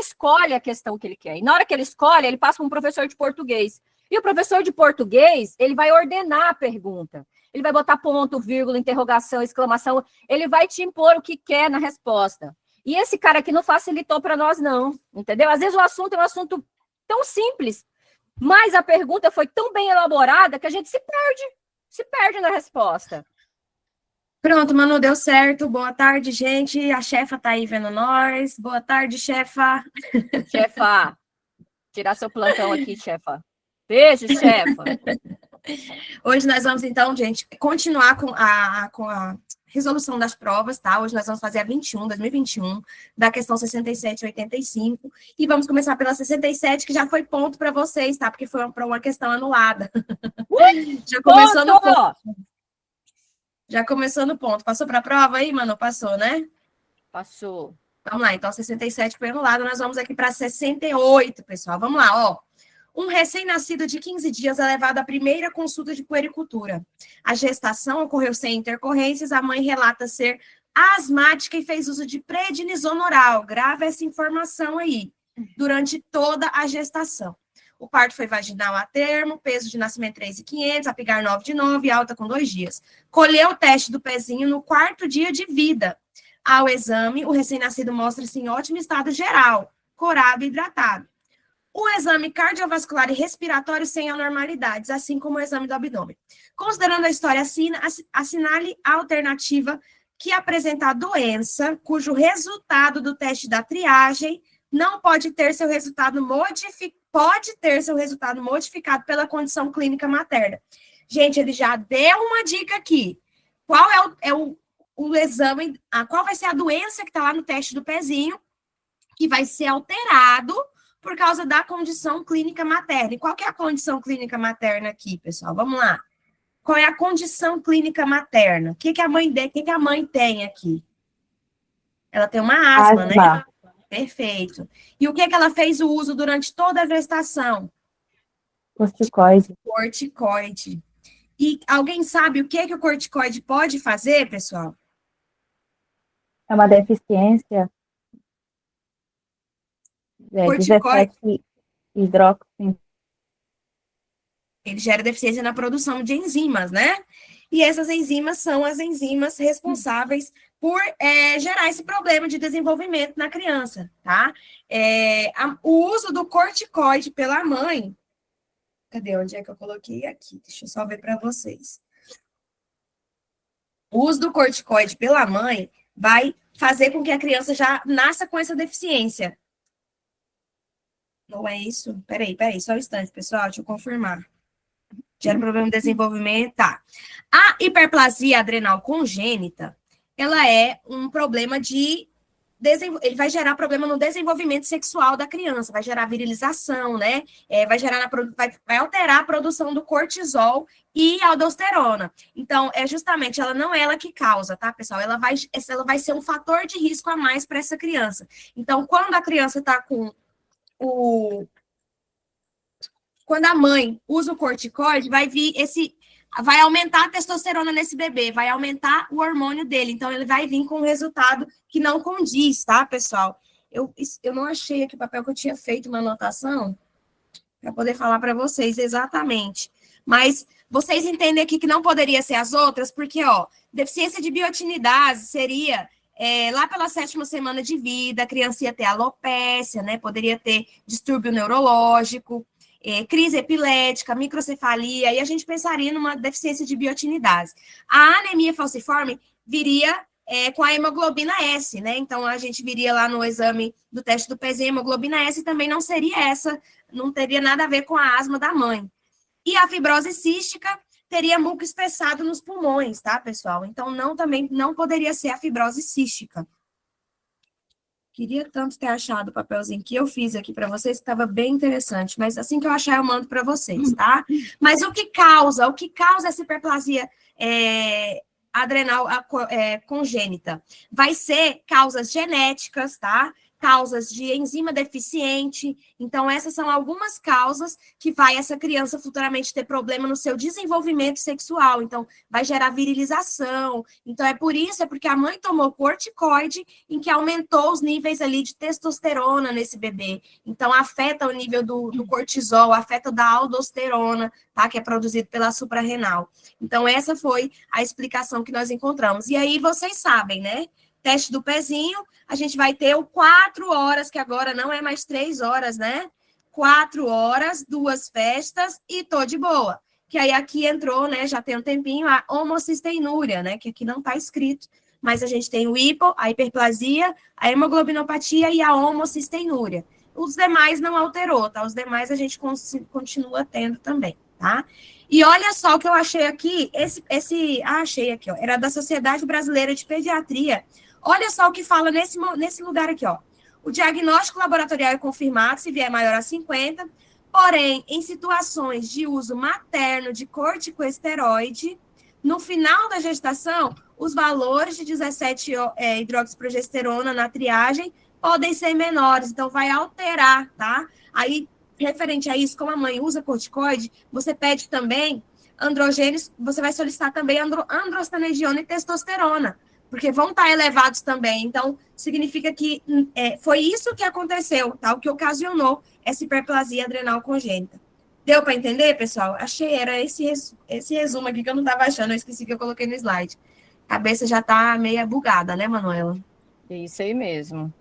escolhe a questão que ele quer. E na hora que ele escolhe, ele passa para um professor de português. E o professor de português, ele vai ordenar a pergunta. Ele vai botar ponto, vírgula, interrogação, exclamação. Ele vai te impor o que quer na resposta. E esse cara aqui não facilitou para nós, não. Entendeu? Às vezes o assunto é um assunto tão simples, mas a pergunta foi tão bem elaborada que a gente se perde na resposta. Pronto, Manu, deu certo. Boa tarde, gente. A chefa tá aí vendo nós. Boa tarde, chefa. Chefa, tirar seu plantão aqui, chefa. Beijo, chefa. Hoje nós vamos, então, gente, continuar com a resolução das provas, tá? Hoje nós vamos fazer a 2021, da questão 67 e 85, e vamos começar pela 67, que já foi ponto para vocês, tá? Porque foi para uma questão anulada. Já começou no ponto. Já começou no ponto. Passou para a prova aí, Manu? Passou, né? Passou. Vamos lá, então 67 foi anulado, nós vamos aqui para 68, pessoal. Vamos lá, ó. Um recém-nascido de 15 dias é levado à primeira consulta de puericultura. A gestação ocorreu sem intercorrências, a mãe relata ser asmática e fez uso de prednisona oral. Grava essa informação aí, durante toda a gestação. O parto foi vaginal a termo, peso de nascimento 3.500, apigar 9 de 9, alta com 2 dias. Colheu o teste do pezinho no 4º dia de vida. Ao exame, o recém-nascido mostra-se em ótimo estado geral, corado e hidratado. O exame cardiovascular e respiratório sem anormalidades, assim como o exame do abdômen. Considerando a história, assinale a alternativa que apresentar doença, cujo resultado do teste da triagem não pode ter seu resultado modificado pela condição clínica materna. Gente, ele já deu uma dica aqui. Qual é o exame, qual vai ser a doença que está lá no teste do pezinho, que vai ser alterado por causa da condição clínica materna. E qual que é a condição clínica materna aqui, pessoal? Vamos lá. Qual é a condição clínica materna? O que a mãe tem aqui? Ela tem uma asma, né? Perfeito. E o que ela fez o uso durante toda a gestação? Corticoide. Corticoide. E alguém sabe o que o corticoide pode fazer, pessoal? É uma deficiência. Corticoide. 17 hidróxido. Ele gera deficiência na produção de enzimas, né? E essas enzimas são as enzimas responsáveis por gerar esse problema de desenvolvimento na criança, tá? O uso do corticoide pela mãe. Cadê? Onde é que eu coloquei? Aqui. Deixa eu só ver para vocês. O uso do corticoide pela mãe vai fazer com que a criança já nasça com essa deficiência. Não é isso? Peraí, só um instante, pessoal, deixa eu confirmar. Gera problema de desenvolvimento, tá. A hiperplasia adrenal congênita, ela é um problema ele vai gerar problema no desenvolvimento sexual da criança, vai gerar virilização, né? Vai alterar a produção do cortisol e aldosterona. Então, justamente, ela não é ela que causa, tá, pessoal? Ela vai ser um fator de risco a mais para essa criança. Então, quando a criança está com quando a mãe usa o corticoide, vai aumentar a testosterona nesse bebê, vai aumentar o hormônio dele. Então, ele vai vir com um resultado que não condiz, tá, pessoal? Eu não achei aqui o papel que eu tinha feito uma anotação para poder falar para vocês exatamente. Mas vocês entendem aqui que não poderia ser as outras, porque, ó, deficiência de biotinidase seria lá pela 7ª semana de vida, a criança ia ter alopécia, né? Poderia ter distúrbio neurológico, crise epilética, microcefalia, e a gente pensaria numa deficiência de biotinidase. A anemia falciforme viria com a hemoglobina S, né? Então, a gente viria lá no exame do teste do pezinho, hemoglobina S também não seria não teria nada a ver com a asma da mãe. E a fibrose cística teria muco espessado nos pulmões, tá, pessoal? Então, também não poderia ser a fibrose cística. Queria tanto ter achado o papelzinho que eu fiz aqui para vocês, que estava bem interessante, mas assim que eu achar, eu mando para vocês, tá? Mas o que causa essa hiperplasia adrenal congênita? Vai ser causas genéticas, tá? causas de enzima deficiente. Então, essas são algumas causas que vai essa criança futuramente ter problema no seu desenvolvimento sexual. Então, vai gerar virilização. Então, é porque a mãe tomou corticoide, em que aumentou os níveis ali de testosterona nesse bebê. Então, afeta o nível do cortisol, afeta da aldosterona, tá? Que é produzido pela suprarrenal. Então, essa foi a explicação que nós encontramos. E aí, vocês sabem, né? Teste do pezinho, a gente vai ter o 4 horas, que agora não é mais 3 horas, né? 4 horas, 2 festas e tô de boa. Que aí aqui entrou, né? Já tem um tempinho, a homocisteinúria, né? Que aqui não está escrito, mas a gente tem o a hiperplasia, a hemoglobinopatia e a homocisteinúria. Os demais não alterou, tá? Os demais a gente continua tendo também, tá? E olha só o que eu achei aqui, achei aqui, ó, era da Sociedade Brasileira de Pediatria. Olha só o que fala nesse lugar aqui, ó. O diagnóstico laboratorial é confirmado se vier maior a 50, porém, em situações de uso materno de corticosteroide, no final da gestação, os valores de 17 hidroxiprogesterona na triagem podem ser menores, então vai alterar, tá? Aí, referente a isso, como a mãe usa corticoide, você pede também androgênios, você vai solicitar também androstenediona e testosterona, porque vão estar elevados também. Então, significa que foi isso que aconteceu, tá? O que ocasionou essa hiperplasia adrenal congênita. Deu para entender, pessoal? Era esse resumo aqui que eu não estava achando, eu esqueci que eu coloquei no slide. A cabeça já está meio bugada, né, Manuela? Isso aí mesmo.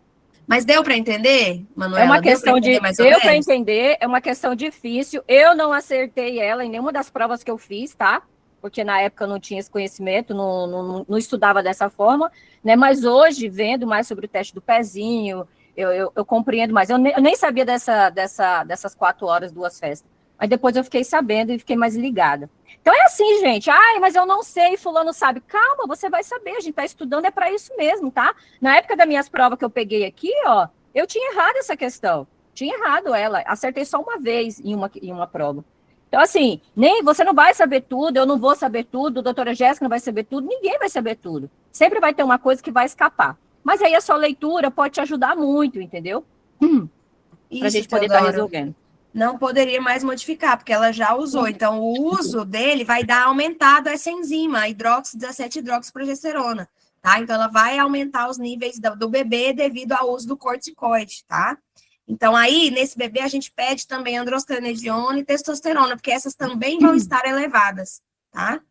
Mas deu para entender, Manuela? É uma questão deu para entender, é uma questão difícil. Eu não acertei ela em nenhuma das provas que eu fiz, tá? Porque na época eu não tinha esse conhecimento, não estudava dessa forma, né? Mas hoje, vendo mais sobre o teste do pezinho, eu compreendo mais. Eu nem sabia dessas 4 horas, 2 festas. Mas depois eu fiquei sabendo e fiquei mais ligada. Então é assim, gente. Ai, mas eu não sei, fulano sabe. Calma, você vai saber. A gente está estudando, é para isso mesmo, tá? Na época das minhas provas que eu peguei aqui, ó, eu tinha errado essa questão. Tinha errado ela. Acertei só uma vez em uma prova. Então, assim, nem você não vai saber tudo, eu não vou saber tudo, a doutora Jéssica não vai saber tudo, ninguém vai saber tudo. Sempre vai ter uma coisa que vai escapar. Mas aí a sua leitura pode te ajudar muito, entendeu? Para a gente poder estar resolvendo. Não poderia mais modificar, porque ela já usou. Então, o uso dele vai dar aumentado essa enzima, a 17-hidroxiprogesterona, tá? Então, ela vai aumentar os níveis do bebê devido ao uso do corticoide, tá? Então, aí, nesse bebê, a gente pede também androstenediona e testosterona, porque essas também vão estar elevadas, tá?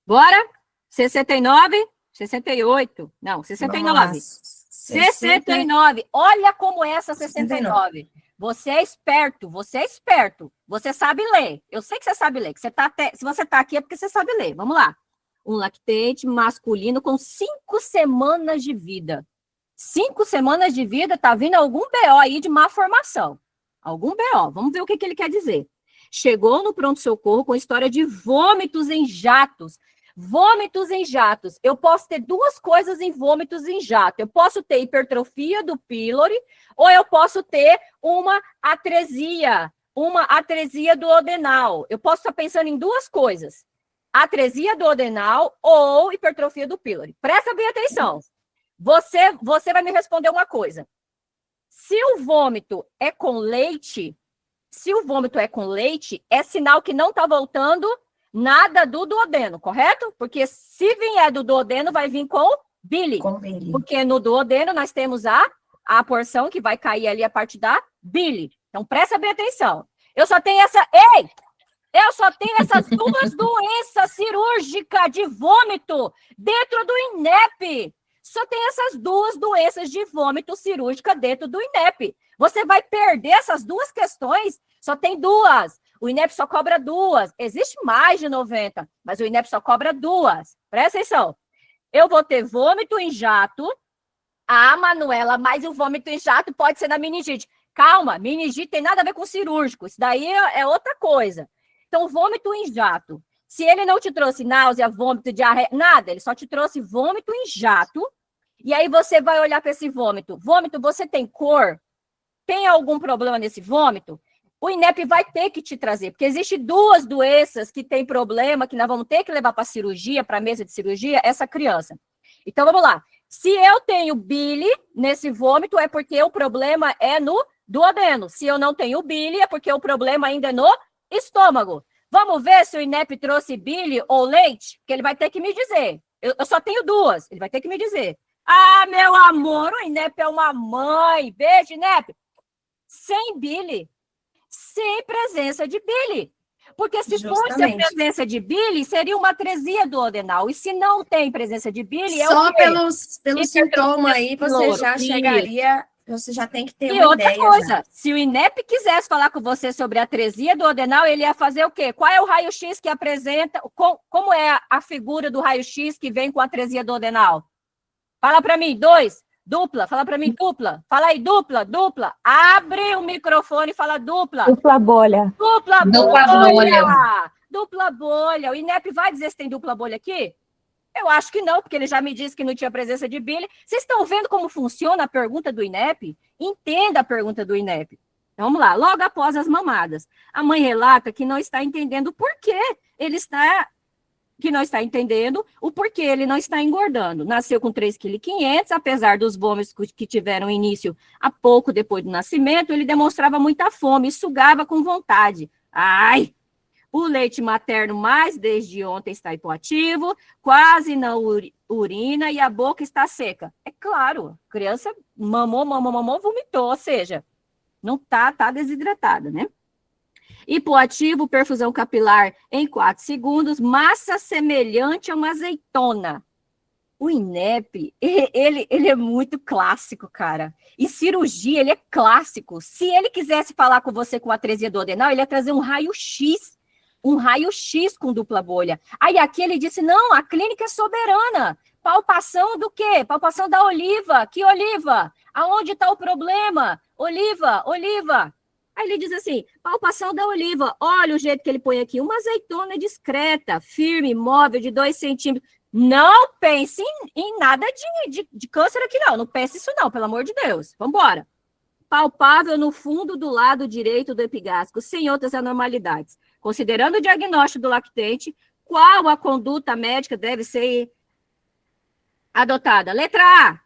Bora? 69, 68. Não, 69. 69. Olha como é essa 69. Você é esperto, você sabe ler. Eu sei que você sabe ler, que se você tá aqui é porque você sabe ler. Vamos lá. Um lactente masculino com 5 semanas de vida. 5 semanas de vida, tá vindo algum BO aí de má formação. Algum BO. Vamos ver o que ele quer dizer. Chegou no pronto-socorro com história de vômitos em jatos. Vômitos em jatos. Eu posso ter 2 coisas em vômitos em jato. Eu posso ter hipertrofia do pílori ou eu posso ter uma atresia duodenal. Eu posso estar pensando em 2 coisas. Atresia duodenal ou hipertrofia do pílori. Presta bem atenção. Você vai me responder uma coisa. Se o vômito é com leite, é sinal que não está voltando nada do duodeno, correto? Porque se vier do duodeno, vai vir com bile. Porque no duodeno nós temos a porção que vai cair ali a parte da bile. Então, presta bem atenção. Eu só tenho essas 2 doenças cirúrgicas de vômito dentro do INEP. Só tem essas 2 doenças de vômito cirúrgica dentro do INEP. Você vai perder essas 2 questões, só tem 2. O INEP só cobra 2. Existe mais de 90, mas o INEP só cobra 2. Presta atenção. Eu vou ter vômito em jato. Ah, Manuela, mas o vômito em jato pode ser na meningite. Calma, meningite tem nada a ver com cirúrgico. Isso daí é outra coisa. Então, vômito em jato. Se ele não te trouxe náusea, vômito, diarreia, nada, ele só te trouxe vômito em jato, e aí você vai olhar para esse vômito. Vômito, você tem cor? Tem algum problema nesse vômito? O INEP vai ter que te trazer, porque existem 2 doenças que têm problema, que nós vamos ter que levar para cirurgia, para a mesa de cirurgia, essa criança. Então, vamos lá. Se eu tenho bile nesse vômito, é porque o problema é no duodeno. Se eu não tenho bile, é porque o problema ainda é no estômago. Vamos ver se o INEP trouxe bile ou leite? Que ele vai ter que me dizer. Eu só tenho duas, ele vai ter que me dizer. Ah, meu amor, o INEP é uma mãe. Beijo, INEP. Sem bile, sem presença de bile. Porque se fosse a Justamente. presença de bile, seria uma atresia duodenal. E se não tem presença de bile, é Só o quê? pelo sintoma aí, você já Isso. chegaria, você já tem que ter E uma outra ideia. coisa, Já. se o INEP quisesse falar com você sobre a atresia duodenal, ele ia fazer o quê? Qual é o raio-x que apresenta, como é a figura do raio-x que vem com a atresia duodenal? Fala para mim, dupla, fala para mim, dupla. Fala aí, dupla. Abre o microfone e fala dupla. Dupla bolha. Dupla Dupla bolha. Dupla bolha. O INEP vai dizer se tem dupla bolha aqui? Eu acho que não, porque ele já me disse que não tinha presença de bile. Vocês estão vendo como funciona a pergunta do INEP? Entenda a pergunta do INEP. Então, vamos lá. Logo após as mamadas, a mãe relata que não está entendendo o porquê ele está... que não está entendendo o porquê ele não está engordando. Nasceu com 3,5 kg, apesar dos vômitos que tiveram início há pouco depois do nascimento, ele demonstrava muita fome e sugava com vontade. Ai! O leite materno mais desde ontem está hipoativo, quase não urina e a boca está seca. É claro, a criança mamou, vomitou, ou seja, não tá desidratada, né? Hipoativo, perfusão capilar em 4 segundos, massa semelhante a uma azeitona. O INEP, ele é muito clássico, cara. E cirurgia, ele é clássico. Se ele quisesse falar com você com atresia duodenal, ele ia trazer um raio-x com dupla bolha. Aí aqui ele disse, não, a clínica é soberana. Palpação do quê? Palpação da oliva. Que oliva? Aonde está o problema? Oliva. Aí ele diz assim, palpação da oliva. Olha o jeito que ele põe aqui. Uma azeitona discreta, firme, móvel, de 2 centímetros. Não pense em nada de câncer aqui, não. Não pense isso, não, pelo amor de Deus. Vamos embora. Palpável no fundo do lado direito do epigástrico, sem outras anormalidades. Considerando o diagnóstico do lactente, qual a conduta médica deve ser adotada? Letra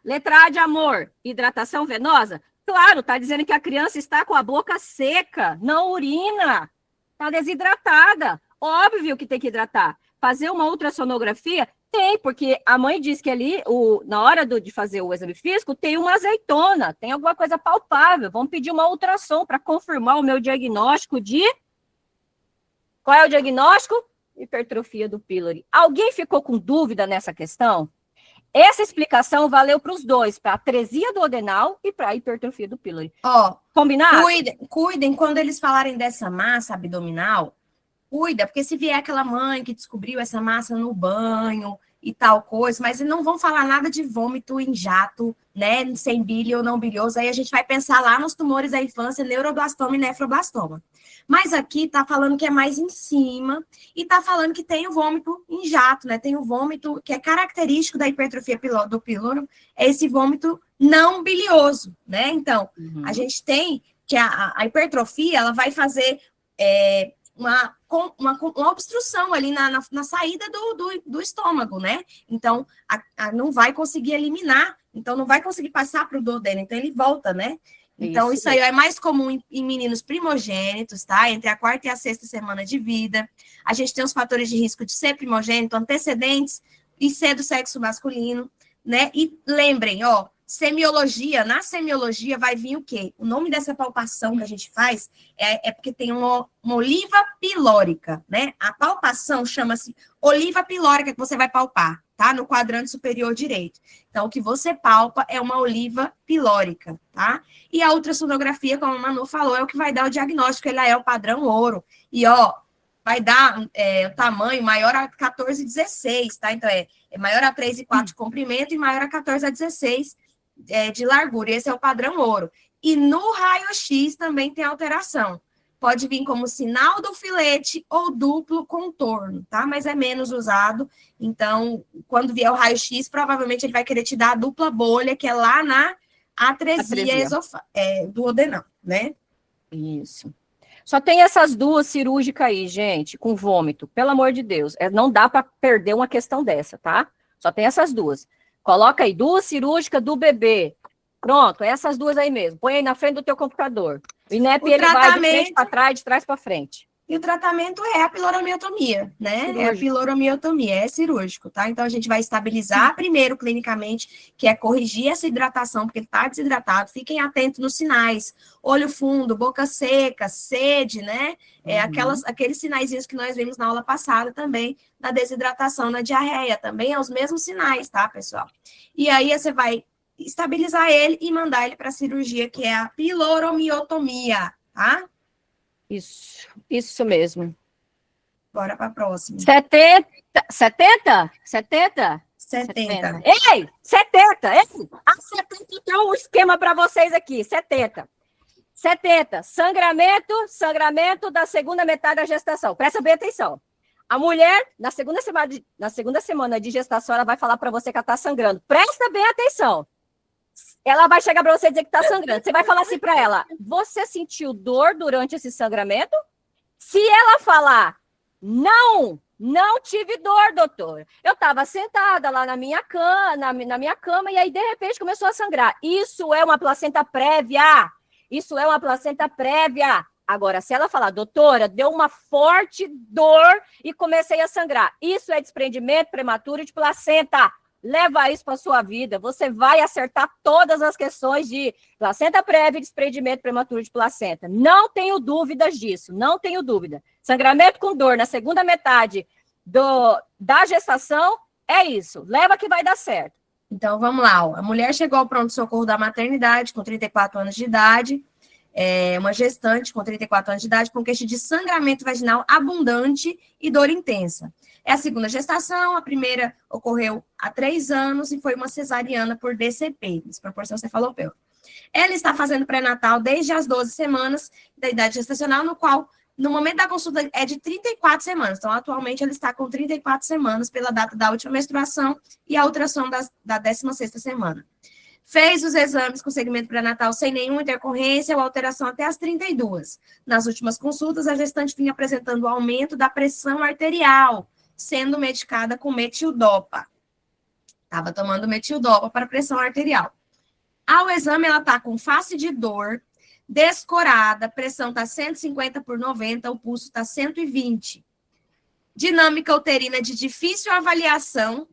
A de amor, hidratação venosa. Claro, está dizendo que a criança está com a boca seca, não urina, está desidratada. Óbvio que tem que hidratar. Fazer uma ultrassonografia? Tem, porque a mãe diz que ali, na hora de fazer o exame físico, tem uma azeitona, tem alguma coisa palpável. Vamos pedir uma ultrassom para confirmar o meu diagnóstico de... Qual é o diagnóstico? Hipertrofia do pílori. Alguém ficou com dúvida nessa questão? Essa explicação valeu para os dois, para a atresia duodenal e para a hipertrofia do pílori. Ó, combinado? Cuidem quando eles falarem dessa massa abdominal, cuida, porque se vier aquela mãe que descobriu essa massa no banho e tal coisa, mas não vão falar nada de vômito em jato, né, sem bile ou não bilioso, aí a gente vai pensar lá nos tumores da infância, neuroblastoma e nefroblastoma. Mas aqui tá falando que é mais em cima e tá falando que tem o vômito em jato, né, tem o vômito que é característico da hipertrofia do píloro, é esse vômito não bilioso, né, então, a gente tem que a hipertrofia, ela vai fazer uma obstrução ali na saída do estômago, né? Então, não vai conseguir eliminar, então não vai conseguir passar para o duodeno, então ele volta, né? Então, isso aí é mais comum em meninos primogênitos, tá? Entre a 4ª e a 6ª semana de vida. A gente tem os fatores de risco de ser primogênito, antecedentes e ser do sexo masculino, né? E lembrem, ó, semiologia, na semiologia vai vir o quê? O nome dessa palpação que a gente faz é porque tem uma oliva pilórica, né? A palpação chama-se oliva pilórica que você vai palpar, tá? No quadrante superior direito. Então, o que você palpa é uma oliva pilórica, tá? E a ultrassonografia, como a Manu falou, é o que vai dar o diagnóstico, ela é o padrão ouro. E, ó, vai dar o tamanho maior a 14,16, tá? Então, é maior a 3,4 de comprimento e maior a 14,16 de largura. Esse é o padrão ouro. E no raio-x também tem alteração. Pode vir como sinal do filete ou duplo contorno, tá? Mas é menos usado. Então, quando vier o raio-x, provavelmente ele vai querer te dar a dupla bolha, que é lá na atresia duodenal, né? Isso. Só tem essas duas cirúrgicas aí, gente, com vômito. Pelo amor de Deus. Não dá para perder uma questão dessa, tá? Só tem essas duas. Coloca aí, duas cirúrgicas do bebê. Pronto, essas duas aí mesmo. Põe aí na frente do teu computador. O INEP, ele vai de frente para trás, de trás para frente. E o tratamento é a piloromiotomia, né? Cirúrgico. É a piloromiotomia, é cirúrgico, tá? Então, a gente vai estabilizar primeiro, clinicamente, que é corrigir essa hidratação, porque ele está desidratado. Fiquem atentos nos sinais. Olho fundo, boca seca, sede, né? Aqueles sinaizinhos que nós vimos na aula passada também, da desidratação, na diarreia. Também é os mesmos sinais, tá, pessoal? E aí, você vai estabilizar ele e mandar ele para a cirurgia, que é a piloromiotomia, tá? Isso mesmo. Bora para a próxima. 70? 70? 70? 70. Ei, 70! Ei, a 70 tem um esquema para vocês aqui, 70. 70, sangramento da segunda metade da gestação. Presta bem atenção. A mulher, na segunda semana de gestação, ela vai falar para você que ela está sangrando. Presta bem atenção. Ela vai chegar para você e dizer que está sangrando. Você vai falar assim para ela: você sentiu dor durante esse sangramento? Se ela falar, não tive dor, doutor. Eu estava sentada lá na minha cama e aí, de repente, começou a sangrar. Isso é uma placenta prévia. Isso é uma placenta prévia. Agora, se ela falar, doutora, deu uma forte dor e comecei a sangrar. Isso é desprendimento prematuro de placenta. Leva isso para a sua vida, você vai acertar todas as questões de placenta prévia e desprendimento prematuro de placenta. Não tenho dúvidas disso, não tenho dúvida. Sangramento com dor na segunda metade da gestação, é isso. Leva que vai dar certo. Então, vamos lá. Ó. A mulher chegou ao pronto-socorro da maternidade com 34 anos de idade, uma gestante com 34 anos de idade, com queixa de sangramento vaginal abundante e dor intensa. É a segunda gestação, a primeira ocorreu há 3 anos e foi uma cesariana por DCP, desproporção cefalopélvica. Ela está fazendo pré-natal desde as 12 semanas da idade gestacional, no qual, no momento da consulta, é de 34 semanas. Então, atualmente, ela está com 34 semanas pela data da última menstruação e a ultrassom da 16ª semana. Fez os exames com segmento pré-natal sem nenhuma intercorrência ou alteração até as 32. Nas últimas consultas, a gestante vinha apresentando aumento da pressão arterial, sendo medicada com metildopa. Estava tomando metildopa para pressão arterial. Ao exame, ela está com face de dor, descorada, a pressão está 150/90, o pulso está 120. Dinâmica uterina de difícil avaliação,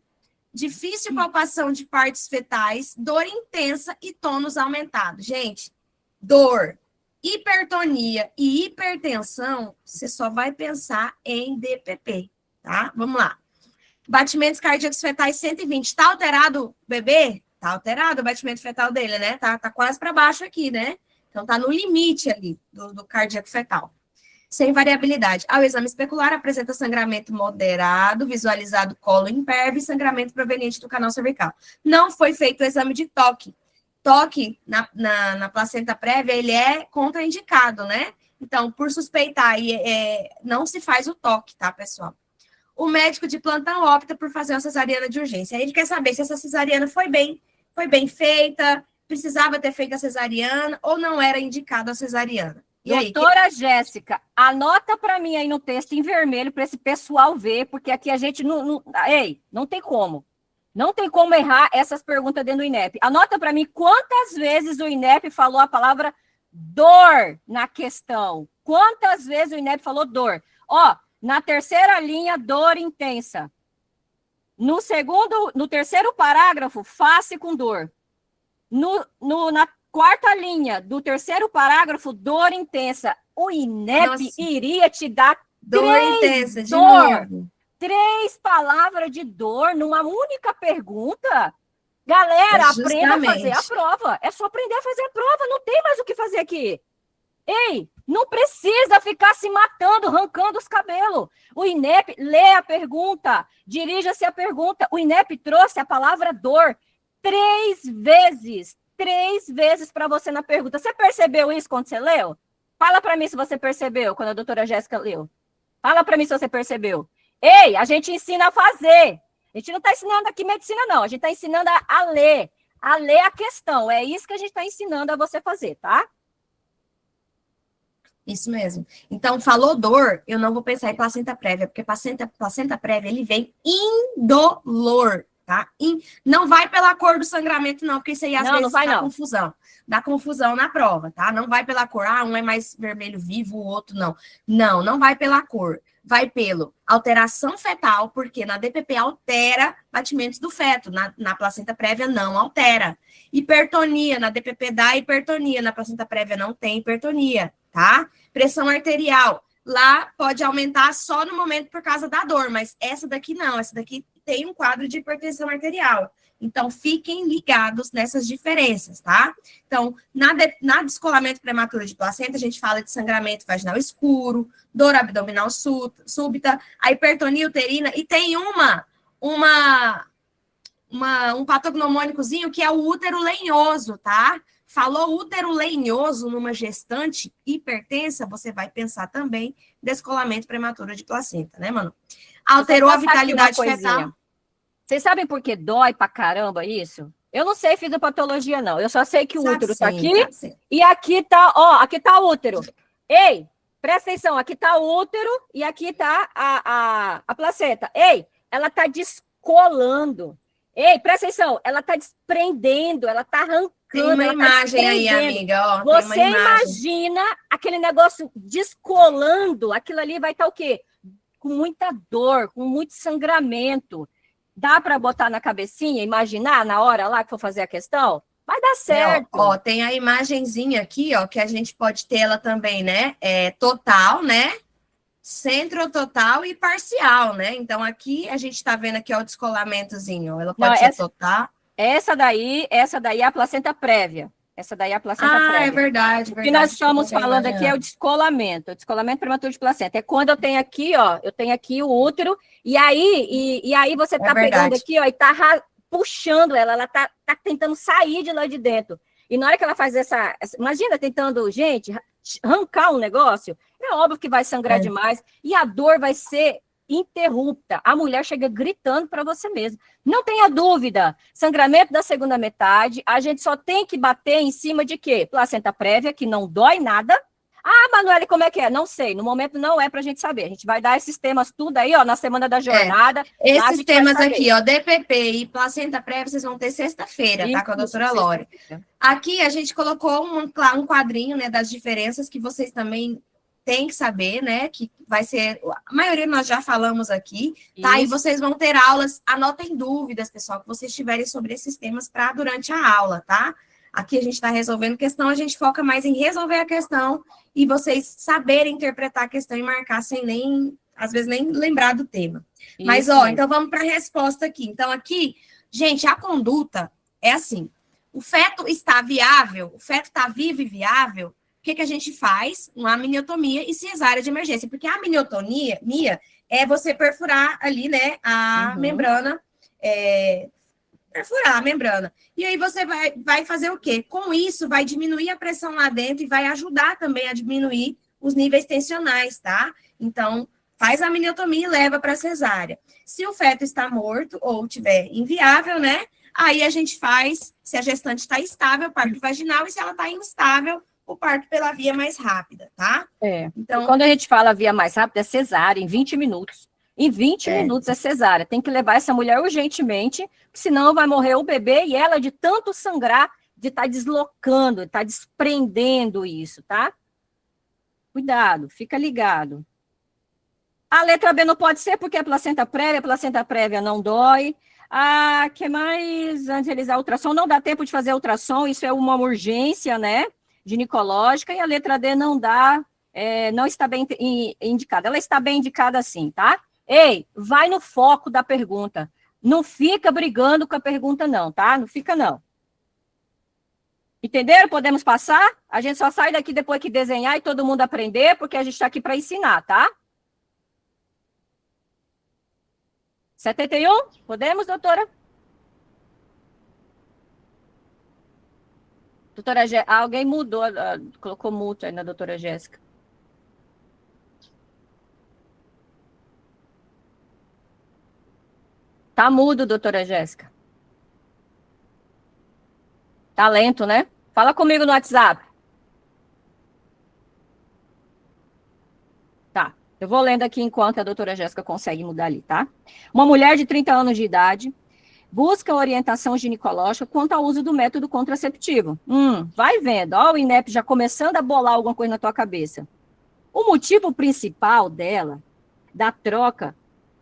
difícil palpação de partes fetais, dor intensa e tônus aumentado. Gente, dor, hipertonia e hipertensão, você só vai pensar em DPP. Tá? Vamos lá. Batimentos cardíacos fetais 120. Tá alterado o bebê? Tá alterado o batimento fetal dele, né? Tá quase para baixo aqui, né? Então, tá no limite ali do cardíaco fetal. Sem variabilidade. Ao exame especular, apresenta sangramento moderado, visualizado colo imperve e sangramento proveniente do canal cervical. Não foi feito o exame de toque. Toque na placenta prévia, ele é contraindicado, né? Então, por suspeitar, não se faz o toque, tá, pessoal? O médico de plantão opta por fazer uma cesariana de urgência. Aí ele quer saber se essa cesariana foi bem feita, precisava ter feito a cesariana ou não era indicada a cesariana. E doutora Jéssica, anota para mim aí no texto em vermelho para esse pessoal ver, porque aqui a gente não tem como. Não tem como errar essas perguntas dentro do INEP. Anota para mim quantas vezes o INEP falou a palavra dor na questão. Quantas vezes o INEP falou dor? Ó, na terceira linha, dor intensa. No terceiro parágrafo, face com dor. Na quarta linha do terceiro parágrafo, dor intensa. O INEP iria te dar dor intensa, de novo. 3 palavras de dor numa única pergunta. Galera, aprenda a fazer a prova. É só aprender a fazer a prova, não tem mais o que fazer aqui. Ei, não precisa ficar se matando, arrancando os cabelos. O INEP, lê a pergunta, dirija-se à pergunta. O INEP trouxe a palavra dor 3 vezes para você na pergunta. Você percebeu isso quando você leu? Fala para mim se você percebeu quando a doutora Jéssica leu. Fala para mim se você percebeu. Ei, a gente ensina a fazer. A gente não está ensinando aqui medicina, não. A gente está ensinando a ler a questão. É isso que a gente está ensinando a você fazer, tá? Isso mesmo. Então, falou dor, eu não vou pensar em placenta prévia, porque placenta prévia, ele vem indolor. tá? E não vai pela cor do sangramento, não, porque isso aí às vezes dá confusão. Dá confusão na prova, tá? Não vai pela cor. Ah, um é mais vermelho vivo, o outro não. Não vai pela cor. Vai pelo alteração fetal, porque na DPP altera batimentos do feto, na placenta prévia não altera. Hipertonia, na DPP dá hipertonia, na placenta prévia não tem hipertonia, tá? Pressão arterial, lá pode aumentar só no momento por causa da dor, mas essa daqui não, essa daqui tem um quadro de hipertensão arterial. Então, fiquem ligados nessas diferenças, tá? Então, na descolamento prematuro de placenta, a gente fala de sangramento vaginal escuro, dor abdominal súbita, a hipertonia uterina, e tem um patognomônicozinho que é o útero lenhoso, tá? Falou útero lenhoso numa gestante hipertensa, você vai pensar também descolamento prematuro de placenta, né, mano? Alterou a vitalidade fetal. Vocês sabem por que dói pra caramba isso? Eu não sei fisiopatologia, não. Eu só sei que o útero tá aqui e aqui tá, ó, aqui tá o útero. Ei, presta atenção, aqui tá o útero e aqui tá a placenta. Ei, ela tá descolando. Ei, presta atenção, ela tá desprendendo, ela tá arrancando. Tem uma imagem aí, amiga, ó. Você imagina aquele negócio descolando, aquilo ali vai estar o quê? Com muita dor, com muito sangramento. Dá para botar na cabecinha, imaginar na hora lá que for fazer a questão? Vai dar certo. Ó, tem a imagenzinha aqui, ó, que a gente pode ter ela também, né? Total, né? Centrototal e parcial, né? Então, aqui a gente tá vendo aqui, ó, o descolamentozinho. Ó, ela pode ser total. Essa daí é a placenta prévia. Essa daí é a placenta prévia. É verdade. O que nós estamos falando aqui é o descolamento prematuro de placenta. É quando eu tenho aqui, ó, o útero, e aí você tá pegando aqui, ó, e tá puxando ela tá tentando sair de lá de dentro. E na hora que ela faz imagina tentando, gente, arrancar um negócio, é óbvio que vai sangrar demais, e a dor vai ser interrupta. A mulher chega gritando para você mesmo. Não tenha dúvida, sangramento da segunda metade, a gente só tem que bater em cima de quê? Placenta prévia, que não dói nada. Ah, Manoeli, como é que é? Não sei, no momento não é para a gente saber. A gente vai dar esses temas tudo aí, ó, na semana da jornada. Esses temas aqui, ó, DPP e placenta prévia, vocês vão ter sexta-feira, tá? Com a doutora Lore. Aqui a gente colocou um quadrinho, né, das diferenças que vocês também têm que saber, né, que vai ser, a maioria nós já falamos aqui, tá? E vocês vão ter aulas, anotem dúvidas, pessoal, que vocês tiverem sobre esses temas para durante a aula, tá? Aqui a gente está resolvendo questão, a gente foca mais em resolver a questão e vocês saberem interpretar a questão e marcar sem nem, às vezes, nem lembrar do tema. Mas, ó, então vamos para a resposta aqui. Então, aqui, gente, a conduta é assim, o feto está viável, o feto está vivo e viável, o que a gente faz? Uma amniotomia e cesárea de emergência, porque a amniotomia é você perfurar ali, né, a membrana, perfurar a membrana. E aí você vai fazer o quê? Com isso, vai diminuir a pressão lá dentro e vai ajudar também a diminuir os níveis tensionais, tá? Então, faz a amniotomia e leva para cesárea. Se o feto está morto ou tiver inviável, né? Aí a gente faz, se a gestante está estável, parto vaginal, e se ela está instável, o parto pela via mais rápida, tá? Então, quando a gente fala via mais rápida, é cesárea, em 20 minutos. Em 20 minutos é cesárea. Tem que levar essa mulher urgentemente, senão vai morrer o bebê e ela, de tanto sangrar, de estar deslocando, de estar desprendendo isso, tá? Cuidado, fica ligado. A letra B não pode ser porque é placenta prévia não dói. Ah, que mais? Antes de realizar a ultrassom, não dá tempo de fazer a ultrassom, isso é uma urgência, né? Ginecológica, e a letra D não dá, não está bem indicada. Ela está bem indicada sim, tá? Ei, vai no foco da pergunta. Não fica brigando com a pergunta não, tá? Não fica não. Entenderam? Podemos passar? A gente só sai daqui depois que desenhar e todo mundo aprender, porque a gente está aqui para ensinar, tá? 71? Podemos, doutora? Doutora Jéssica, alguém mudou, colocou multa aí na doutora Jéssica. Tá mudo, doutora Jéssica. Tá lento, né? Fala comigo no WhatsApp. Tá, eu vou lendo aqui enquanto a doutora Jéssica consegue mudar ali, tá? Uma mulher de 30 anos de idade buscam orientação ginecológica quanto ao uso do método contraceptivo. Vai vendo, ó, o INEP já começando a bolar alguma coisa na tua cabeça. O motivo principal dela, da troca,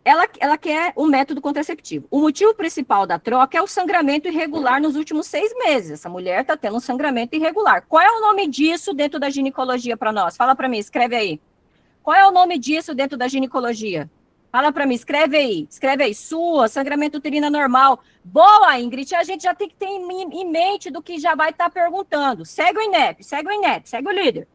ela quer o método contraceptivo. O motivo principal da troca é o sangramento irregular nos últimos 6 meses. Essa mulher está tendo um sangramento irregular. Qual é o nome disso dentro da ginecologia para nós? Fala para mim, escreve aí. Qual é o nome disso dentro da ginecologia? Fala para mim, escreve aí. Escreve aí, SUA, sangramento uterino anormal. Boa, Ingrid, a gente já tem que ter em mente do que já vai estar perguntando. Segue o INEP, segue o líder.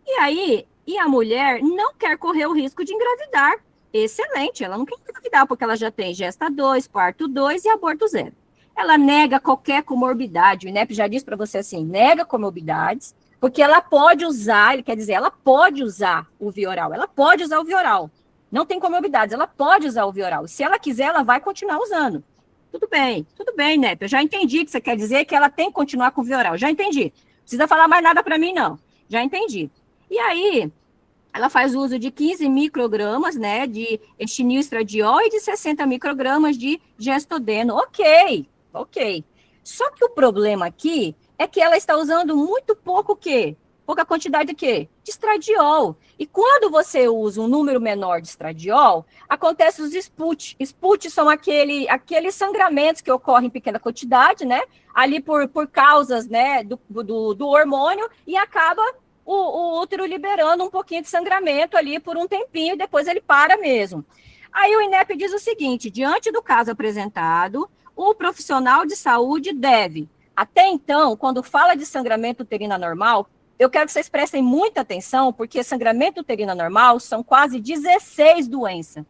E aí, a mulher não quer correr o risco de engravidar. Excelente, ela não quer engravidar porque ela já tem gesta 2, parto 2 e aborto 0. Ela nega qualquer comorbidade. O INEP já disse para você assim, nega comorbidades, porque ela pode usar, ele quer dizer, ela pode usar o Vioral, ela pode usar o Vioral. Não tem comorbidades, ela pode usar o Vioral. Se ela quiser, ela vai continuar usando. Tudo bem, INEP, eu já entendi que você quer dizer que ela tem que continuar com o Vioral, já entendi. Não precisa falar mais nada para mim, não. Já entendi. E aí, ela faz uso de 15 microgramas, né, de estinil estradiol e de 60 microgramas de gestodeno. Ok. Só que o problema aqui é que ela está usando muito pouco o quê? Pouca quantidade de quê? De estradiol. E quando você usa um número menor de estradiol, acontece os SPUT. SPUT são aqueles sangramentos que ocorrem em pequena quantidade, né? Ali por causas, né, do hormônio, e acaba o útero liberando um pouquinho de sangramento ali por um tempinho, e depois ele para mesmo. Aí o INEP diz o seguinte, diante do caso apresentado, o profissional de saúde deve, até então, quando fala de sangramento uterino anormal, eu quero que vocês prestem muita atenção, porque sangramento uterino anormal são quase 16 doenças.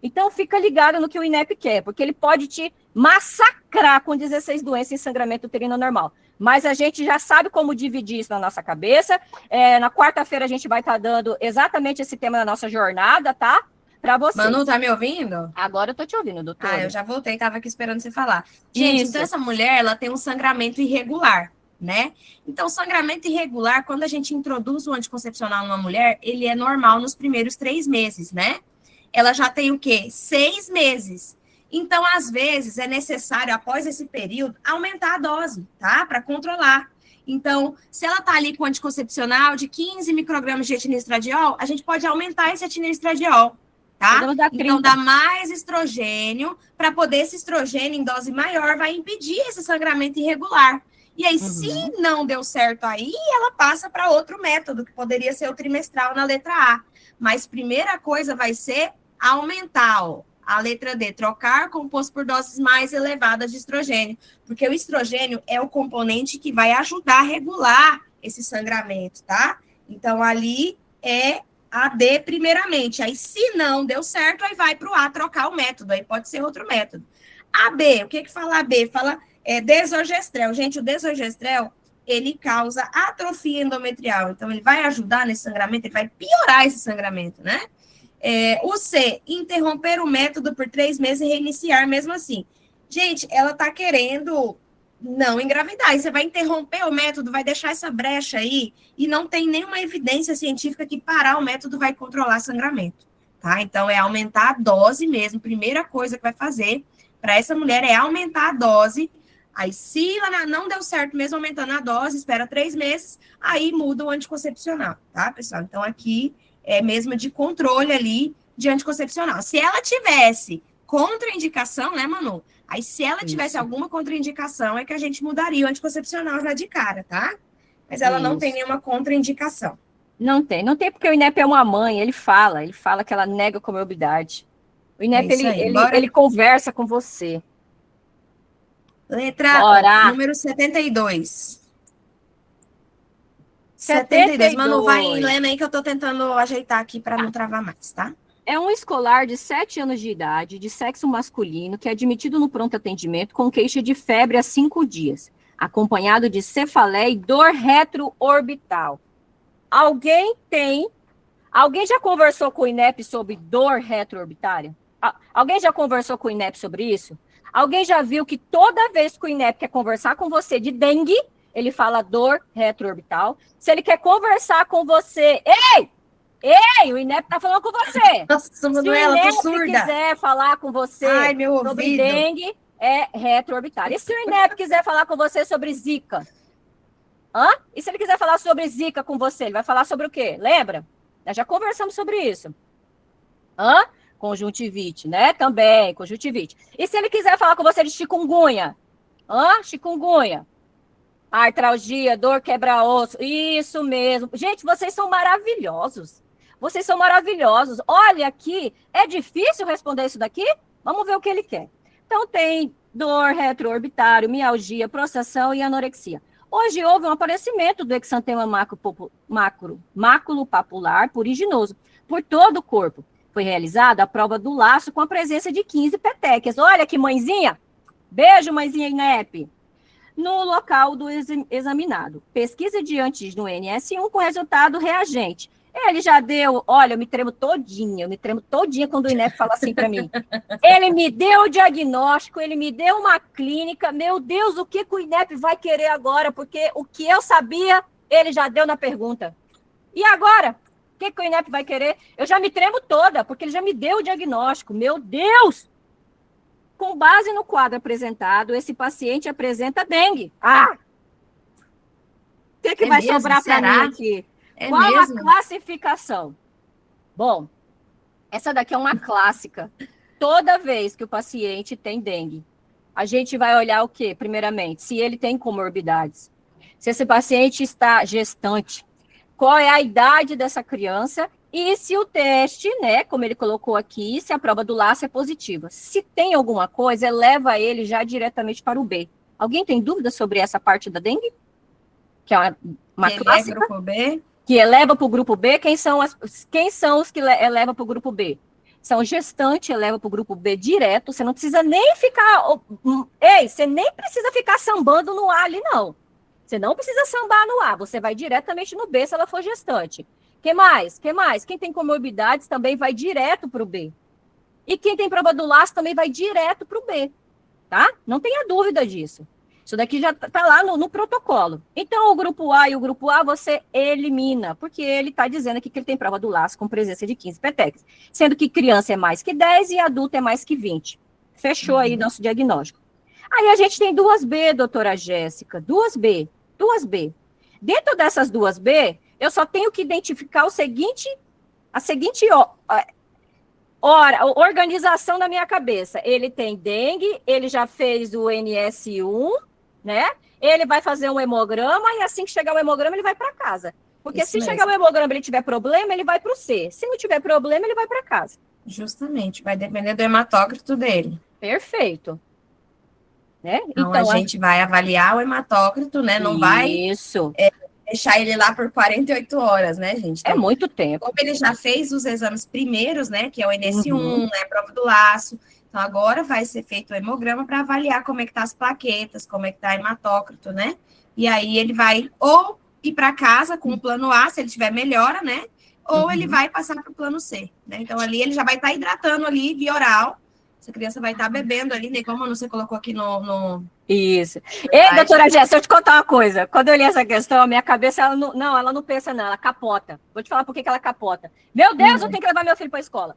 Então, fica ligado no que o INEP quer, porque ele pode te massacrar com 16 doenças em sangramento uterino anormal. Mas a gente já sabe como dividir isso na nossa cabeça. Na quarta-feira a gente vai estar dando exatamente esse tema na nossa jornada, tá? Para você. Manu, tá me ouvindo? Agora eu tô te ouvindo, doutora. Eu já voltei, tava aqui esperando você falar. Gente, então essa mulher, ela tem um sangramento irregular, né? Então, sangramento irregular, quando a gente introduz o anticoncepcional numa mulher, ele é normal nos primeiros 3 meses, né? Ela já tem o quê? 6 meses. Então, às vezes, é necessário, após esse período, aumentar a dose, tá? Para controlar. Então, se ela tá ali com anticoncepcional de 15 microgramas de etinilestradiol, a gente pode aumentar esse etinilestradiol, tá? Então, dá mais estrogênio, para poder esse estrogênio em dose maior vai impedir esse sangramento irregular. E aí, se não deu certo aí, ela passa para outro método, que poderia ser o trimestral na letra A. Mas primeira coisa vai ser aumentar, ó, a letra D, trocar composto por doses mais elevadas de estrogênio, porque o estrogênio é o componente que vai ajudar a regular esse sangramento, tá? Então, ali é a D primeiramente. Aí, se não deu certo, aí vai para o A trocar o método, aí pode ser outro método. A B, o que fala a B? Fala desogestrel. Gente, o desogestrel, ele causa atrofia endometrial, então ele vai ajudar nesse sangramento, ele vai piorar esse sangramento, né? O C, interromper o método por 3 meses e reiniciar mesmo assim. Gente, ela tá querendo não engravidar, e você vai interromper o método, vai deixar essa brecha aí, e não tem nenhuma evidência científica que parar o método vai controlar sangramento, tá? Então, é aumentar a dose mesmo, primeira coisa que vai fazer para essa mulher é aumentar a dose. Aí, se ela não deu certo, mesmo aumentando a dose, espera 3 meses, aí muda o anticoncepcional, tá, pessoal? Então, aqui é mesmo de controle ali de anticoncepcional. Se ela tivesse contraindicação, né, Manu? Aí, se ela tivesse alguma contraindicação, é que a gente mudaria o anticoncepcional já de cara, tá? Mas ela não tem nenhuma contraindicação. Não tem porque o INEP é uma mãe, ele fala que ela nega comorbidade. O INEP, ele conversa com você. Letra número 72. 72. Manu, vai lendo aí que eu tô tentando ajeitar aqui para não travar mais, tá? É um escolar de 7 anos de idade, de sexo masculino, que é admitido no pronto atendimento com queixa de febre há 5 dias, acompanhado de cefaleia e dor retroorbital. Alguém já conversou com o INEP sobre dor retroorbitária? Alguém já conversou com o INEP sobre isso? Alguém já viu que toda vez que o INEP quer conversar com você de dengue, ele fala dor retroorbital? Se ele quer conversar com você, ei, o INEP tá falando com você. Nossa, se o INEP quiser falar com você sobre dengue, é retroorbitária. E se o INEP quiser falar com você sobre Zika? E se ele quiser falar sobre Zika com você, ele vai falar sobre o quê? Lembra? Nós já conversamos sobre isso. Conjuntivite, né? Também, conjuntivite. E se ele quiser falar com você de chikungunya? Chikungunya. Artralgia, dor, quebra-osso. Isso mesmo. Gente, vocês são maravilhosos. Vocês são maravilhosos. Olha aqui, é difícil responder isso daqui? Vamos ver o que ele quer. Então, tem dor retroorbitário, mialgia, prostração e anorexia. Hoje houve um aparecimento do exantema maculopapular puriginoso por todo o corpo. Foi realizada a prova do laço com a presença de 15 petequias. Olha que mãezinha! Beijo, mãezinha INEP! No local do examinado. Pesquisa de antígeno NS1 com resultado reagente. Ele já deu, olha, eu me tremo todinha quando o INEP fala assim para mim. Ele me deu o diagnóstico, ele me deu uma clínica, meu Deus, o que o INEP vai querer agora? Porque o que eu sabia, ele já deu na pergunta. E agora? O que o INEP vai querer? Eu já me tremo toda, porque ele já me deu o diagnóstico, meu Deus! Com base no quadro apresentado, esse paciente apresenta dengue. O que vai sobrar para mim aqui? Qual mesmo? A classificação? Bom, essa daqui é uma clássica. Toda vez que o paciente tem dengue, a gente vai olhar o quê? Primeiramente, se ele tem comorbidades. Se esse paciente está gestante, qual é a idade dessa criança e se o teste, né, como ele colocou aqui, se a prova do laço é positiva. Se tem alguma coisa, leva ele já diretamente para o B. Alguém tem dúvida sobre essa parte da dengue? Que é uma clássica. É grupo B? Que eleva para o grupo B, quem são os que elevam para o grupo B? São gestante, eleva para o grupo B direto, você não precisa nem ficar, você nem precisa ficar sambando no A ali, não. Você não precisa sambar no A, você vai diretamente no B se ela for gestante. Que mais? Quem tem comorbidades também vai direto para o B. E quem tem prova do laço também vai direto para o B, tá? Não tenha dúvida disso. Isso daqui já está lá no protocolo. Então, o grupo A e o grupo A você elimina, porque ele está dizendo aqui que ele tem prova do laço com presença de 15 petequias, sendo que criança é mais que 10 e adulto é mais que 20. Fechou aí nosso diagnóstico. Aí a gente tem 2B, doutora Jéssica, 2B. Dentro dessas 2B, eu só tenho que identificar a seguinte organização na minha cabeça. Ele tem dengue, ele já fez o NS1, né? Ele vai fazer um hemograma e assim que chegar o hemograma, ele vai para casa. Porque se chegar o hemograma e ele tiver problema, ele vai para o C. Se não tiver problema, ele vai para casa. Justamente, vai depender do hematócrito dele. Perfeito. Né? Então a gente vai avaliar o hematócrito, né? Não vai deixar ele lá por 48 horas, né, gente? Então, é muito tempo. Como ele já fez os exames primeiros, né? Que é o NS1, né? A prova do laço. Então, agora vai ser feito o hemograma para avaliar como é que tá as plaquetas, como é que tá o hematócrito, né? E aí ele vai ou ir para casa com o plano A, se ele tiver melhora, né? Ou ele vai passar para o plano C, né? Então, ali ele já vai estar hidratando ali via oral. Essa criança vai estar bebendo ali, né? Como você colocou aqui no... Isso. Ei, doutora Jéssica, eu te contar uma coisa. Quando eu li essa questão, a minha cabeça, ela não pensa não, ela capota. Vou te falar por que ela capota. Meu Deus, eu tenho que levar meu filho para a escola.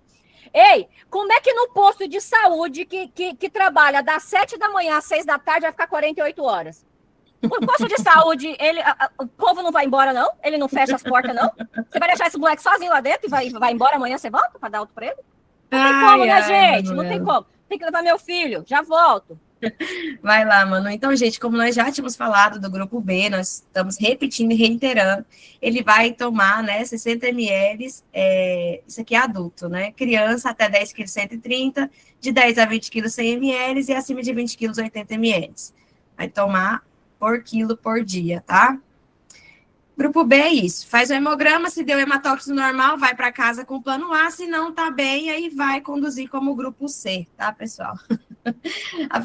Ei, como é que no posto de saúde que trabalha das 7 da manhã às 6 da tarde vai ficar 48 horas? O posto de saúde, o povo não vai embora, não? Ele não fecha as portas, não? Você vai deixar esse moleque sozinho lá dentro e vai embora amanhã, você volta para dar alto para ele? Não tem como, né, gente? Não tem como. Tem que levar meu filho, já volto. Vai lá, Manu. Então, gente, como nós já tínhamos falado do grupo B, nós estamos repetindo e reiterando, ele vai tomar, né, 60 ml, isso aqui é adulto, né, criança até 10 kg 130, de 10 a 20 kg 100 ml e acima de 20 kg 80 ml. Vai tomar por quilo por dia, tá? Grupo B é isso, faz o hemograma, se deu hematócrito normal, vai para casa com o plano A, se não tá bem, aí vai conduzir como grupo C, tá, pessoal? A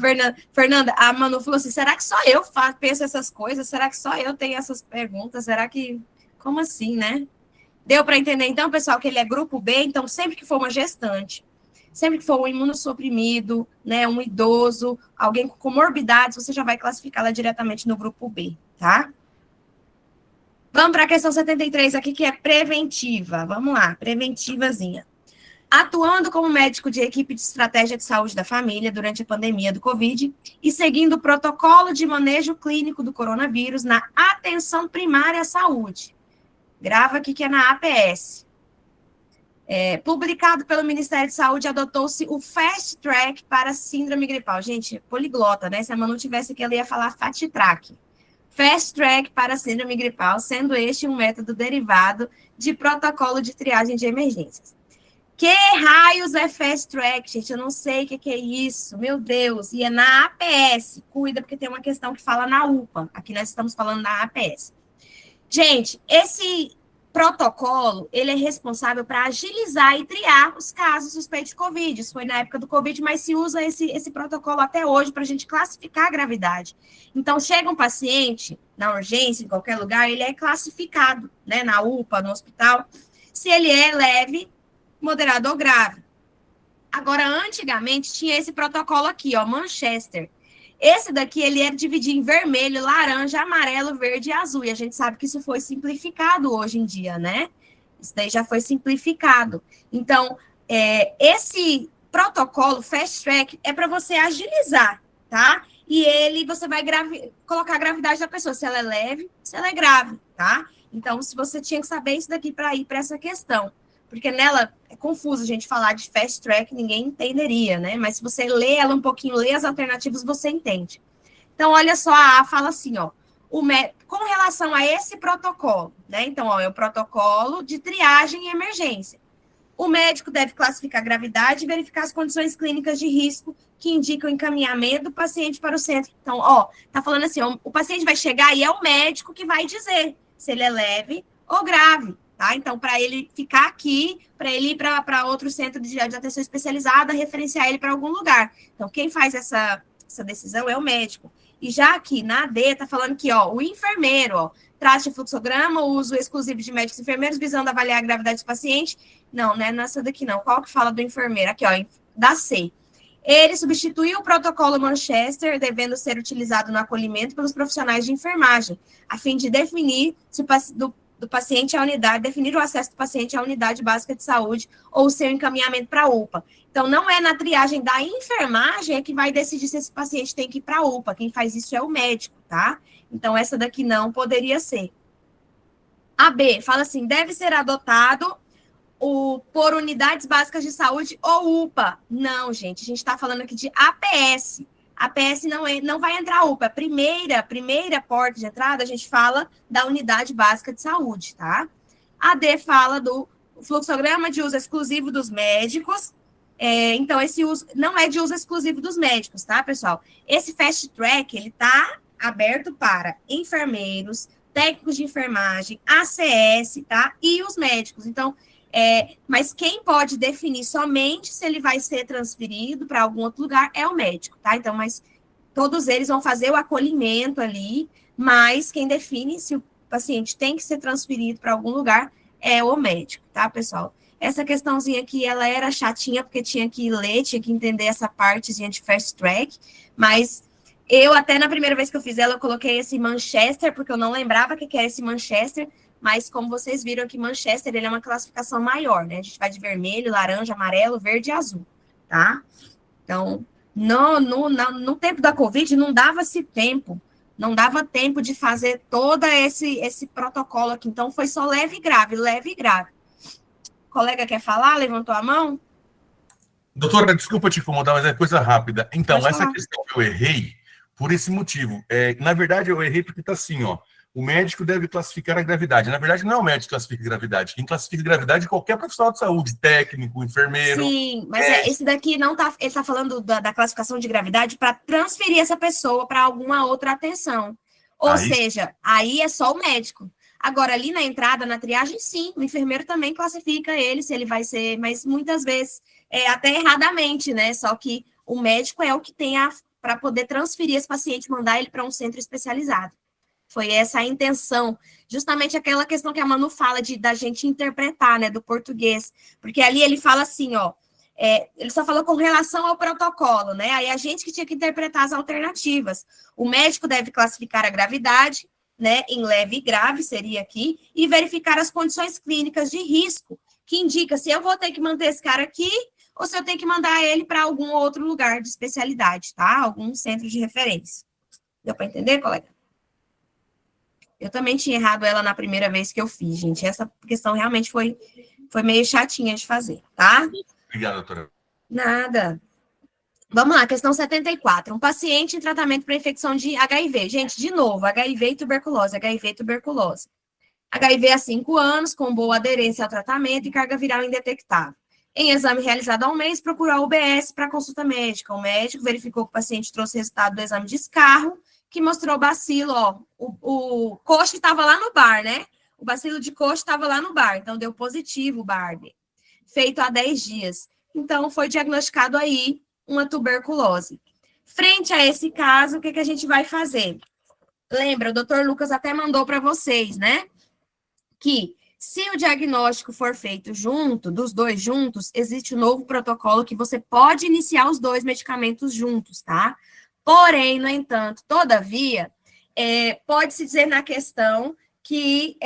Fernanda, a Manu falou assim, será que só eu penso essas coisas? Será que só eu tenho essas perguntas? Será que, como assim, né? Deu para entender, então, pessoal, que ele é grupo B, então sempre que for uma gestante, sempre que for um imunossuprimido, né, um idoso, alguém com comorbidades, você já vai classificá-la diretamente no grupo B, tá? Vamos para a questão 73 aqui, que é preventiva. Vamos lá, preventivazinha. atuando como médico de equipe de estratégia de saúde da família durante a pandemia do Covid e seguindo o protocolo de manejo clínico do coronavírus na atenção primária à saúde. Grava aqui que é na APS. Publicado pelo Ministério de Saúde, adotou-se o Fast Track para síndrome gripal. Gente, poliglota, né? Se a Manu tivesse aqui, ela ia falar Fast Track. Fast Track para síndrome gripal, sendo este um método derivado de protocolo de triagem de emergências. Que raios é Fast Track, gente? Eu não sei o que é isso, meu Deus. E é na APS. Cuida, porque tem uma questão que fala na UPA. Aqui nós estamos falando na APS. Gente, esse protocolo, ele é responsável para agilizar e triar os casos suspeitos de Covid. Isso foi na época do Covid, mas se usa esse protocolo até hoje para a gente classificar a gravidade. Então, chega um paciente na urgência, em qualquer lugar, ele é classificado, né, na UPA, no hospital, se ele é leve, moderado ou grave. Agora, antigamente, tinha esse protocolo aqui, ó, Manchester. Esse daqui, ele era dividido em vermelho, laranja, amarelo, verde e azul. E a gente sabe que isso foi simplificado hoje em dia, né? Isso daí já foi simplificado. Então, esse protocolo Fast Track é para você agilizar, tá? E você vai colocar a gravidade da pessoa, se ela é leve, se ela é grave, tá? Então, se você tinha que saber isso daqui para ir para essa questão. Porque nela é confuso a gente falar de fast track, ninguém entenderia, né? Mas se você lê ela um pouquinho, lê as alternativas, você entende. Então, olha só, a A fala assim, ó, com relação a esse protocolo, né? Então, ó, é o protocolo de triagem e emergência. O médico deve classificar a gravidade e verificar as condições clínicas de risco que indicam o encaminhamento do paciente para o centro. Então, ó, tá falando assim, ó, o paciente vai chegar e é o médico que vai dizer se ele é leve ou grave. Tá? Então, para ele ficar aqui, para ele ir para outro centro de atenção especializada, referenciar ele para algum lugar. Então, quem faz essa decisão é o médico. E já aqui na AD, está falando que ó, o enfermeiro, ó, traço de fluxograma, uso exclusivo de médicos e enfermeiros, visando avaliar a gravidade do paciente. Não, né? Não é essa daqui, não. Qual que fala do enfermeiro? Aqui, ó, da C. Ele substituiu o protocolo Manchester, devendo ser utilizado no acolhimento pelos profissionais de enfermagem, a fim de definir se do paciente à unidade, definir o acesso do paciente à unidade básica de saúde ou o seu encaminhamento para a UPA. Então, não é na triagem da enfermagem que vai decidir se esse paciente tem que ir para a UPA. Quem faz isso é o médico, tá? Então, essa daqui não poderia ser. A B fala assim, deve ser adotado por unidades básicas de saúde ou UPA. Não, gente, a gente está falando aqui de APS. APS não vai entrar UPA. Primeira porta de entrada, a gente fala da unidade básica de saúde, tá? A D fala do fluxograma de uso exclusivo dos médicos. Então, esse uso não é de uso exclusivo dos médicos, tá, pessoal? Esse fast track, ele tá aberto para enfermeiros, técnicos de enfermagem, ACS, tá? E os médicos. Então, mas quem pode definir somente se ele vai ser transferido para algum outro lugar é o médico, tá? Então, mas todos eles vão fazer o acolhimento ali, mas quem define se o paciente tem que ser transferido para algum lugar é o médico, tá, pessoal? Essa questãozinha aqui, ela era chatinha, porque tinha que ler, tinha que entender essa partezinha de fast track, mas eu até na primeira vez que eu fiz ela, eu coloquei esse Manchester, porque eu não lembrava o que era esse Manchester, mas como vocês viram aqui, Manchester, ele é uma classificação maior, né? A gente vai de vermelho, laranja, amarelo, verde e azul, tá? Então, no tempo da Covid, não dava tempo de fazer todo esse protocolo aqui. Então, foi só leve e grave, leve e grave. O colega quer falar? Levantou a mão? Doutora, desculpa te incomodar, mas é coisa rápida. Então, Pode essa falar. questão eu errei por esse motivo. Na verdade, eu errei porque está assim, ó. O médico deve classificar a gravidade. Na verdade, não é o médico que classifica a gravidade. Quem classifica a gravidade é qualquer profissional de saúde, técnico, enfermeiro. Sim, mas esse daqui não tá. Ele está falando da classificação de gravidade para transferir essa pessoa para alguma outra atenção. Ou seja, aí é só o médico. Agora, ali na entrada, na triagem, sim, o enfermeiro também classifica ele, se ele vai ser, mas muitas vezes, até erradamente, né? Só que o médico é o que tem para poder transferir esse paciente, mandar ele para um centro especializado. Foi essa a intenção, justamente aquela questão que a Manu fala da gente interpretar, né, do português, porque ali ele fala assim, ó, ele só falou com relação ao protocolo, né, aí a gente que tinha que interpretar as alternativas. O médico deve classificar a gravidade, né, em leve e grave, seria aqui, e verificar as condições clínicas de risco que indica se eu vou ter que manter esse cara aqui ou se eu tenho que mandar ele para algum outro lugar de especialidade, tá? Algum centro de referência. Deu para entender, colega? Eu também tinha errado ela na primeira vez que eu fiz, gente. Essa questão realmente foi meio chatinha de fazer, tá? Obrigado, doutora. Nada. Vamos lá, questão 74. Um paciente em tratamento para infecção de HIV. Gente, de novo, HIV e tuberculose, HIV e tuberculose. HIV há 5 anos, com boa aderência ao tratamento e carga viral indetectável. Em exame realizado há um mês, procurou a UBS para consulta médica. O médico verificou que o paciente trouxe resultado do exame de escarro, que mostrou bacilo, ó. O Koch estava lá no bar, né? O bacilo de Koch estava lá no bar, então deu positivo o Barbie. Feito há 10 dias. Então, foi diagnosticado aí uma tuberculose. Frente a esse caso, o que a gente vai fazer? Lembra, o doutor Lucas até mandou para vocês, né? Que se o diagnóstico for feito junto, dos dois juntos, existe um novo protocolo que você pode iniciar os 2 medicamentos juntos, tá? Porém, no entanto, todavia, pode-se dizer na questão que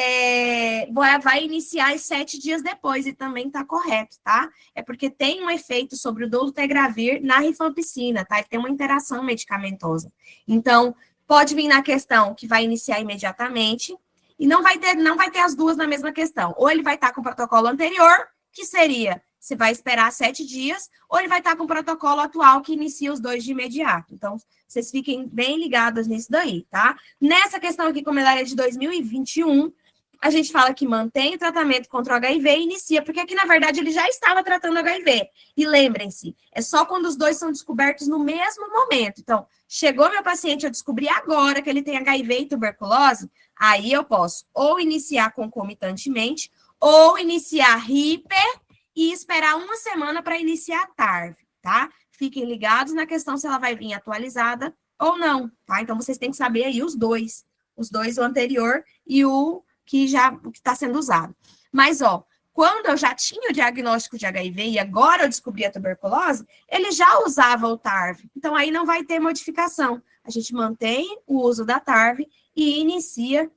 vai iniciar 7 dias depois, e também está correto, tá? É porque tem um efeito sobre o dolutegravir na rifampicina, tá? E tem uma interação medicamentosa. Então, pode vir na questão que vai iniciar imediatamente, e não vai ter as duas na mesma questão. Ou ele vai estar com o protocolo anterior, que seria, você vai esperar 7 dias, ou ele vai estar com o protocolo atual, que inicia os 2 de imediato. Então, vocês fiquem bem ligados nisso daí, tá? Nessa questão aqui, como ela é de 2021, a gente fala que mantém o tratamento contra o HIV e inicia, porque aqui, na verdade, ele já estava tratando HIV. E lembrem-se, é só quando os 2 são descobertos no mesmo momento. Então, chegou meu paciente, eu descobri agora que ele tem HIV e tuberculose, aí eu posso ou iniciar concomitantemente, ou iniciar hiper e esperar 1 semana para iniciar TARV, tá? Fiquem ligados na questão se ela vai vir atualizada ou não, tá? Então, vocês têm que saber aí os dois, o anterior e o que está sendo usado. Mas, ó, quando eu já tinha o diagnóstico de HIV e agora eu descobri a tuberculose, ele já usava o TARV. Então, aí não vai ter modificação. A gente mantém o uso da TARV e inicia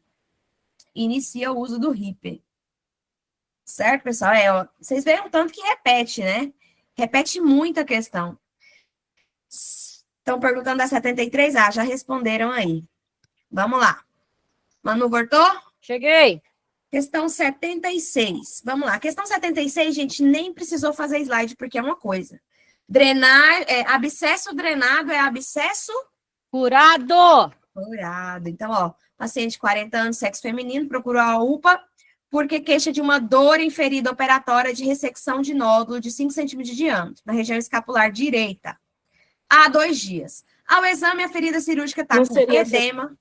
o uso do hiper. Certo, pessoal? Ó, vocês veem o tanto que repete, né? Repete muito a questão. Estão perguntando da 73A, já responderam aí. Vamos lá. Manu, voltou? Cheguei. Questão 76. Vamos lá. Questão 76, gente, nem precisou fazer slide, porque é uma coisa. Abscesso drenado é abscesso Curado. curado. Então, ó, paciente 40 anos, sexo feminino, procurou a UPA porque queixa de uma dor em ferida operatória de ressecção de nódulo de 5 centímetros de diâmetro, na região escapular direita, há 2 dias. Ao exame, a ferida cirúrgica está com edema.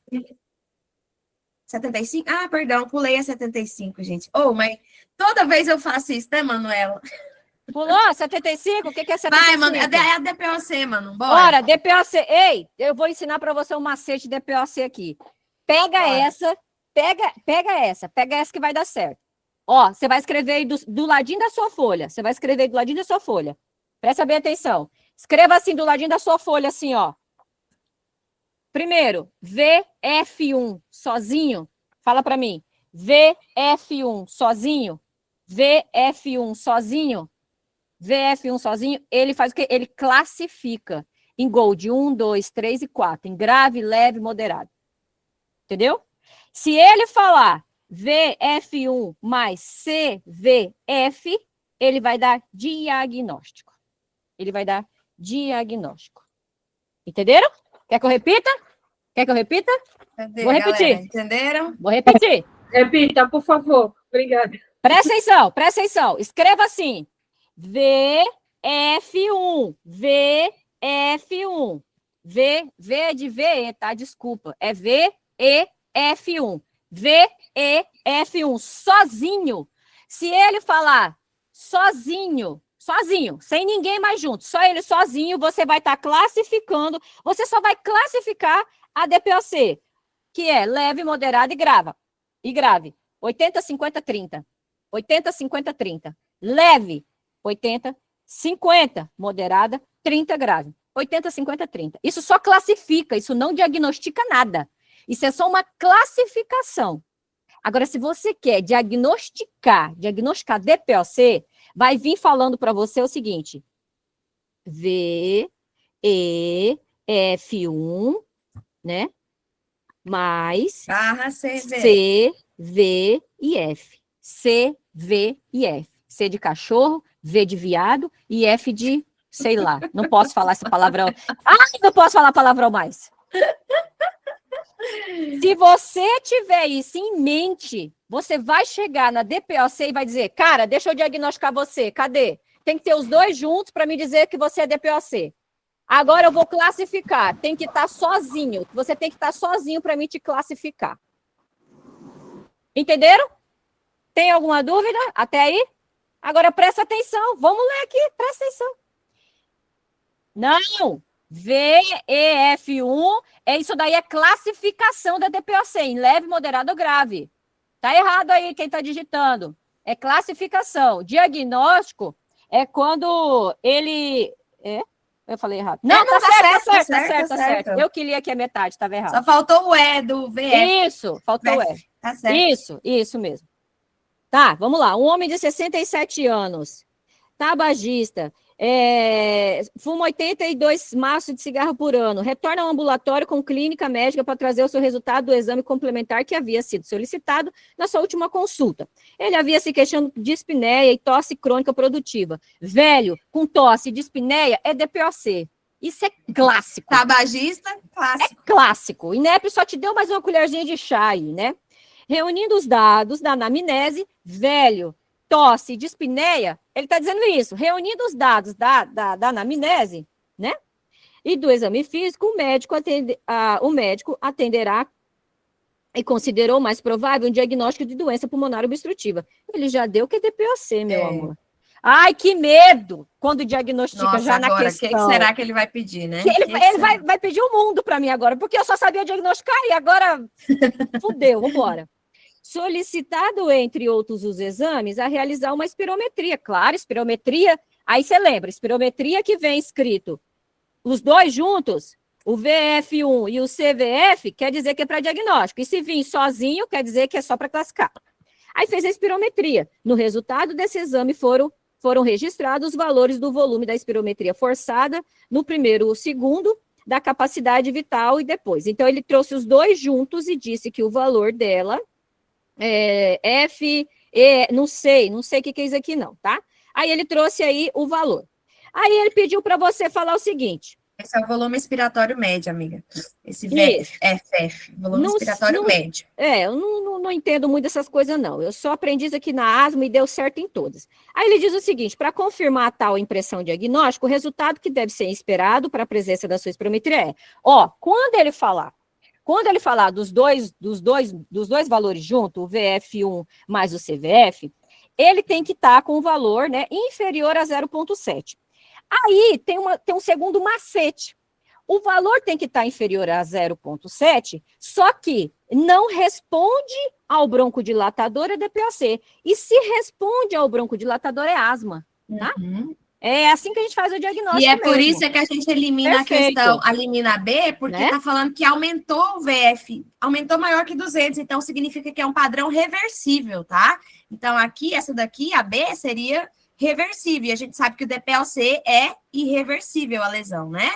75? Ah, perdão, pulei a 75, gente. Mas toda vez eu faço isso, né, Manuela? Pulou 75? O que é 75? Vai, mano, é a DPOC, mano, bora. Ora, DPOC. Ei, eu vou ensinar para você um macete de DPOC aqui. Pega essa que vai dar certo. Ó, você vai escrever aí do ladinho da sua folha. Você vai escrever aí do ladinho da sua folha. Presta bem atenção. Escreva assim do ladinho da sua folha, assim, ó. Primeiro, VF1 sozinho. Fala para mim. VF1 sozinho. VF1 sozinho. VF1 sozinho. Ele faz o quê? Ele classifica em Gold 1, 2, 3 e 4. Em grave, leve, moderado. Entendeu? Se ele falar VF1 mais CVF, ele vai dar diagnóstico. Ele vai dar diagnóstico. Entenderam? Quer que eu repita? Cadê, Vou repetir. galera? Entenderam? Vou repetir. Repita, por favor. Obrigada. Presta atenção. Escreva assim. VF1. VF1. V é de VE, tá? Desculpa. É VEF1. VEF1. Sozinho. Se ele falar sozinho, sem ninguém mais junto, só ele sozinho, você vai estar classificando, você só vai classificar a DPOC, que é leve, moderada e grave. 80, 50, 30. 80, 50, 30. Leve, 80, 50, moderada, 30, grave. 80, 50, 30. Isso só classifica, isso não diagnostica nada. Isso é só uma classificação. Agora, se você quer diagnosticar DPOC, vai vir falando para você o seguinte: VEF1, né? Mais Barra CV. C, V e F. C, V e F. C de cachorro, V de viado e F de, sei lá. Não posso falar esse palavrão. Não posso falar palavrão mais. Se você tiver isso em mente, você vai chegar na DPOC e vai dizer, cara, deixa eu diagnosticar você. Cadê? Tem que ter os dois juntos para me dizer que você é DPOC. Agora eu vou classificar. Tem que estar sozinho. Você tem que estar sozinho para mim te classificar. Entenderam? Tem alguma dúvida até aí? Agora presta atenção. Vamos ler aqui. Presta atenção. Não. VEF1, isso daí é classificação da DPOC, em leve, moderado ou grave. Tá errado aí quem está digitando. É classificação. Diagnóstico é quando ele... Eu falei errado. Não, tá certo. Eu que li aqui a metade, estava errado. Só faltou o E do VF. Isso, faltou o E. Tá certo. Isso mesmo. Tá, vamos lá. Um homem de 67 anos, tabagista, fuma 82 maços de cigarro por ano, retorna ao ambulatório com clínica médica para trazer o seu resultado do exame complementar que havia sido solicitado na sua última consulta. Ele havia se queixando de dispneia e tosse crônica produtiva. Velho, com tosse e dispneia, é DPOC. Isso é clássico. Tabagista, clássico. É clássico. O INEP só te deu mais uma colherzinha de chá aí, né? Reunindo os dados da anamnese, velho, tosse, dispneia, ele está dizendo isso, reunindo os dados da anamnese, né? E do exame físico, o médico atenderá e considerou mais provável um diagnóstico de doença pulmonar obstrutiva. Ele já deu que é DPOC, meu amor. Ai, que medo quando diagnostica. Nossa, já agora, na questão. O que será que ele vai pedir, né? Ele vai pedir o mundo para mim agora, porque eu só sabia diagnosticar e agora fudeu, vambora. Solicitado, entre outros os exames, a realizar uma espirometria. Claro, espirometria, aí você lembra, espirometria que vem escrito os dois juntos, o VF1 e o CVF, quer dizer que é para diagnóstico. E se vir sozinho, quer dizer que é só para classificar. Aí fez a espirometria. No resultado desse exame foram registrados os valores do volume da espirometria forçada no primeiro ou segundo, da capacidade vital e depois. Então, ele trouxe os dois juntos e disse que o valor dela não sei o que é isso aqui não, tá? Aí ele trouxe aí o valor. Aí ele pediu para você falar o seguinte. Esse é o volume expiratório médio, amiga. Esse VFF, volume expiratório médio. Eu não entendo muito dessas coisas, não. Eu só aprendi isso aqui na ASMA e deu certo em todas. Aí ele diz o seguinte, para confirmar a tal impressão diagnóstica, o resultado que deve ser esperado para a presença da sua espirometria quando ele falar dos dois valores juntos, o VF1 mais o CVF, ele tem que estar com o valor, né, inferior a 0,7. Aí tem um segundo macete. O valor tem que estar inferior a 0,7, só que não responde ao broncodilatador é DPOC. E se responde ao broncodilatador é asma, tá? Uhum. É assim que a gente faz o diagnóstico. E é por isso que a gente elimina Perfeito. a questão, elimina a B, porque Né? está falando que aumentou o VF, aumentou maior que 200, então significa que é um padrão reversível, tá? Então aqui, essa daqui, a B, seria reversível, e a gente sabe que o DPOC é irreversível a lesão, né?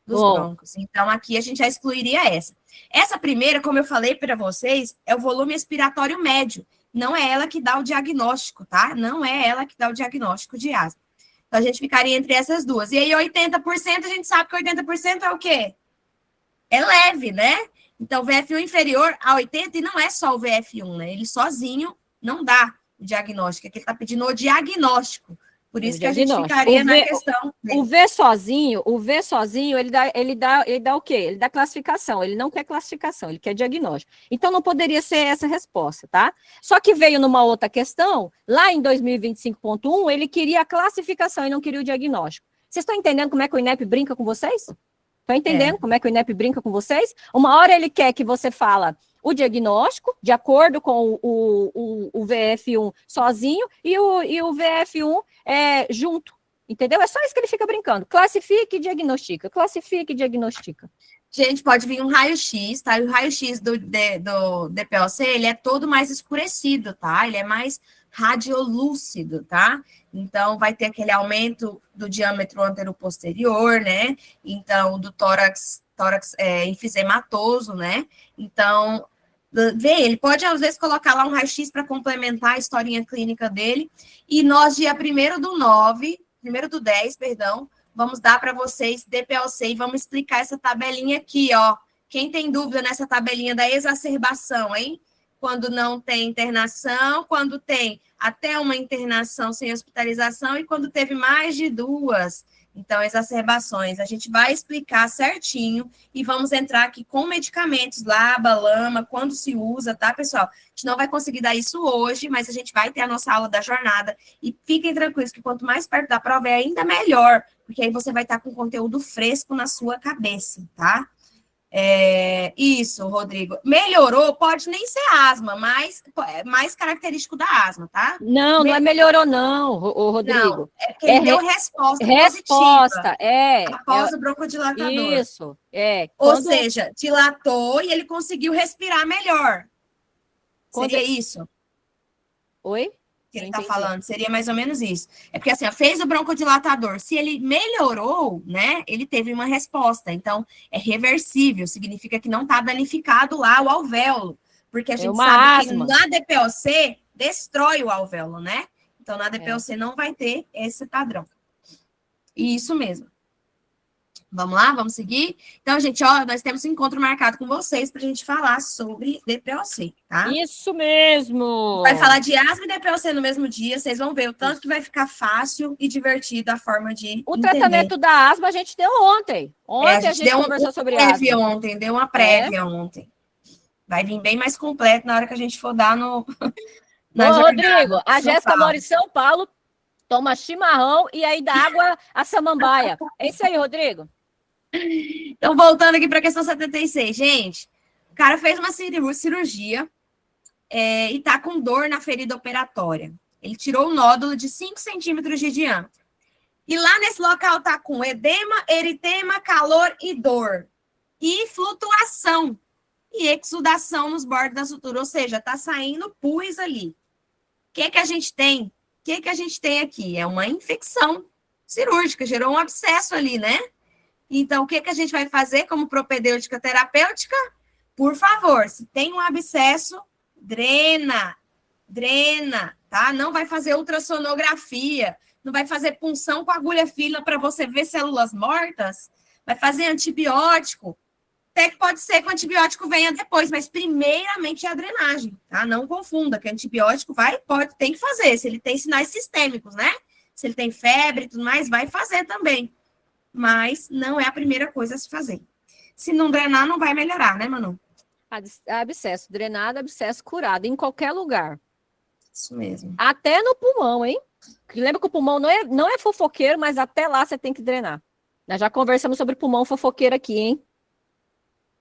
Dos broncos. Então aqui a gente já excluiria essa. Essa primeira, como eu falei para vocês, é o volume expiratório médio, não é ela que dá o diagnóstico, tá? Não é ela que dá o diagnóstico de asma. Então, a gente ficaria entre essas duas. E aí, 80%, a gente sabe que 80% é o quê? É leve, né? Então, o VF1 inferior a 80, e não é só o VF1, né? Ele sozinho não dá o diagnóstico, é que ele está pedindo o diagnóstico. Por isso que a gente ficaria na questão. O V sozinho, ele dá o quê? Ele dá classificação, ele não quer classificação, ele quer diagnóstico. Então, não poderia ser essa resposta, tá? Só que veio numa outra questão, lá em 2025.1, ele queria a classificação e não queria o diagnóstico. Vocês estão entendendo como é que o INEP brinca com vocês? Estão entendendo como é que o INEP brinca com vocês? Uma hora ele quer que você fala o diagnóstico, de acordo com o VF1 sozinho, e o VF1 junto, entendeu? É só isso que ele fica brincando. Classifique e diagnostica, classifique e diagnostica. Gente, pode vir um raio-x, tá? E o raio-x do DPOC, ele é todo mais escurecido, tá? Ele é mais radiolúcido, tá? Então, vai ter aquele aumento do diâmetro anteroposterior, né? Então, do tórax enfisematoso, né? Então, ele pode, às vezes, colocar lá um raio-x para complementar a historinha clínica dele. E nós, dia 1º do 10, vamos dar para vocês DPOC e vamos explicar essa tabelinha aqui, ó. Quem tem dúvida nessa tabelinha da exacerbação, hein? Quando não tem internação, quando tem até uma internação sem hospitalização e quando teve mais de 2. Então, exacerbações. A gente vai explicar certinho e vamos entrar aqui com medicamentos, LABA, LAMA, quando se usa, tá, pessoal? A gente não vai conseguir dar isso hoje, mas a gente vai ter a nossa aula da jornada. E fiquem tranquilos que quanto mais perto da prova é ainda melhor, porque aí você vai estar com conteúdo fresco na sua cabeça, tá? Isso, Rodrigo. Melhorou, pode nem ser asma, mas é mais característico da asma, tá? Não melhorou, não, Rodrigo. Não, é porque ele deu resposta positiva, após o broncodilatador. Isso, Ou seja, dilatou e ele conseguiu respirar melhor. Seria isso? Oi? Que ele está falando, seria mais ou menos isso. É porque assim, fez o broncodilatador, se ele melhorou, né, ele teve uma resposta, então é reversível, significa que não está danificado lá o alvéolo, porque a gente sabe asma. Que na DPOC destrói o alvéolo, né? Então na DPOC não vai ter esse padrão. Isso mesmo. Vamos lá, vamos seguir? Então, gente, ó, nós temos um encontro marcado com vocês para a gente falar sobre DPOC, tá? Isso mesmo! Vai falar de asma e DPOC no mesmo dia, vocês vão ver o tanto que vai ficar fácil e divertido a forma de entender. Tratamento da asma a gente deu ontem. Ontem a gente conversou sobre asma. Ontem, deu uma prévia ontem. Vai vir bem mais completo na hora que a gente for dar no... Rodrigo, a Jéssica mora em São Paulo, toma chimarrão e aí dá água a samambaia. É isso aí, Rodrigo. Então, voltando aqui para a questão 76, gente, o cara fez uma cirurgia e tá com dor na ferida operatória. Ele tirou um nódulo de 5 centímetros de diâmetro. E lá nesse local tá com edema, eritema, calor e dor. E flutuação e exudação nos bordos da sutura, ou seja, tá saindo pus ali. O que a gente tem? O que a gente tem aqui? É uma infecção cirúrgica, gerou um abscesso ali, né? Então, o que a gente vai fazer como propedêutica terapêutica? Por favor, se tem um abscesso, drena, tá? Não vai fazer ultrassonografia, não vai fazer punção com agulha fina para você ver células mortas, vai fazer antibiótico. Até que pode ser que o antibiótico venha depois, mas primeiramente é a drenagem, tá? Não confunda, que antibiótico tem que fazer, se ele tem sinais sistêmicos, né? Se ele tem febre e tudo mais, vai fazer também. Mas não é a primeira coisa a se fazer. Se não drenar, não vai melhorar, né, Manu? Abscesso drenado, abscesso curado, em qualquer lugar. Isso mesmo. Até no pulmão, hein? Lembra que o pulmão não é fofoqueiro, mas até lá você tem que drenar. Nós já conversamos sobre pulmão fofoqueiro aqui, hein?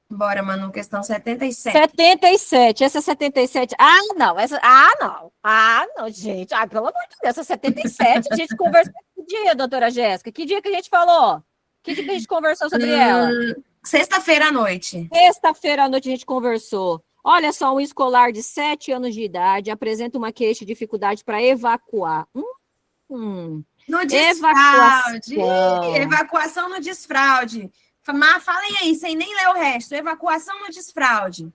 Bora, Manu, questão 77. 77, essa 77. Não, gente. Pelo amor de Deus, essa 77, a gente conversou que dia, doutora Jéssica? Que dia que a gente falou? Que dia que a gente conversou sobre ela? Sexta-feira à noite. Sexta-feira à noite a gente conversou. Olha só, um escolar de 7 anos de idade apresenta uma queixa de dificuldade para evacuar. No desfraude. Evacuação no desfraude. Falem aí, sem nem ler o resto. Evacuação no desfraude. O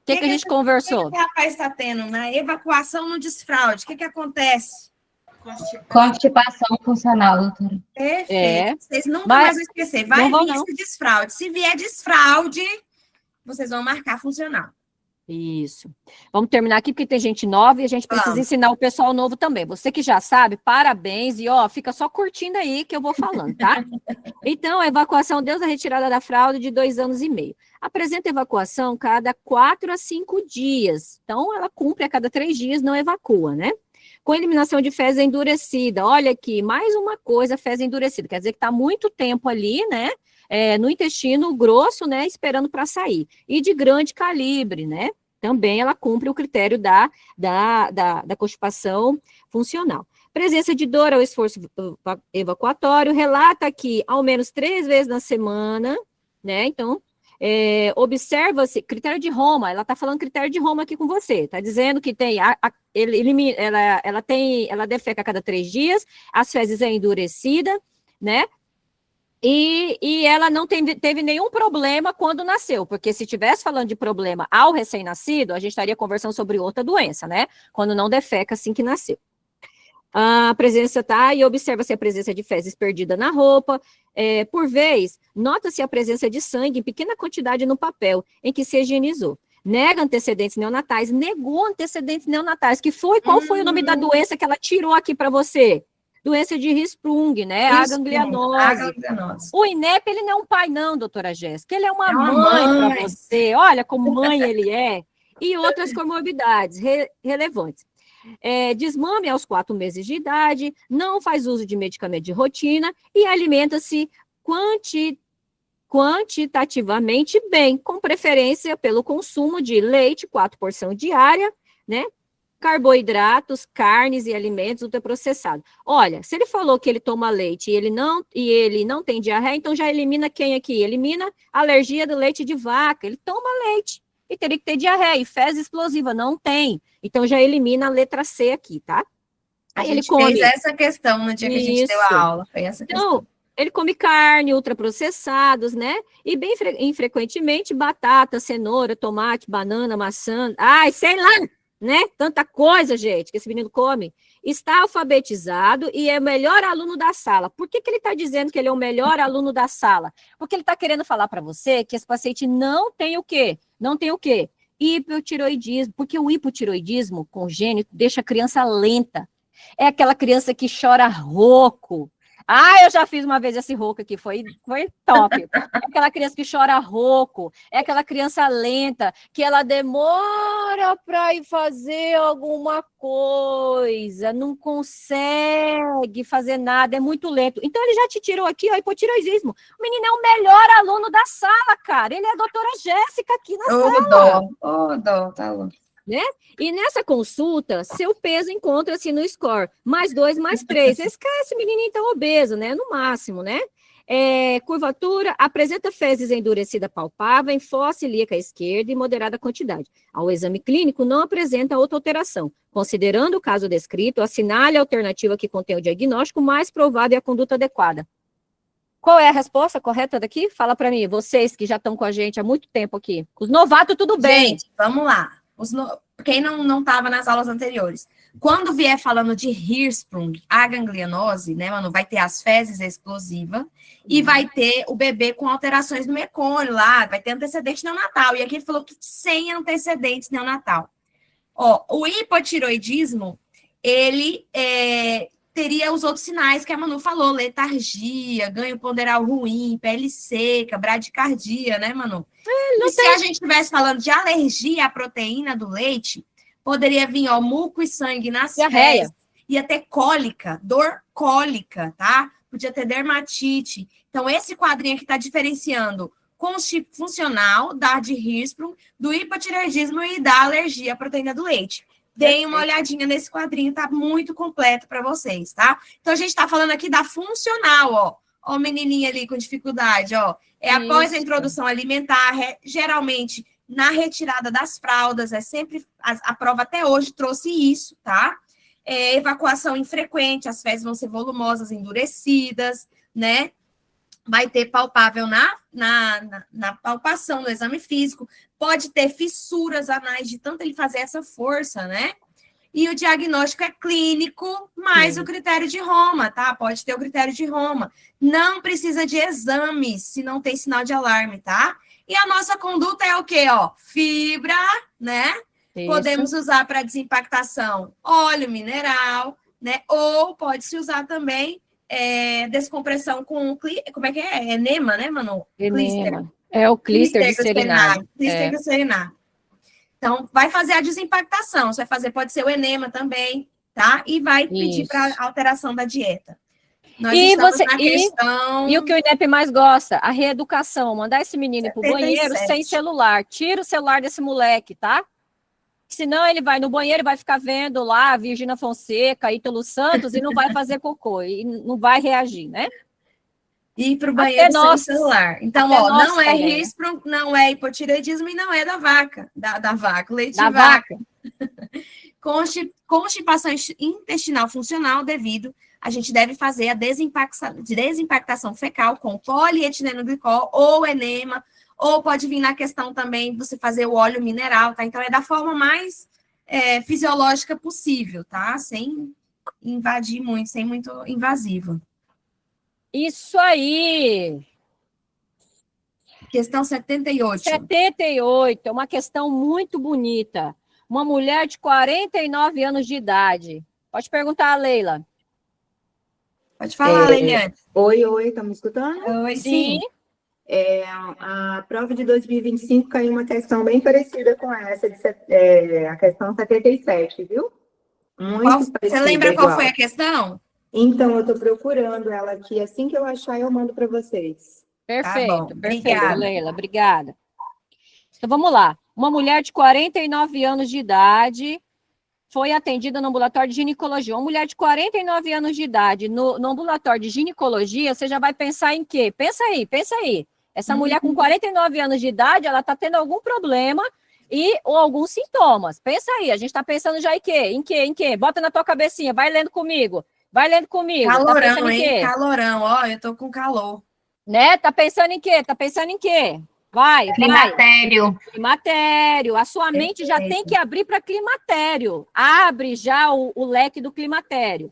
que a gente conversou? O que o rapaz está tendo na evacuação no desfraude? O que acontece? Constipação funcional, doutora. Perfeito. Vocês nunca mais vão esquecer. Vai vir esse desfraude. Se vier desfraude, vocês vão marcar funcional. Isso. Vamos terminar aqui, porque tem gente nova e a gente precisa ensinar o pessoal novo também. Você que já sabe, parabéns. E, fica só curtindo aí que eu vou falando, tá? Então, a evacuação desde a retirada da fralda de 2 anos e meio. Apresenta evacuação cada 4 a 5 dias. Então, ela cumpre a cada 3 dias, não evacua, né? Com eliminação de fezes endurecida. Olha aqui, mais uma coisa, fezes endurecida. Quer dizer que está muito tempo ali, né? No intestino grosso, né, esperando para sair, e de grande calibre, né, também ela cumpre o critério da constipação funcional. Presença de dor ao esforço evacuatório, relata que ao menos 3 vezes na semana, né, então, Observa-se, critério de Roma, ela está falando critério de Roma aqui com você, está dizendo que tem, ela defeca a cada 3 dias, as fezes é endurecida, né? E ela não teve nenhum problema quando nasceu, porque se estivesse falando de problema ao recém-nascido, a gente estaria conversando sobre outra doença, né? Quando não defeca assim que nasceu. A presença tá, e observa-se a presença de fezes perdida na roupa. Por vez, nota-se a presença de sangue em pequena quantidade no papel em que se higienizou. Nega antecedentes neonatais, negou antecedentes neonatais, qual foi o nome da doença que ela tirou aqui para você? Doença de Hirschsprung, né? A ganglianose. O INEP, ele não é um pai não, doutora Jéssica, ele é uma mãe para você. Olha como mãe ele é. E outras comorbidades relevantes. Desmame aos 4 meses de idade, não faz uso de medicamento de rotina e alimenta-se quantitativamente bem, com preferência pelo consumo de leite, 4 porções diária, né? Carboidratos, carnes e alimentos ultraprocessados. Olha, se ele falou que ele toma leite e ele não tem diarreia, então já elimina quem aqui? Elimina a alergia do leite de vaca. Ele toma leite e teria que ter diarreia. E fezes explosiva, não tem. Então já elimina a letra C aqui, tá? Aí ele come. Fez essa questão no dia que a gente deu a aula. Foi essa questão. Então, ele come carne, ultraprocessados, né? E bem infrequentemente batata, cenoura, tomate, banana, maçã. Ai, sei lá! Né? Tanta coisa, gente, que esse menino come. Está alfabetizado e é o melhor aluno da sala. Por que ele está dizendo que ele é o melhor aluno da sala? Porque ele está querendo falar para você que esse paciente não tem o quê? Não tem o quê? Hipotiroidismo. Porque o hipotiroidismo congênito deixa a criança lenta. É aquela criança que chora rouco. Eu já fiz uma vez esse rouco aqui, foi top. É aquela criança que chora rouco, é aquela criança lenta, que ela demora para ir fazer alguma coisa, não consegue fazer nada, é muito lento. Então, ele já te tirou aqui, ó, hipotiroidismo. O menino é o melhor aluno da sala, cara. Ele é a doutora Jéssica aqui na sala. Dó, tá louco. Né? E nessa consulta, seu peso encontra-se no score, +2, +3. Esse menininho tá obeso, né? No máximo, né? Curvatura, apresenta fezes endurecidas palpável em fossa ilíaca esquerda em moderada quantidade. Ao exame clínico, não apresenta outra alteração. Considerando o caso descrito, assinale a alternativa que contém o diagnóstico mais provável e a conduta adequada. Qual é a resposta correta daqui? Fala para mim, vocês que já estão com a gente há muito tempo aqui. Os novatos, tudo bem. Gente, vamos lá. Quem não estava nas aulas anteriores. Quando vier falando de Hirschsprung, a ganglianose, né, mano, vai ter as fezes explosivas e vai ter o bebê com alterações no mecônio lá, vai ter antecedente neonatal. E aqui ele falou que sem antecedentes neonatal. O hipotiroidismo, ele teria os outros sinais que a Manu falou, letargia, ganho ponderal ruim, pele seca, bradicardia, né, Manu? Se a gente estivesse falando de alergia à proteína do leite, poderia vir, muco e sangue nas fezes, ia ter cólica, dor cólica, tá? Podia ter dermatite. Então, esse quadrinho aqui está diferenciando constipação funcional, da de Hirschsprung, do hipotireoidismo e da alergia à proteína do leite. Deem uma olhadinha nesse quadrinho, tá muito completo para vocês, tá? Então, a gente está falando aqui da funcional, ó. O menininho ali com dificuldade, ó. Após a introdução alimentar, geralmente na retirada das fraldas, sempre, a prova até hoje trouxe isso, tá? Evacuação infrequente, as fezes vão ser volumosas, endurecidas, né? Vai ter palpável na palpação, no exame físico, pode ter fissuras anais de tanto ele fazer essa força, né? E o diagnóstico é clínico, mais o critério de Roma, tá? Pode ter o critério de Roma. Não precisa de exames se não tem sinal de alarme, tá? E a nossa conduta é o quê? Fibra, né? Isso. Podemos usar para desimpactação óleo mineral, né? Ou pode-se usar também descompressão com... Como é que é? Enema, né, Manu? Enema. O clíster gliceриnário. Clíster gliceриnário. Então, vai fazer a desimpactação. Você vai fazer, pode ser o enema também, tá? E vai pedir para alteração da dieta. Nós estamos na questão... E o que o INEP mais gosta? A reeducação. Mandar esse menino para o banheiro sem celular. Tira o celular desse moleque, tá? Senão ele vai no banheiro e vai ficar vendo lá Virgínia Fonseca, Ítalo Santos e não vai fazer cocô. E não vai reagir, né? ir para o banheiro sem o nós. celular. Então, Até ó, nós não é também, né? ríspro, não é hipotireoidismo e não é da vaca, da vaca, leite Da de vaca. vaca. Constipação intestinal funcional devido, a gente deve fazer a desimpactação fecal com polietilenglicol ou enema, ou pode vir na questão também você fazer o óleo mineral, tá? Então, é da forma mais fisiológica possível, tá? Sem invadir muito, sem muito invasiva. Isso aí. Questão 78. 78, é uma questão muito bonita. Uma mulher de 49 anos de idade. Pode perguntar a Leila. Pode falar, Leiliane. Oi, tá me escutando? Oi, sim. A prova de 2025 caiu uma questão bem parecida com essa, a questão 77, viu? Muito Você parecida, lembra qual igual. foi a questão? Então, eu estou procurando ela aqui. Assim que eu achar, eu mando para vocês. Perfeito, Tá bom, perfeito, obrigada. Leila, obrigada. Então, vamos lá. Uma mulher de 49 anos de idade foi atendida no ambulatório de ginecologia. Uma mulher de 49 anos de idade no ambulatório de ginecologia, você já vai pensar em quê? Pensa aí. Essa mulher com 49 anos de idade, ela está tendo algum problema ou alguns sintomas. Pensa aí, a gente está pensando já em quê? Em quê? Bota na tua cabecinha, vai lendo comigo. Calorão, tá pensando em hein? quê? Calorão, ó, eu tô com calor. Né? Tá pensando em quê? Vai. Climatério. Climatério. A sua mente já tem que abrir para climatério. Abre já o leque do climatério.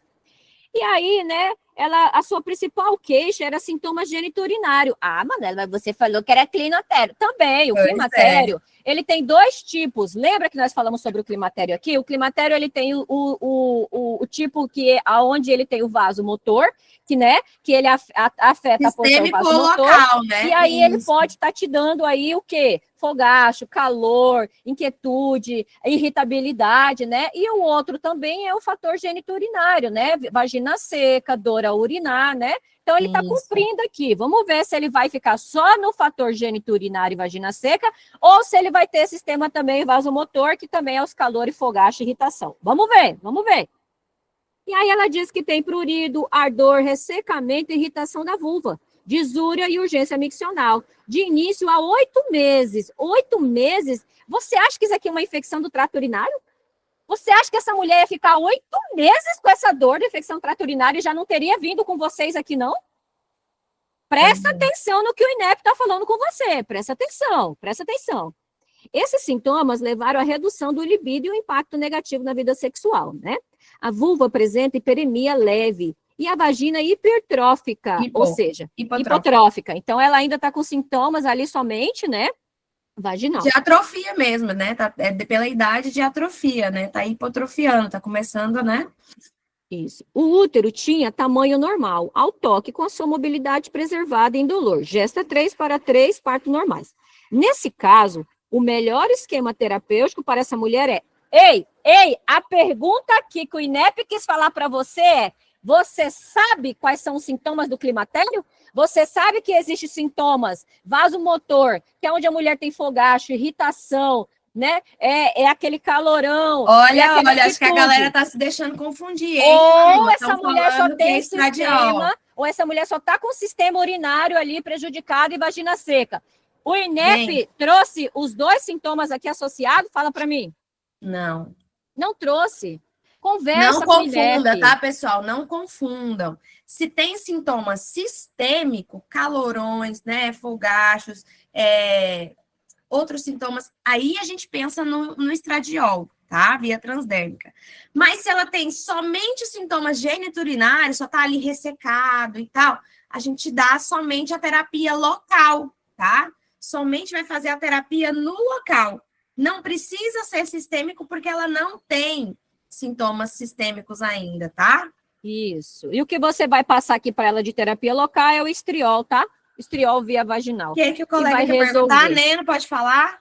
E aí, né, a sua principal queixa era sintomas geniturinário. Ah, Manela, mas você falou que era climatério. Também, o Pois climatério, ele tem dois tipos. Lembra que nós falamos sobre o climatério aqui? O climatério, ele tem o tipo aonde ele tem o vaso motor, que ele afeta a porção Sistêmico ou vasomotor. local, né? E aí ele Isso. pode estar te dando aí o quê? Fogacho, calor, inquietude, irritabilidade, né? E o outro também é o fator geniturinário, né? Vagina seca, dor a urinar, né? Então ele está cumprindo aqui. Vamos ver se ele vai ficar só no fator geniturinário e vagina seca, ou se ele vai ter sistema também vasomotor, que também é os calor e fogacho e irritação. Vamos ver. E aí ela diz que tem prurido, ardor, ressecamento e irritação da vulva, disúria e urgência miccional. De início a 8 meses. 8 meses? Você acha que isso aqui é uma infecção do trato urinário? Você acha que essa mulher ia ficar 8 meses com essa dor de infecção do trato urinário e já não teria vindo com vocês aqui, não? Presta atenção no que o INEP está falando com você. Presta atenção. Esses sintomas levaram à redução do libido e o impacto negativo na vida sexual, né? A vulva apresenta hiperemia leve e a vagina hipertrófica, ou seja, hipotrófica. Então, ela ainda está com sintomas ali somente, né? Vaginal. De atrofia mesmo, né? Pela idade de atrofia, né? Tá hipotrofiando, tá começando, né? Isso. O útero tinha tamanho normal, ao toque, com a sua mobilidade preservada e indolor. Gesta 3/3, parto normais. Nesse caso, o melhor esquema terapêutico para essa mulher é: Ei, a pergunta aqui que o INEP quis falar para você é: você sabe quais são os sintomas do climatério? Você sabe que existem sintomas vasomotor, que é onde a mulher tem fogacho, irritação, né? É aquele calorão. Olha, acho que a galera tá se deixando confundir, hein? Ou essa mulher só tem sistema, ou essa mulher só tá com o sistema urinário ali prejudicado e vagina seca. O INEP trouxe os dois sintomas aqui associados? Fala para mim. Não trouxe. Conversa com o INEP. Não confunda, tá, pessoal? Não confundam. Se tem sintoma sistêmico, calorões, né, fogachos, outros sintomas, aí a gente pensa no estradiol, tá? Via transdérmica. Mas se ela tem somente sintomas geniturinários, só tá ali ressecado e tal, a gente dá somente a terapia local, tá? Somente vai fazer a terapia no local. Não precisa ser sistêmico, porque ela não tem sintomas sistêmicos ainda, tá? Isso. E o que você vai passar aqui para ela de terapia local é o estriol, tá? Estriol via vaginal. O que o colega quer perguntar? Neno, pode falar?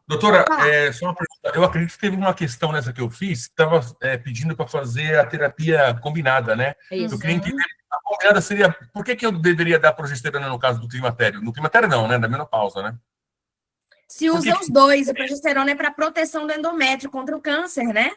Doutora, só uma pergunta. Eu acredito que teve uma questão nessa que eu fiz, que estava pedindo para fazer a terapia combinada, né? Isso. Eu queria entender, a combinada seria, por que eu deveria dar progesterona no caso do climatério? No climatério não, né? Da menopausa, né? Se usa os dois, a progesterona é para proteção do endométrio contra o câncer, né?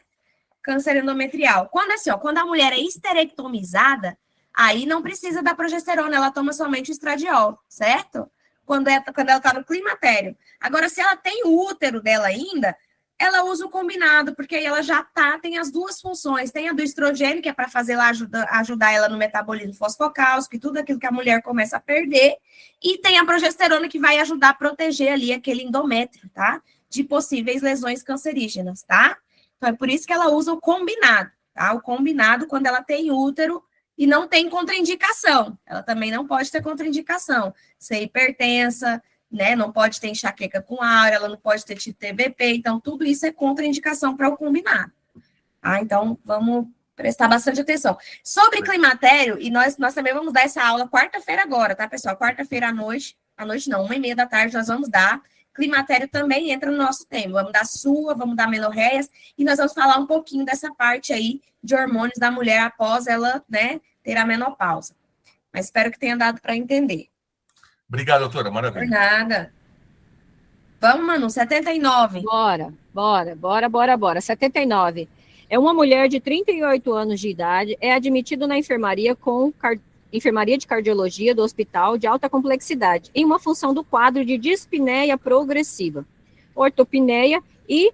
Câncer endometrial. Quando a mulher é esterectomizada, Aí não precisa da progesterona, ela toma somente o estradiol, certo? Quando ela está no climatério. Agora, se ela tem o útero dela ainda, ela usa o combinado, porque aí ela já tem as duas funções. Tem a do estrogênio, que é para fazer lá ajudar ela no metabolismo fosfocálcico e tudo aquilo que a mulher começa a perder. E tem a progesterona, que vai ajudar a proteger ali aquele endométrio, tá? De possíveis lesões cancerígenas, tá? Então, é por isso que ela usa o combinado, tá? O combinado quando ela tem útero e não tem contraindicação. Ela também não pode ter contraindicação. Ser hipertensa, né? Não pode ter enxaqueca com áurea, ela não pode ter tido TBP. Então, tudo isso é contraindicação para o combinado. Tá? Então, vamos prestar bastante atenção. Sobre climatério, e nós também vamos dar essa aula quarta-feira agora, tá, pessoal? Quarta-feira à noite não, 1h30 da tarde, nós vamos dar. Climatério também entra no nosso tema. Vamos dar SUA, vamos dar menorreias, e nós vamos falar um pouquinho dessa parte aí de hormônios da mulher após ela, né, ter a menopausa. Mas espero que tenha dado para entender. Obrigado, doutora. Por Maravilha. nada. Vamos, Manu, 79. Bora. 79. É uma mulher de 38 anos de idade, é admitida na enfermaria enfermaria de cardiologia do hospital de alta complexidade, em uma função do quadro de dispneia progressiva, ortopneia e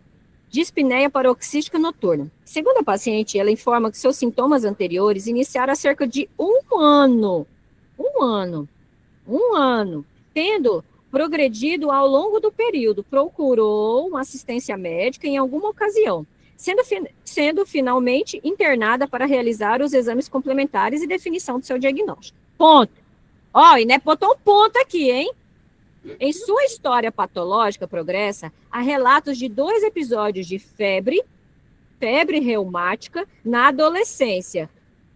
dispneia paroxística noturna. Segundo a paciente, ela informa que seus sintomas anteriores iniciaram há cerca de um ano, tendo progredido ao longo do período, procurou uma assistência médica em alguma ocasião, sendo finalmente internada para realizar os exames complementares e definição do seu diagnóstico. Ponto. Ó, o INEP botou um ponto aqui, hein? Em sua história patológica progressa, há relatos de 2 episódios de febre reumática na adolescência.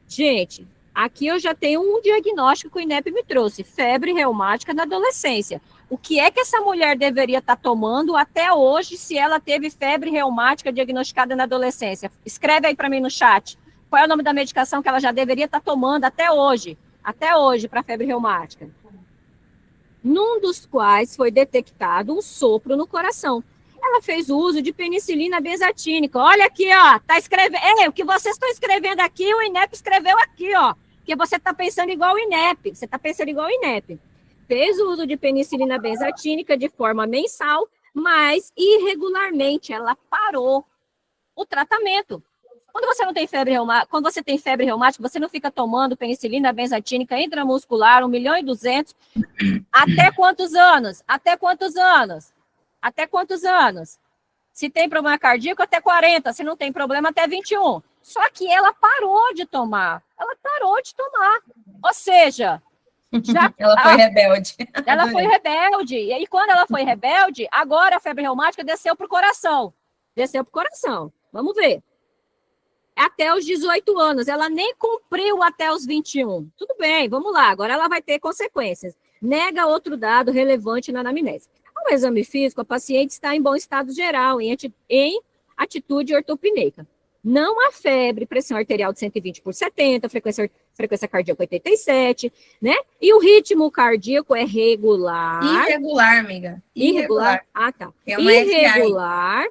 Gente, aqui eu já tenho um diagnóstico que o INEP me trouxe, febre reumática na adolescência. O que é que essa mulher deveria estar tomando até hoje se ela teve febre reumática diagnosticada na adolescência? Escreve aí para mim no chat. Qual é o nome da medicação que ela já deveria estar tomando até hoje para febre reumática? Num dos quais foi detectado um sopro no coração. Ela fez uso de penicilina benzatínica. Olha aqui, ó, tá escrevendo. O que vocês estão escrevendo aqui, o INEP escreveu aqui, ó. Porque você está pensando igual o INEP. Fez o uso de penicilina benzatínica de forma mensal, mas irregularmente ela parou o tratamento. Quando você não tem febre reumática, quando você tem febre reumática, você não fica tomando penicilina benzatínica intramuscular 1.200.000. Até quantos anos? Se tem problema cardíaco, até 40. Se não tem problema, até 21. Só que ela parou de tomar. Ou seja, Ela foi rebelde. Ela foi rebelde. E aí, quando ela foi rebelde, agora a febre reumática desceu para o coração. Vamos ver. Até os 18 anos. Ela nem cumpriu até os 21. Tudo bem, vamos lá. Agora ela vai ter consequências. Nega outro dado relevante na anamnese. Ao exame físico, a paciente está em bom estado geral, em atitude ortopneica. Não há febre, pressão arterial de 120/70, frequência cardíaca 87, né? E o ritmo cardíaco é regular. Irregular, amiga. Irregular? Ah, tá. É uma Irregular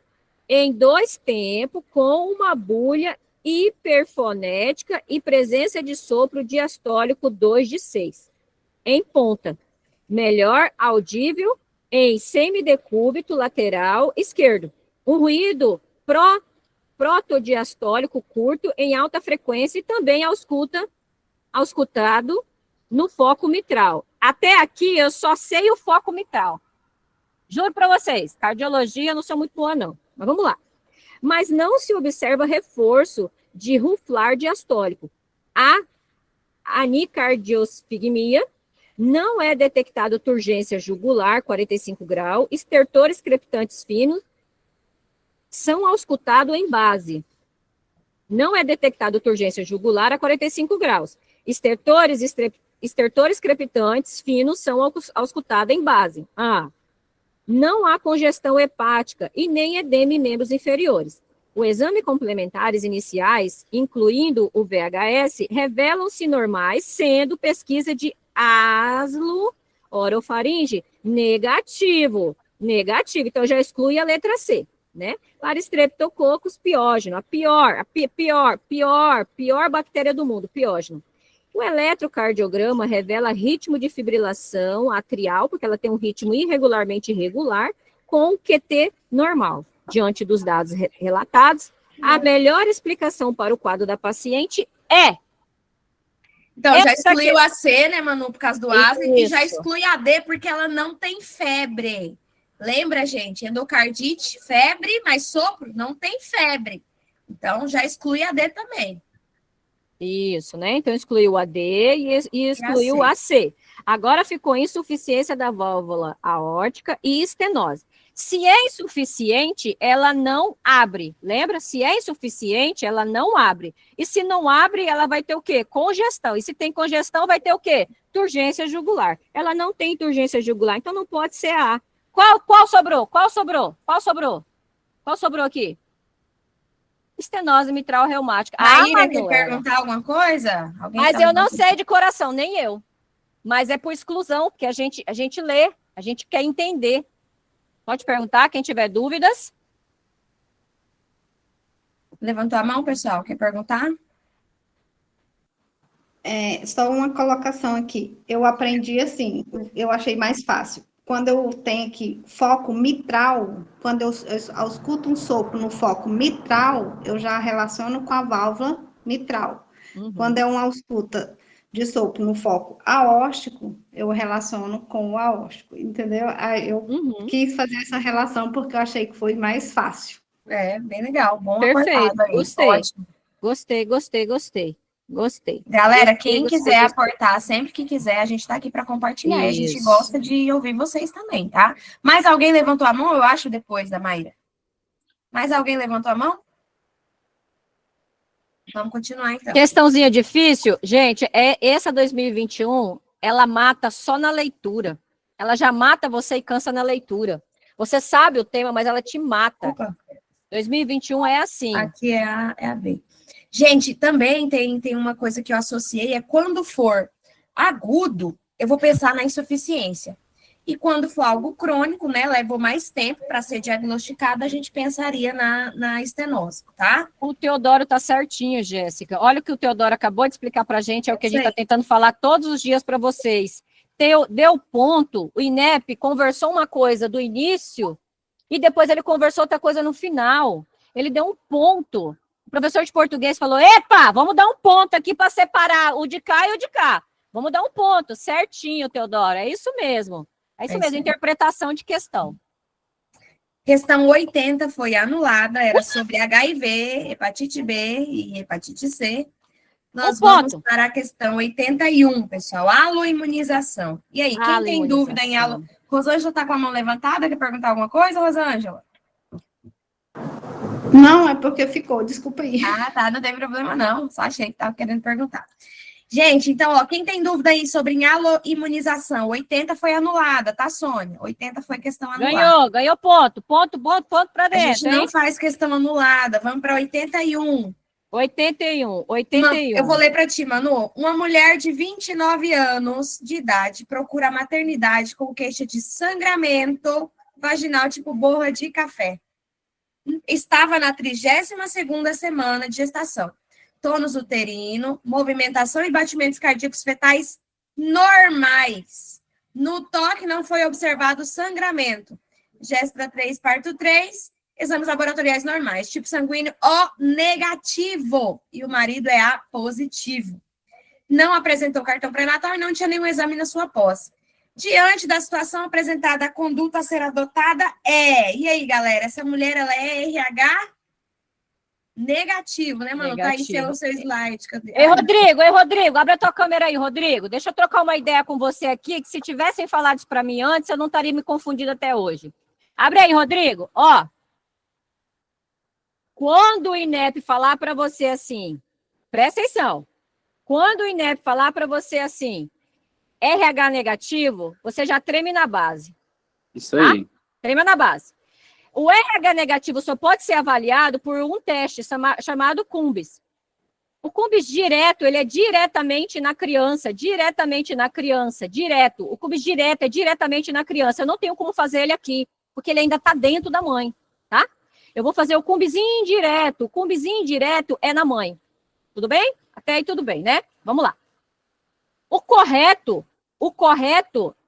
em 2 tempos, com uma bulha hiperfonética e presença de sopro diastólico 2/6. Em ponta. Melhor audível em semidecúbito lateral esquerdo. Um ruído protodiastólico curto em alta frequência e também auscultado no foco mitral. Até aqui eu só sei o foco mitral. Juro para vocês, cardiologia eu não sou muito boa não, mas vamos lá. Mas não se observa reforço de ruflar diastólico. A anicardiosfigmia, não é detectado turgência jugular, 45 graus, estertores crepitantes finos, são auscultados em base. Não é detectado turgência jugular a 45 graus. Estertores crepitantes finos são auscultados em base. Não há congestão hepática e nem edema em membros inferiores. O exame complementares iniciais, incluindo o VHS, revelam-se normais, sendo pesquisa de aslo orofaringe negativo. Então já exclui a letra C, né? Para Streptococcus piógeno, a pior bactéria do mundo, piógeno. O eletrocardiograma revela ritmo de fibrilação atrial, porque ela tem um ritmo irregularmente irregular, com QT normal. Diante dos dados relatados, a melhor explicação para o quadro da paciente é... Então, já Essa excluiu que- a C, né, Manu, por causa do asma, e já Isso. exclui a D porque ela não tem febre. Lembra, gente? Endocardite, febre, mas sopro não tem febre. Então, já exclui a D também. Isso, né? Então, excluiu a D e excluiu a C. Agora ficou insuficiência da válvula aórtica e estenose. Se é insuficiente, ela não abre. Lembra? Se é insuficiente, ela não abre. E se não abre, ela vai ter o quê? Congestão. E se tem congestão, vai ter o quê? Turgência jugular. Ela não tem turgência jugular, então não pode ser a A. Qual sobrou? Qual sobrou? Qual sobrou? Qual sobrou aqui? Estenose mitral reumática. Maíra, quer Manuela. perguntar alguma coisa? Alguém Mas tá eu não mandando- sei de coração, nem eu. Mas é por exclusão, porque a gente lê, a gente quer entender. Pode perguntar, quem tiver dúvidas. Levantou a mão, pessoal? Quer perguntar? Só uma colocação aqui. Eu aprendi assim, eu achei mais fácil. Quando eu tenho aqui foco mitral, quando eu escuto um sopro no foco mitral, eu já relaciono com a válvula mitral. Uhum. Quando é uma ausculta de sopro no foco aórtico, eu relaciono com o aórtico, entendeu? Aí eu Uhum. quis fazer essa relação porque eu achei que foi mais fácil. Bem legal. Bom Perfeito, aportado aí. gostei. Ótimo. Gostei. Galera, Gostei, quem gostei, quiser gostei. aportar, sempre que quiser, a gente está aqui para compartilhar. E a gente Isso. gosta de ouvir vocês também, tá? Mais alguém levantou a mão? Eu acho depois da Maíra. Mais alguém levantou a mão? Vamos continuar, então. Questãozinha difícil, gente, essa 2021, ela mata só na leitura. Ela já mata você e cansa na leitura. Você sabe o tema, mas ela te mata. Opa, 2021 é assim. aqui é a B. Gente, também tem uma coisa que eu associei, é quando for agudo, eu vou pensar na insuficiência. E quando for algo crônico, né, levou mais tempo para ser diagnosticado, a gente pensaria na estenose, tá? O Teodoro tá certinho, Jéssica. Olha o que o Teodoro acabou de explicar para a gente, é o que a gente Sei. está tentando falar todos os dias para vocês. Deu ponto, o INEP conversou uma coisa do início e depois ele conversou outra coisa no final. Ele deu um ponto. O professor de português falou, epa, vamos dar um ponto aqui para separar o de cá e o de cá. Vamos dar um ponto, certinho, Teodoro, é isso mesmo. É isso mesmo, interpretação de questão. Questão 80 foi anulada, era sobre HIV, hepatite B e hepatite C. Nós vamos para a questão 81, pessoal, aloimunização. E aí, quem tem dúvida em alo... Rosângela está com a mão levantada, quer perguntar alguma coisa, Rosângela? Não, é porque ficou, desculpa aí. Ah, tá, não tem problema não, só achei que estava querendo perguntar. Gente, então, ó, quem tem dúvida aí sobre aloimunização, 80 foi anulada, tá, Sônia? 80 foi questão anulada. Ganhou ponto para dentro. A gente não faz questão anulada, vamos para 81. 81. Eu vou ler para ti, Manu. Uma mulher de 29 anos de idade procura a maternidade com queixa de sangramento vaginal tipo borra de café. Estava na 32ª semana de gestação. Tônus uterino, movimentação e batimentos cardíacos fetais normais. No toque não foi observado sangramento. Gestra 3, parto 3, exames laboratoriais normais. Tipo sanguíneo O negativo. E o marido é A positivo. Não apresentou cartão pré-natal e não tinha nenhum exame na sua posse. Diante da situação apresentada, a conduta a ser adotada é... E aí, galera, essa mulher, ela é RH... negativo, né, mano? Negativo. Tá aí seu slide. Cadê? Ei, Rodrigo, abre a tua câmera aí, Rodrigo. Deixa eu trocar uma ideia com você aqui, que se tivessem falado isso para mim antes, eu não estaria me confundindo até hoje. Abre aí, Rodrigo. Ó, quando o INEP falar para você assim, presta atenção, quando o INEP falar para você assim, RH negativo, você já treme na base. Isso aí. Tá? Treme na base. O RH negativo só pode ser avaliado por um teste chamado CUMBIS. O CUMBIS direto, ele é diretamente na criança, direto. O CUMBIS direto é diretamente na criança. Eu não tenho como fazer ele aqui, porque ele ainda está dentro da mãe, tá? Eu vou fazer o CUMBIS indireto. O CUMBIS indireto é na mãe. Tudo bem? Até aí tudo bem, né? Vamos lá. O correto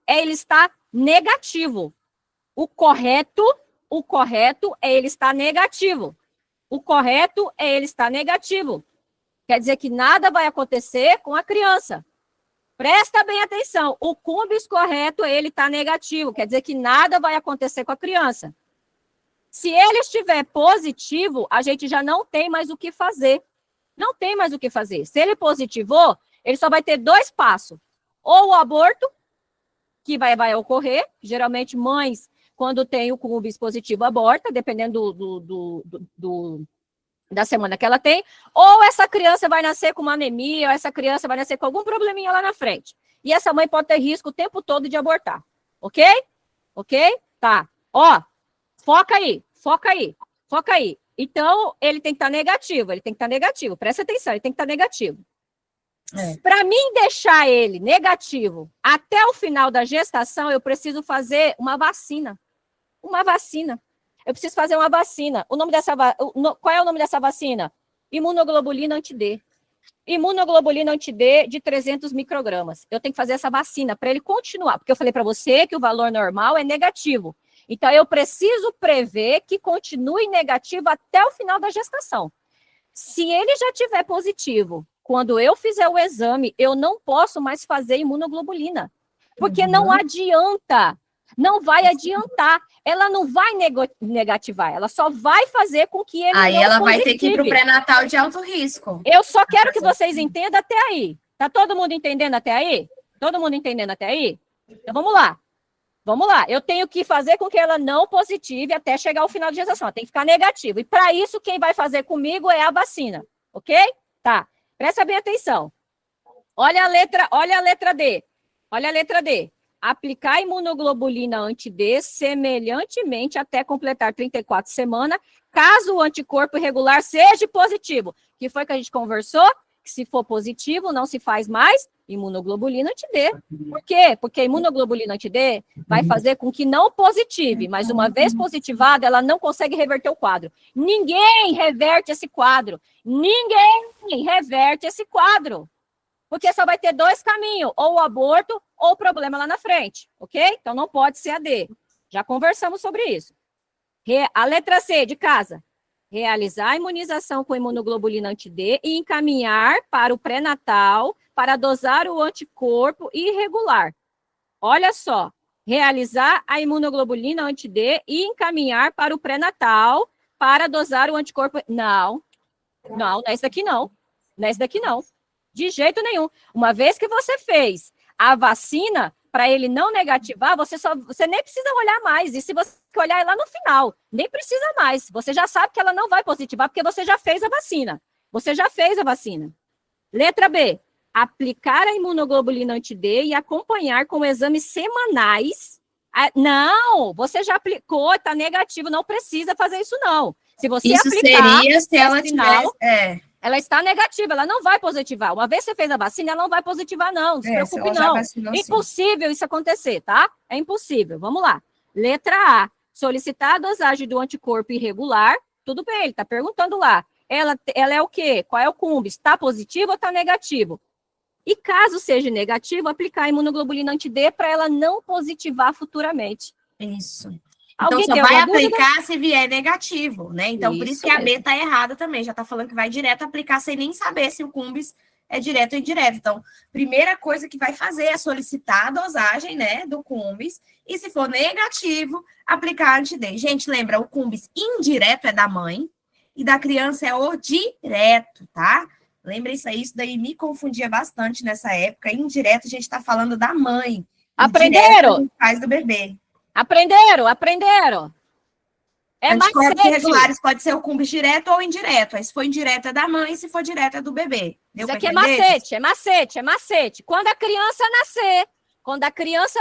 é ele estar negativo. O correto é ele estar negativo. O correto é ele estar negativo. Quer dizer que nada vai acontecer com a criança. Presta bem atenção. O cumbis correto é ele estar negativo. Quer dizer que nada vai acontecer com a criança. Se ele estiver positivo, a gente já não tem mais o que fazer. Não tem mais o que fazer. Se ele positivou, ele só vai ter 2 passos. Ou o aborto, que vai ocorrer. Geralmente, mães, quando tem o cumbis positivo, aborta, dependendo da semana que ela tem. Ou essa criança vai nascer com uma anemia, ou essa criança vai nascer com algum probleminha lá na frente. E essa mãe pode ter risco o tempo todo de abortar. Ok? Ok? Tá. Ó, foca aí. Então, ele tem que estar negativo. Presta atenção, ele tem que estar negativo. Para mim deixar ele negativo até o final da gestação, eu preciso fazer uma vacina. Eu preciso fazer uma vacina. Qual é o nome dessa vacina? Imunoglobulina anti-D. Imunoglobulina anti-D de 300 microgramas. Eu tenho que fazer essa vacina para ele continuar, porque eu falei para você que o valor normal é negativo. Então, eu preciso prever que continue negativo até o final da gestação. Se ele já tiver positivo, quando eu fizer o exame, eu não posso mais fazer imunoglobulina, porque não adianta, não vai adiantar. Ela não vai negativar, ela só vai fazer com que ele Aí não ela vai positive. ter que ir para o pré-natal de alto risco. Eu só quero que vocês entendam até aí. Tá todo mundo entendendo até aí? Todo mundo entendendo até aí? Então, vamos lá. Eu tenho que fazer com que ela não positive até chegar ao final de gestação. Ela tem que ficar negativa. E para isso, quem vai fazer comigo é a vacina. Ok? Tá. Presta bem atenção. Olha a letra D. Aplicar imunoglobulina anti-D semelhantemente até completar 34 semanas, caso o anticorpo irregular seja positivo. Que foi que a gente conversou? Que se for positivo, não se faz mais imunoglobulina anti-D. Por quê? Porque a imunoglobulina anti-D vai fazer com que não positive, mas uma vez positivada, ela não consegue reverter o quadro. Ninguém reverte esse quadro. Porque só vai ter 2 caminhos, ou o aborto ou o problema lá na frente, ok? Então não pode ser a D. Já conversamos sobre isso. A letra C, de casa. Realizar a imunização com imunoglobulina anti-D e encaminhar para o pré-natal para dosar o anticorpo irregular. Olha só, realizar a imunoglobulina anti-D e encaminhar para o pré-natal para dosar o anticorpo... Não é isso daqui não. De jeito nenhum. Uma vez que você fez a vacina, para ele não negativar, você nem precisa olhar mais. E se você olhar lá no final, nem precisa mais. Você já sabe que ela não vai positivar, porque você já fez a vacina. Letra B. Aplicar a imunoglobulina anti-D e acompanhar com exames semanais. Não, você já aplicou, está negativo, não precisa fazer isso, não. Se você isso aplicar, seria se ela sinal, tivesse... ela está negativa, ela não vai positivar. Uma vez que você fez a vacina, ela não vai positivar, não. Não se preocupe, não. É impossível isso acontecer, tá? É impossível. Vamos lá. Letra A. Solicitar a dosagem do anticorpo irregular. Tudo bem, ele está perguntando lá. Ela é o quê? Qual é o cumbis? Está positivo ou está negativo? E caso seja negativo, aplicar a imunoglobulina anti-D para ela não positivar futuramente. Isso. Alguém Então, tem só vai alguma dúvida? aplicar se vier negativo, né? Então, por isso Isso que a B mesmo. está errada também. Já está falando que vai direto aplicar sem nem saber se o cumbis é direto ou indireto. Então, primeira coisa que vai fazer é solicitar a dosagem, né, do cumbis. E se for negativo, aplicar anti-D. Gente, lembra, o cumbis indireto é da mãe e da criança é o direto, tá? Lembra isso daí me confundia bastante nessa época. Indireto, a gente está falando da mãe. Aprenderam? A gente faz do bebê. Aprenderam. É Anticorpos macete. irregulares pode ser o cumbis direto ou indireto. Aí, se for indireto é da mãe, se for direto é do bebê. Deu Isso pra aqui é entender? macete. Quando a criança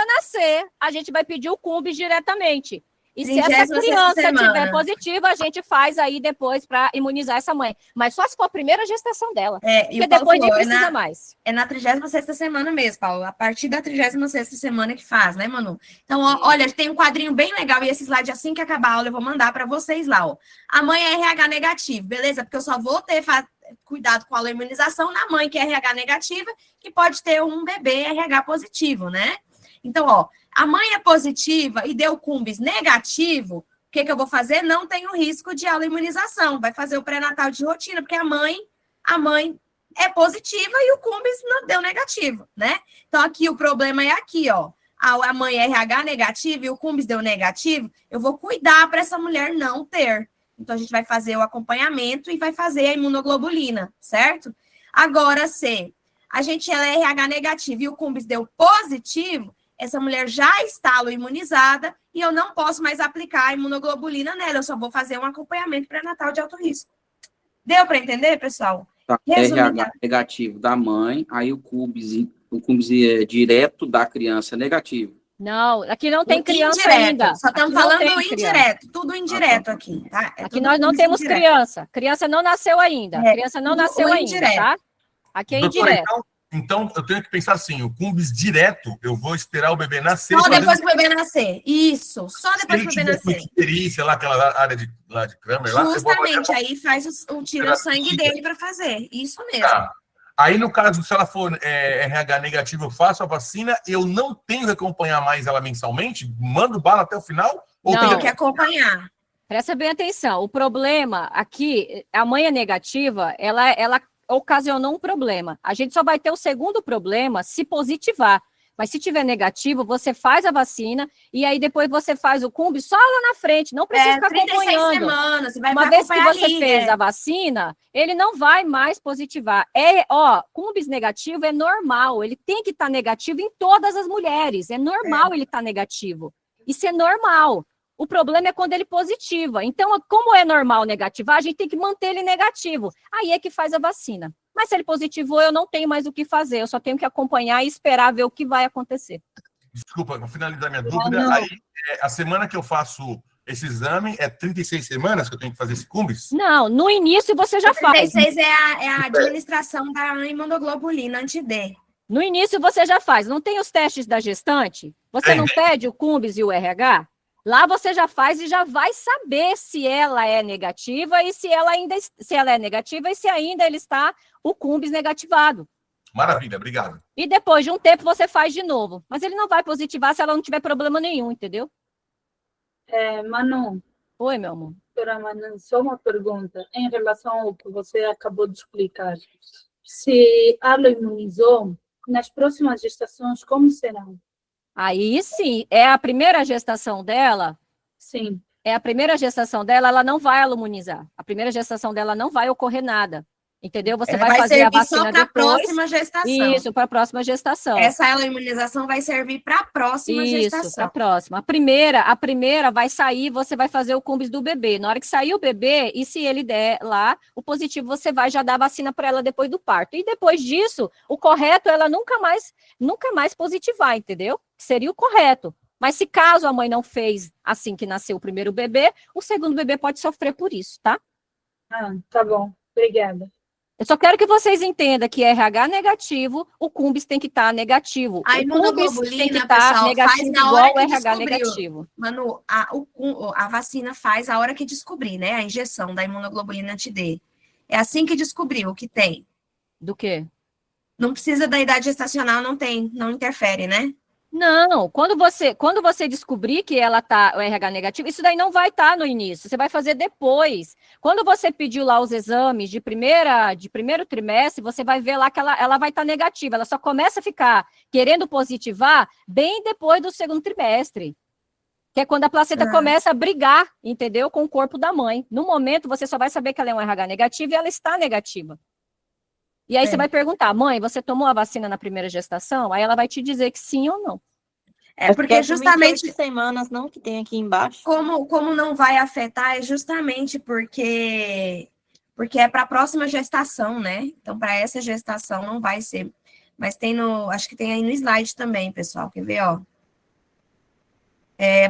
nascer, a gente vai pedir o cumbis diretamente. E se essa 36ª criança semana. tiver positiva, a gente faz aí depois para imunizar essa mãe. Mas só se for a primeira gestação dela. E Porque o Paulo depois nem falou, precisa mais. É na 36ª semana mesmo, Paulo. A partir da 36ª semana que faz, né, Manu? Então, ó, olha, tem um quadrinho bem legal e esse slide, assim que acabar a aula, eu vou mandar para vocês lá, ó. A mãe é RH negativo, beleza? Porque eu só vou ter cuidado com a imunização na mãe que é RH negativa, que pode ter um bebê RH positivo, né? Então, ó, a mãe é positiva e deu cumbis negativo, o que eu vou fazer? Não tenho risco de autoimunização, vai fazer o pré-natal de rotina, porque a mãe é positiva e o cumbis não deu negativo, né? Então, aqui o problema é aqui, ó. A mãe é RH negativa e o cumbis deu negativo, eu vou cuidar para essa mulher não ter. Então, a gente vai fazer o acompanhamento e vai fazer a imunoglobulina, certo? Agora, se ela é RH negativa e o cumbis deu positivo, essa mulher já está imunizada e eu não posso mais aplicar a imunoglobulina nela, eu só vou fazer um acompanhamento pré-natal de alto risco. Deu para entender, pessoal? Tá. RH negativo da mãe, aí o cumbis é direto da criança negativo. Não, aqui não tem criança indireto, ainda. Só estamos falando indireto, tudo indireto aqui, tá? Aqui nós não temos criança. Criança não nasceu ainda. Criança não nasceu ainda, tá? Aqui é Doutora, indireto. então, eu tenho que pensar assim, o cumbis direto, eu vou esperar o bebê nascer. Só depois que o bebê nascer. Isso, só depois que o bebê nascer. Sei lá, aquela área lá de Kramer. Justamente, aí tira o sangue dele para fazer. Isso mesmo. Tá. Aí, no caso, se ela for RH negativo, eu faço a vacina, eu não tenho que acompanhar mais ela mensalmente? Mando bala até o final? Ou não, tem que acompanhar. Presta bem atenção. O problema aqui, a mãe é negativa, ela ocasionou um problema. A gente só vai ter o segundo problema se positivar. Mas se tiver negativo, você faz a vacina e aí depois você faz o cumbis só lá na frente, não precisa ficar 36 acompanhando. semanas, você vai Uma vez que você ali, fez a vacina, ele não vai mais positivar. Cumbis negativo é normal, ele tem que estar negativo em todas as mulheres, é normal ele estar negativo. Isso é normal. O problema é quando ele positiva. Então, como é normal negativar, a gente tem que manter ele negativo. Aí é que faz a vacina. Mas se ele positivou, eu não tenho mais o que fazer. Eu só tenho que acompanhar e esperar ver o que vai acontecer. Desculpa, vou finalizar minha dúvida. Aí, a semana que eu faço esse exame, é 36 semanas que eu tenho que fazer esse cumbis? Não, no início você já faz. 36 é a administração da imunoglobulina anti-D. No início você já faz. Não tem os testes da gestante? Você não pede o cumbis e o RH? Lá você já faz e já vai saber se ela é negativa e se ela é negativa e se ainda ele está o cumbis negativado. Maravilha, obrigado. E depois de um tempo você faz de novo. Mas ele não vai positivar se ela não tiver problema nenhum, entendeu? Manu. Oi, meu amor. Doutora Manu, só uma pergunta em relação ao que você acabou de explicar. Se ela imunizou, nas próximas gestações, como serão? Aí sim, é a primeira gestação dela? Sim. É a primeira gestação dela, ela não vai imunizar. A primeira gestação dela não vai ocorrer nada. Entendeu? Você vai fazer a vacina só para a depois. próxima gestação. Isso, para a próxima gestação. Essa imunização vai servir para a próxima gestação. Isso, para a próxima. A primeira vai sair, você vai fazer o cumbis do bebê. Na hora que sair o bebê, e se ele der lá o positivo, você vai já dar a vacina para ela depois do parto. E depois disso, o correto é ela nunca mais positivar, entendeu? Seria o correto. Mas se caso a mãe não fez assim que nasceu o primeiro bebê, o segundo bebê pode sofrer por isso, tá? Tá bom. Obrigada. Eu só quero que vocês entendam que RH negativo, o cumbis tem que estar negativo. A imunoglobulina, tem que estar negativo igual o RH negativo. Manu, a vacina faz a hora que descobrir, né? A injeção da imunoglobulina anti-D. É assim que descobriu o que tem. Do quê? Não precisa da idade gestacional, não interfere, né? Não, quando você descobrir que ela tá o RH negativo, isso daí não vai estar no início, você vai fazer depois. Quando você pediu lá os exames de primeiro trimestre, você vai ver lá que ela vai estar negativa, ela só começa a ficar querendo positivar bem depois do segundo trimestre. Que é quando a placenta começa a brigar, entendeu? Com o corpo da mãe. No momento, você só vai saber que ela é um RH negativo e ela está negativa. E aí você vai perguntar, mãe, você tomou a vacina na primeira gestação? Aí ela vai te dizer que sim ou não. Porque justamente semanas, não, que tem aqui embaixo. Como não vai afetar, é justamente porque é para a próxima gestação, né? Então, para essa gestação não vai ser. Mas acho que tem aí no slide também, pessoal. Quer ver, ó?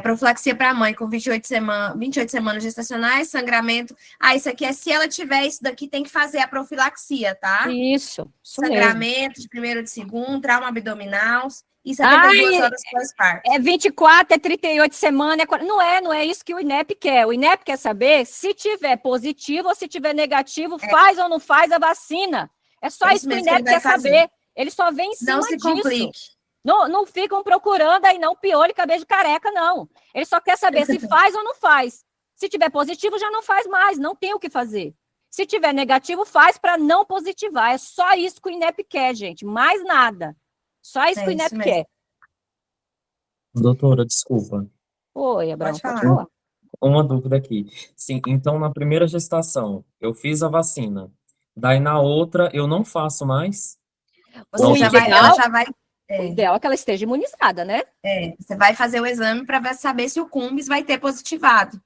Profilaxia para a mãe com 28 semanas gestacionais, sangramento. Isso aqui se ela tiver isso daqui, tem que fazer a profilaxia, tá? Isso sangramento mesmo. De primeiro, de segundo, trauma abdominal. e 72 horas pós-parto. É 24, é 38 semanas, não é isso que o INEP quer. O INEP quer saber se tiver positivo ou se tiver negativo, faz ou não faz a vacina. É só isso que o INEP quer saber. Ele só vem em cima Não se disso. complique. Não ficam procurando aí não piolho e cabeça de careca, não. Ele só quer saber se faz ou não faz. Se tiver positivo, já não faz mais, não tem o que fazer. Se tiver negativo, faz para não positivar. É só isso que o INEP quer, gente. Mais nada. Só isso que o INEP quer. Doutora, desculpa. Oi, Abraão, Pode pode falar. Uma dúvida aqui. Sim, então na primeira gestação eu fiz a vacina. Daí na outra eu não faço mais? Você já vai, ela já vai. O ideal é que ela esteja imunizada, né? Você vai fazer o exame para saber se o cumbis vai ter positivado.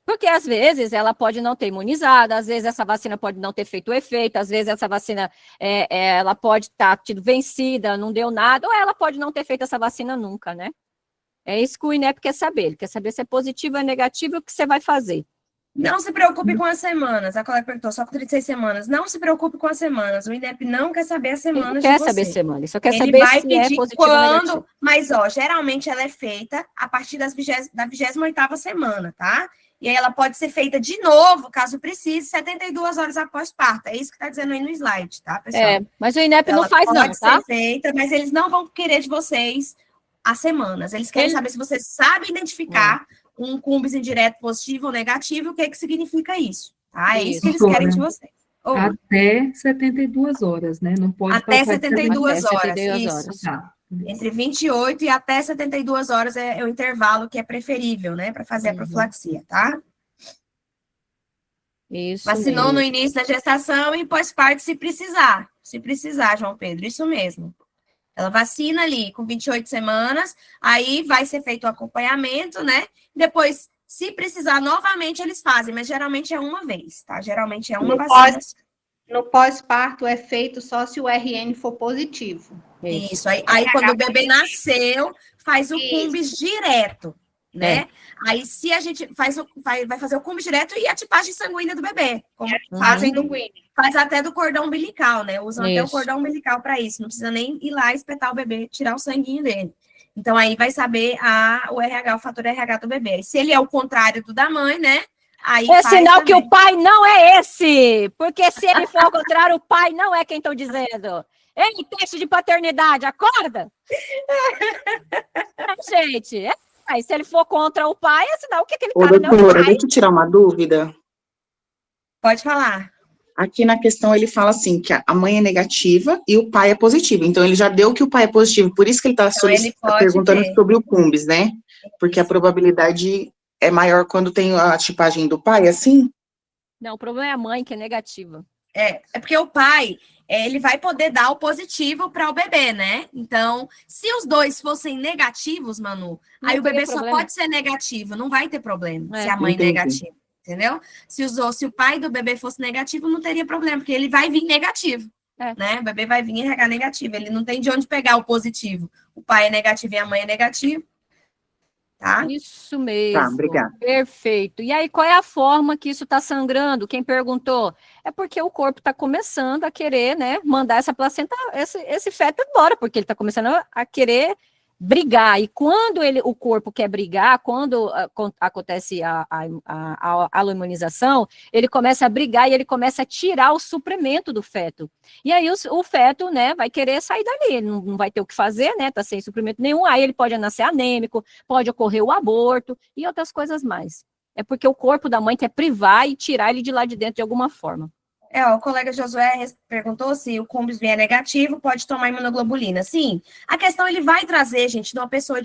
Porque às vezes ela pode não ter imunizado, às vezes essa vacina pode não ter feito o efeito, às vezes essa vacina ela pode estar tido vencida, não deu nada, ou ela pode não ter feito essa vacina nunca, né? É isso que o INEP quer saber. Ele quer saber se é positivo ou negativo e o que você vai fazer. Não se preocupe com as semanas. A colega perguntou, só com 36 semanas. Não se preocupe com as semanas. O INEP não quer saber as semanas de você. Ele quer saber semana, ele só quer ele saber vai se pedir é positivo ou negativo. Mas, geralmente ela é feita a partir da 28ª semana, tá? E aí ela pode ser feita de novo, caso precise, 72 horas após parto. É isso que está dizendo aí no slide, tá, pessoal? Mas o INEP não faz não, tá? Pode ser feita, mas eles não vão querer de vocês as semanas. Eles querem saber se você sabe identificar um cumbis indireto positivo ou negativo, o que significa isso, tá? É isso que eles querem de vocês. Até 72 horas, né? Não pode até 72 horas, isso. Tá. Entre 28 e até 72 horas é o intervalo que é preferível, né? Para fazer a profilaxia, tá? Isso Vacinou mesmo. no início da gestação e pós-parto se precisar. Se precisar, João Pedro, isso mesmo. Ela vacina ali com 28 semanas, aí vai ser feito o acompanhamento, né? Depois, se precisar novamente, eles fazem, mas geralmente é uma vez, tá? Geralmente é uma vacina. No pós-parto é feito só se o RN for positivo. Isso, aí quando o bebê nasceu, faz o cumbis direto, né? Aí se a gente vai fazer o cumbis direto e a tipagem sanguínea do bebê, como faz até do cordão umbilical, né? Usam até o cordão umbilical para isso, não precisa nem ir lá espetar o bebê, tirar o sanguinho dele. Então aí vai saber o RH, o fator RH do bebê. E se ele é o contrário do da mãe, né? Aí é sinal que o pai não é esse, porque se ele for ao contrário, o pai não é quem estou dizendo. Ei, teste de paternidade, acorda! Gente, aí se ele for contra o pai, é sinal que aquele cara não é o doutora, pai. deixa eu tirar uma dúvida. Pode falar. Aqui na questão ele fala assim, que a mãe é negativa e o pai é positivo. Então ele já deu que o pai é positivo, por isso que ele está perguntando sobre o cumbis, né? Porque a probabilidade é maior quando tem a tipagem do pai, assim? Não, o problema é a mãe, que é negativa. É porque o pai, ele vai poder dar o positivo para o bebê, né? Então, se os dois fossem negativos, Manu, aí o bebê só pode ser negativo, não vai ter problema se a mãe é negativa, entendeu? Se o pai do bebê fosse negativo, não teria problema, porque ele vai vir negativo, né? O bebê vai vir RH negativo, ele não tem de onde pegar o positivo. O pai é negativo e a mãe é negativa. Tá? Isso mesmo. Tá, obrigada. Perfeito. E aí, qual é a forma que isso está sangrando? Quem perguntou? É porque o corpo está começando a querer, né, mandar essa placenta, esse feto embora, porque ele está começando a querer brigar. E quando o corpo quer brigar, quando acontece a aloimunização, ele começa a brigar e ele começa a tirar o suprimento do feto. E aí o feto, né, vai querer sair dali, ele não vai ter o que fazer, né, tá sem suprimento nenhum, aí ele pode nascer anêmico, pode ocorrer o aborto e outras coisas mais. É porque o corpo da mãe quer privar e tirar ele de lá de dentro de alguma forma. O colega Josué perguntou se o cumbis vier negativo, pode tomar imunoglobulina. Sim, a questão ele vai trazer, gente, de uma pessoa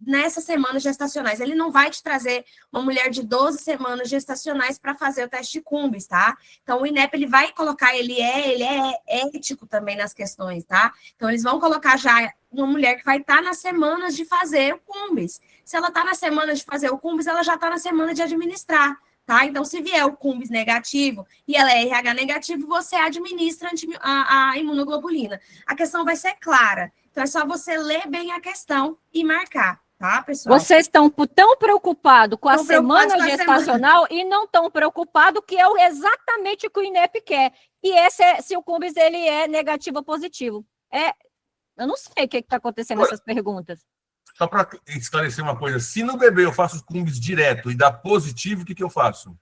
nessas semanas gestacionais. Ele não vai te trazer uma mulher de 12 semanas gestacionais para fazer o teste de cumbis, tá? Então, o INEP, ele vai colocar, ele é ético também nas questões, tá? Então, eles vão colocar já uma mulher que vai estar nas semanas de fazer o cumbis. Se ela está nas semanas de fazer o cumbis, ela já está na semana de administrar. Tá? Então, se vier o cumbis negativo e ela é RH negativo, você administra a imunoglobulina. A questão vai ser clara. Então, é só você ler bem a questão e marcar, tá, pessoal? Vocês estão tão preocupados com a semana gestacional e não estão preocupados que é exatamente o que o INEP quer. E se o cumbis ele é negativo ou positivo. Eu não sei o que está acontecendo nessas perguntas. Só para esclarecer uma coisa, se no bebê eu faço os cumbis direto e dá positivo, o que eu faço?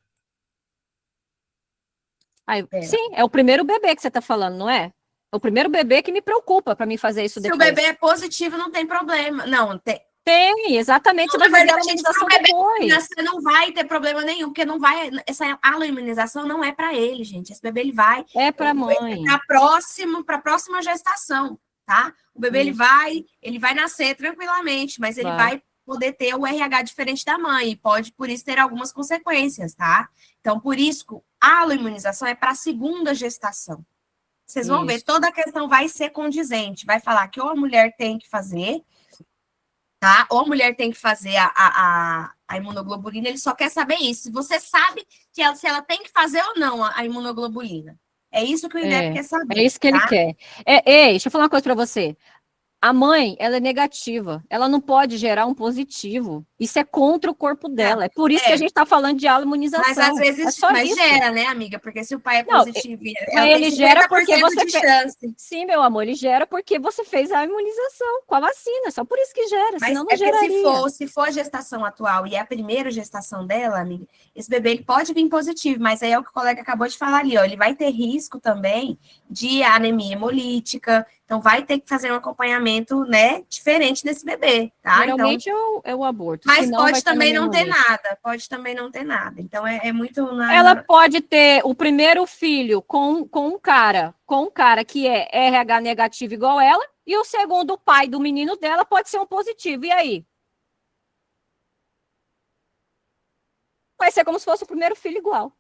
Sim, é o primeiro bebê que você está falando, não é? É o primeiro bebê que me preocupa para mim fazer isso depois. Se o bebê é positivo, não tem problema. Não, tem, exatamente. Você vai fazer a imunização depois. Você não vai ter problema nenhum, porque não vai. Essa imunização não é para ele, gente. Esse bebê ele vai. É para a mãe. Para a próxima gestação, tá? O bebê ele vai nascer tranquilamente, mas ele vai poder ter o RH diferente da mãe e pode, por isso, ter algumas consequências, tá? Então, por isso, a aloimunização é para a segunda gestação. Vocês vão ver, toda a questão vai ser condizente. Vai falar que ou a mulher tem que fazer, tá? Ou a mulher tem que fazer a imunoglobulina, ele só quer saber isso. Se você sabe se ela tem que fazer ou não a imunoglobulina. É isso que o INEP quer saber. É isso que ele quer. Deixa eu falar uma coisa para você. A mãe, ela é negativa. Ela não pode gerar um positivo. Isso é contra o corpo dela. É por isso que a gente está falando de imunização. Mas às vezes gera, né, amiga? Porque se o pai é positivo... Ele gera porque você fez... Sim, meu amor, ele gera porque você fez a imunização com a vacina. Só por isso que gera, senão não geraria. Se for a gestação atual e é a primeira gestação dela, amiga, esse bebê ele pode vir positivo, mas aí é o que o colega acabou de falar ali, ó. Ele vai ter risco também de anemia hemolítica, então vai ter que fazer um acompanhamento, né, diferente desse bebê, tá? Geralmente é o aborto. Mas pode também não ter nada, Então, é muito... Ela pode ter o primeiro filho com um cara que é RH negativo igual ela, e o segundo, o pai do menino dela, pode ser um positivo. E aí? Vai ser como se fosse o primeiro filho igual.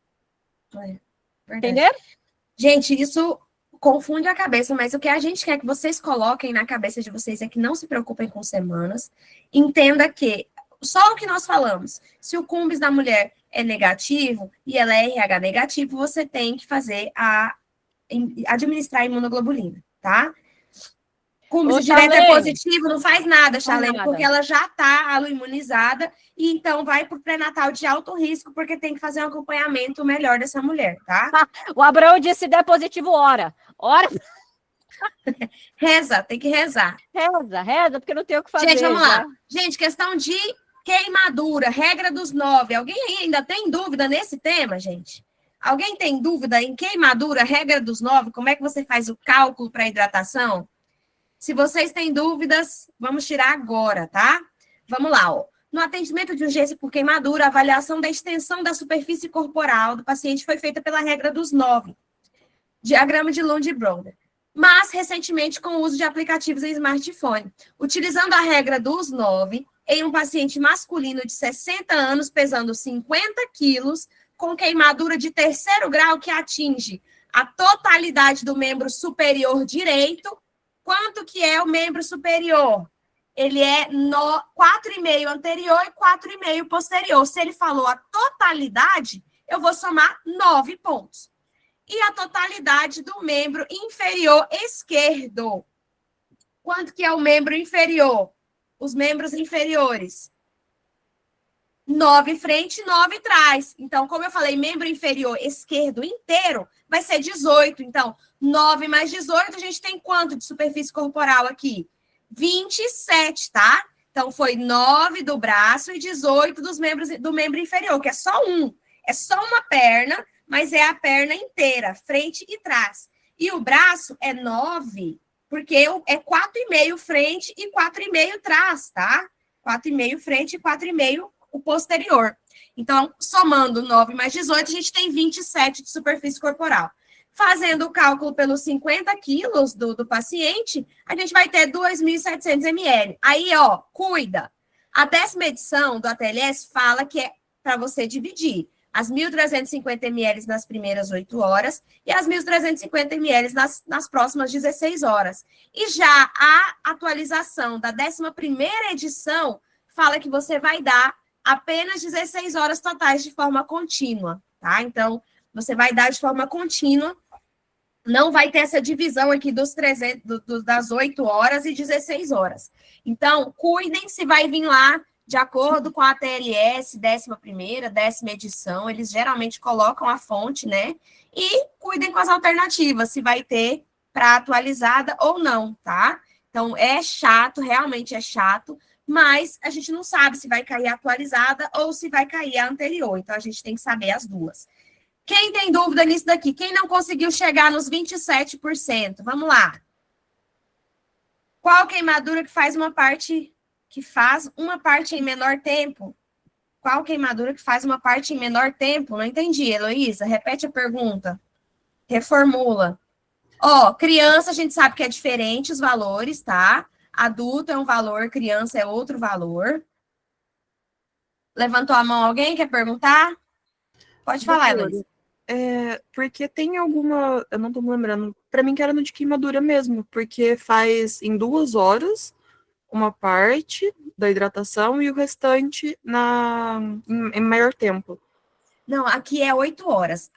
Entenderam? Gente, isso confunde a cabeça, mas o que a gente quer que vocês coloquem na cabeça de vocês é que não se preocupem com semanas. Entenda que só o que nós falamos, se o cumbis da mulher é negativo e ela é RH negativo, você tem que fazer administrar a imunoglobulina, tá? Cumbis direto é positivo, não faz nada, Charlene, porque ela já está aloimunizada e então vai para o pré-natal de alto risco, porque tem que fazer um acompanhamento melhor dessa mulher, tá? O Abraão disse, se der positivo, ora. Reza, tem que rezar. Reza, porque não tem o que fazer. Gente, vamos lá. Gente, questão de queimadura, regra dos 9. Alguém ainda tem dúvida nesse tema, gente? Alguém tem dúvida em queimadura, regra dos 9? Como é que você faz o cálculo para hidratação? Se vocês têm dúvidas, vamos tirar agora, tá? Vamos lá, ó. No atendimento de urgência por queimadura, a avaliação da extensão da superfície corporal do paciente foi feita pela regra dos 9. Diagrama de Lund-Brodel. Mas, recentemente, com o uso de aplicativos em smartphone. Utilizando a regra dos 9, em um paciente masculino de 60 anos, pesando 50 quilos, com queimadura de 3º grau que atinge a totalidade do membro superior direito. Quanto que é o membro superior? Ele é 4,5 anterior e 4,5 posterior. Se ele falou a totalidade, eu vou somar 9 pontos. E a totalidade do membro inferior esquerdo. Quanto que é o membro inferior? Os membros inferiores. 9 frente, 9 trás. Então, como eu falei, membro inferior esquerdo inteiro vai ser 18. Então, 9 mais 18, a gente tem quanto de superfície corporal aqui? 27, tá? Então, foi 9 do braço e 18 do membro inferior, que é só um. É só uma perna, mas é a perna inteira, frente e trás. E o braço é 9, porque é 4,5 frente e 4,5 trás, tá? 4,5 frente e 4,5 o posterior. Então, somando 9 mais 18, a gente tem 27 de superfície corporal. Fazendo o cálculo pelos 50 quilos do paciente, a gente vai ter 2.700 ml. Aí, ó, cuida. A 10ª edição do ATLS fala que é para você dividir as 1.350 ml nas primeiras 8 horas e as 1.350 ml nas próximas 16 horas. E já a atualização da 11ª edição fala que você vai dar apenas 16 horas totais de forma contínua, tá? Então, você vai dar de forma contínua, não vai ter essa divisão aqui das 8 horas e 16 horas. Então, cuidem se vai vir lá de acordo com a ATLS, 11ª, 10ª edição, eles geralmente colocam a fonte, né? E cuidem com as alternativas, se vai ter para atualizada ou não, tá? Então, é chato, realmente é chato, mas a gente não sabe se vai cair a atualizada ou se vai cair a anterior. Então, a gente tem que saber as duas. Quem tem dúvida nisso daqui? Quem não conseguiu chegar nos 27%? Vamos lá. Qual queimadura que faz uma parte em menor tempo? Qual queimadura que faz uma parte em menor tempo? Não entendi, Heloísa. Repete a pergunta. Reformula. Ó, criança, a gente sabe que é diferente os valores, tá? Adulto é um valor, criança é outro valor. Levantou a mão alguém? Quer perguntar? Pode falar, Heloísa. Porque tem alguma, eu não tô me lembrando, pra mim que era no de queimadura mesmo, porque faz em 2 horas uma parte da hidratação e o restante em maior tempo. Não, aqui é 8 horas.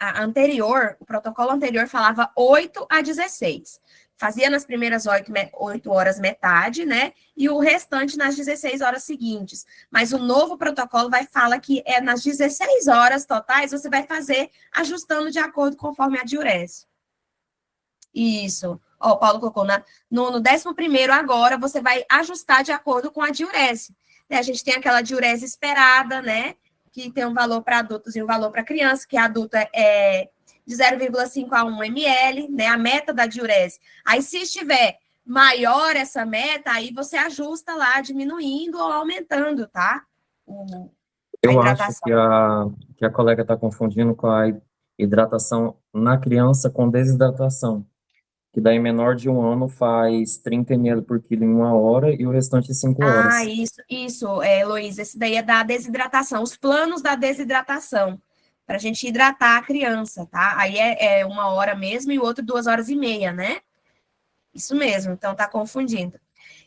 O protocolo anterior falava 8 a 16. Fazia nas primeiras 8 horas metade, né? E o restante nas 16 horas seguintes. Mas o novo protocolo falar que é nas 16 horas totais, você vai fazer ajustando de acordo conforme a diurese. Isso. Ó, o Paulo colocou no 11º agora, você vai ajustar de acordo com a diurese. A gente tem aquela diurese esperada, né? Que tem um valor para adultos e um valor para criança, que a adulta é de 0,5 a 1 ml, né? A meta da diurese. Aí, se estiver maior essa meta, aí você ajusta lá, diminuindo ou aumentando, tá? Eu acho que a colega está confundindo com a hidratação na criança com desidratação. Que daí menor de 1 ano faz 30 ml por quilo em 1 hora e o restante em 5 horas. Ah, isso, Heloísa, esse daí é da desidratação, os planos da desidratação, para a gente hidratar a criança, tá? Aí é 1 hora mesmo e o outro 2 horas e meia, né? Isso mesmo, então tá confundindo.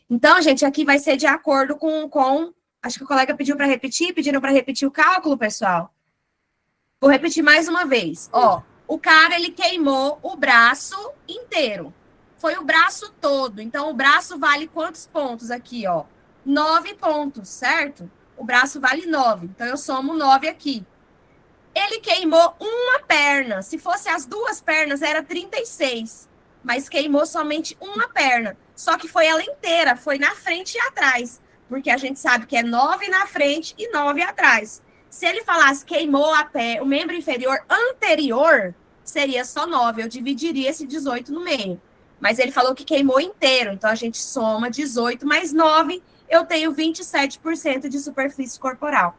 Então, gente, aqui vai ser de acordo com acho que o colega pediram para repetir o cálculo, pessoal. Vou repetir mais uma vez, ó. O cara, ele queimou o braço inteiro. Foi o braço todo. Então, o braço vale quantos pontos aqui, ó? 9 pontos, certo? O braço vale 9. Então, eu somo 9 aqui. Ele queimou uma perna. Se fosse as 2 pernas, era 36. Mas queimou somente uma perna. Só que foi ela inteira. Foi na frente e atrás. Porque a gente sabe que é 9 na frente e 9 atrás. Se ele falasse queimou o membro inferior anterior, seria só 9. Eu dividiria esse 18 no meio. Mas ele falou que queimou inteiro. Então, a gente soma 18 mais 9, eu tenho 27% de superfície corporal.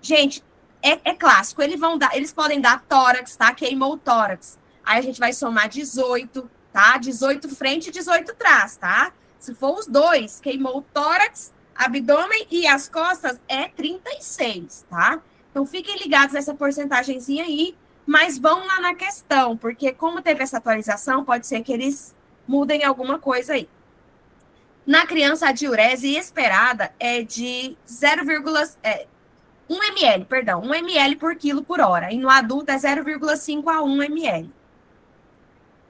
Gente, é clássico. Eles podem dar tórax, tá? Queimou o tórax. Aí, a gente vai somar 18, tá? 18 frente e 18 trás, tá? Se for os dois, queimou o tórax, abdômen e as costas, é 36, tá? Então, fiquem ligados nessa porcentagenzinha aí, mas vão lá na questão, porque como teve essa atualização, pode ser que eles mudem alguma coisa aí. Na criança, a diurese esperada é de 1 ml, perdão, 1 ml por quilo por hora, e no adulto é 0,5 a 1 ml.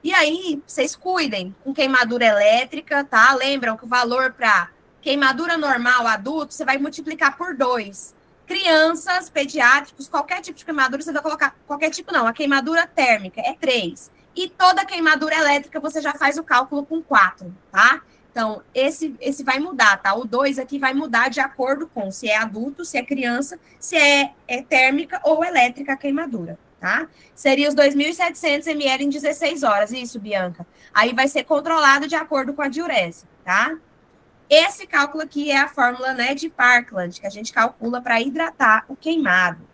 E aí, vocês cuidem com queimadura elétrica, tá? Lembram que o valor para queimadura normal adulto, você vai multiplicar por 2. Crianças, pediátricos, qualquer tipo de queimadura, você vai colocar, qualquer tipo não, a queimadura térmica é 3. E toda queimadura elétrica, você já faz o cálculo com 4, tá? Então, esse vai mudar, tá? O 2 aqui vai mudar de acordo com se é adulto, se é criança, se é térmica ou elétrica a queimadura, tá? Seria os 2.700 ml em 16 horas, isso, Bianca. Aí vai ser controlado de acordo com a diurese, tá? Esse cálculo aqui é a fórmula, né, de Parkland, que a gente calcula para hidratar o queimado.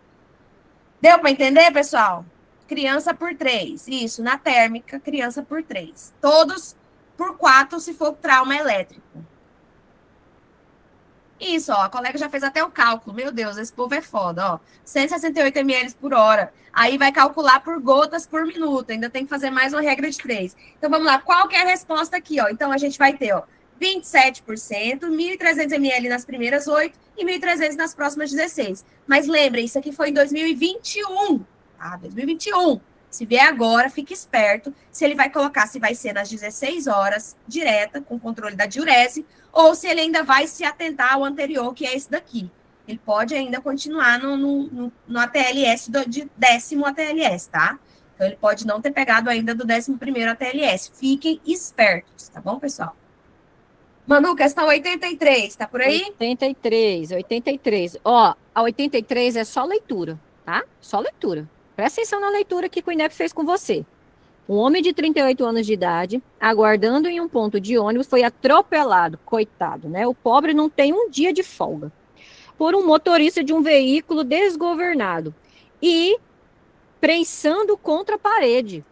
Deu para entender, pessoal? Criança por 3. Isso, na térmica, criança por 3. Todos por 4 se for trauma elétrico. Isso, ó, a colega já fez até o cálculo. Meu Deus, esse povo é foda, ó. 168 ml por hora. Aí vai calcular por gotas por minuto. Ainda tem que fazer mais uma regra de 3. Então, vamos lá. Qual que é a resposta aqui, ó? Então, a gente vai ter, ó, 27%, 1.300 ml nas primeiras 8 e 1.300 nas próximas 16. Mas lembrem, isso aqui foi em 2021, tá? 2021. Se vier agora, fique esperto se ele vai colocar, se vai ser nas 16 horas, direta, com controle da diurese, ou se ele ainda vai se atentar ao anterior, que é esse daqui. Ele pode ainda continuar no ATLS, de 10º ATLS, tá? Então, ele pode não ter pegado ainda do 11º ATLS. Fiquem espertos, tá bom, pessoal? Manu, questão 83, tá por aí? 83. Ó, a 83 é só leitura, tá? Só leitura. Presta atenção na leitura que o INEP fez com você. Um homem de 38 anos de idade, aguardando em um ponto de ônibus, foi atropelado, coitado, né? O pobre não tem um dia de folga, por um motorista de um veículo desgovernado e prensando contra a parede.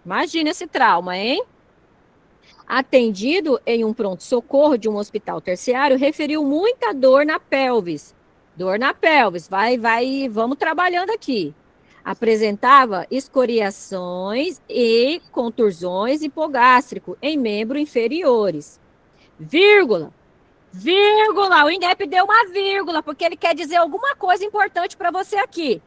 Imagina esse trauma, hein? Atendido em um pronto-socorro de um hospital terciário, referiu muita dor na pelvis. Dor na pelvis, vamos trabalhando aqui. Apresentava escoriações e contusões hipogástrico em membros inferiores. Vírgula, o INEP deu uma vírgula, porque ele quer dizer alguma coisa importante para você aqui.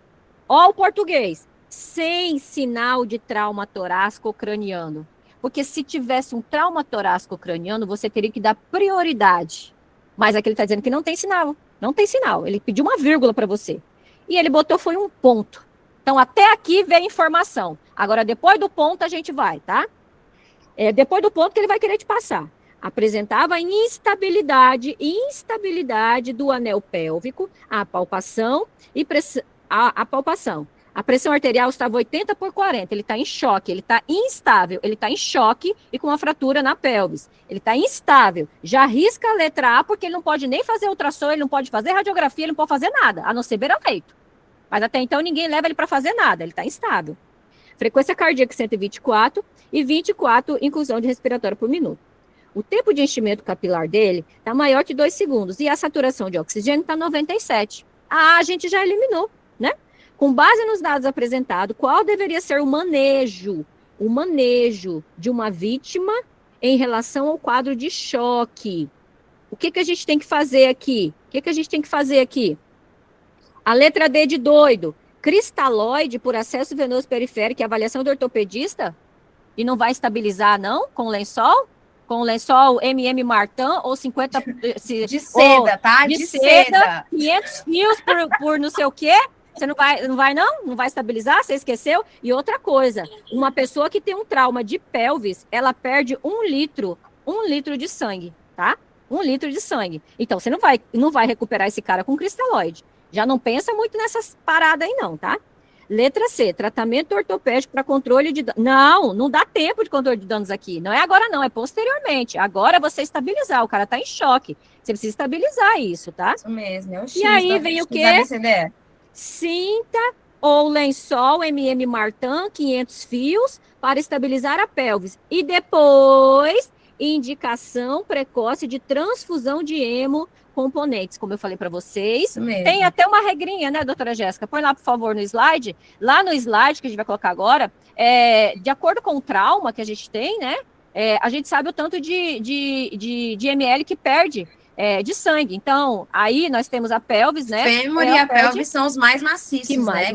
Ó o português, sem sinal de trauma torácico-craniano. Porque se tivesse um trauma torácico-craniano, você teria que dar prioridade. Mas aqui ele está dizendo que não tem sinal. Não tem sinal. Ele pediu uma vírgula para você. E ele botou foi um ponto. Então, até aqui vem informação. Agora, depois do ponto, a gente vai, tá? Depois do ponto que ele vai querer te passar. Apresentava instabilidade do anel pélvico, a palpação e a palpação. A pressão arterial estava 80/40, ele está em choque, ele está instável, ele está em choque e com uma fratura na pelvis. Ele está instável. Já risca a letra A, porque ele não pode nem fazer ultrassom, ele não pode fazer radiografia, ele não pode fazer nada, a não ser beira-leito. Mas até então ninguém leva ele para fazer nada, ele está instável. Frequência cardíaca 124 e 24 inclusão de respiratória por minuto. O tempo de enchimento capilar dele está maior que 2 segundos e a saturação de oxigênio está 97. A gente já eliminou, né? Com base nos dados apresentados, qual deveria ser o manejo de uma vítima em relação ao quadro de choque? O que a gente tem que fazer aqui? A letra D de doido, cristalóide por acesso venoso periférico, avaliação do ortopedista, e não vai estabilizar, não? Com lençol? Com lençol MM Martin ou 50... de seda, tá? De seda. 500 fios por não sei o quê? Você não vai não? Não vai estabilizar? Você esqueceu? E outra coisa, uma pessoa que tem um trauma de pelvis, ela perde 1 litro de sangue, tá? 1 litro de sangue. Então, você não vai recuperar esse cara com cristalóide. Já não pensa muito nessas paradas aí não, tá? Letra C, tratamento ortopédico para controle de danos. Não dá tempo de controle de danos aqui. Não é agora não, é posteriormente. Agora é você estabilizar, o cara tá em choque. Você precisa estabilizar isso, tá? Isso mesmo, é o X. E aí vem o quê? Cinta ou lençol MM Martin, 500 fios, para estabilizar a pelvis. E depois, indicação precoce de transfusão de hemocomponentes, como eu falei para vocês. Tem até uma regrinha, né, doutora Jéssica? Põe lá, por favor, no slide. Lá no slide, que a gente vai colocar agora, de acordo com o trauma que a gente tem, né, a gente sabe o tanto de ml que perde de sangue. Então, aí nós temos a pelvis, né? Fêmur e a pelvis são os mais maciços, né?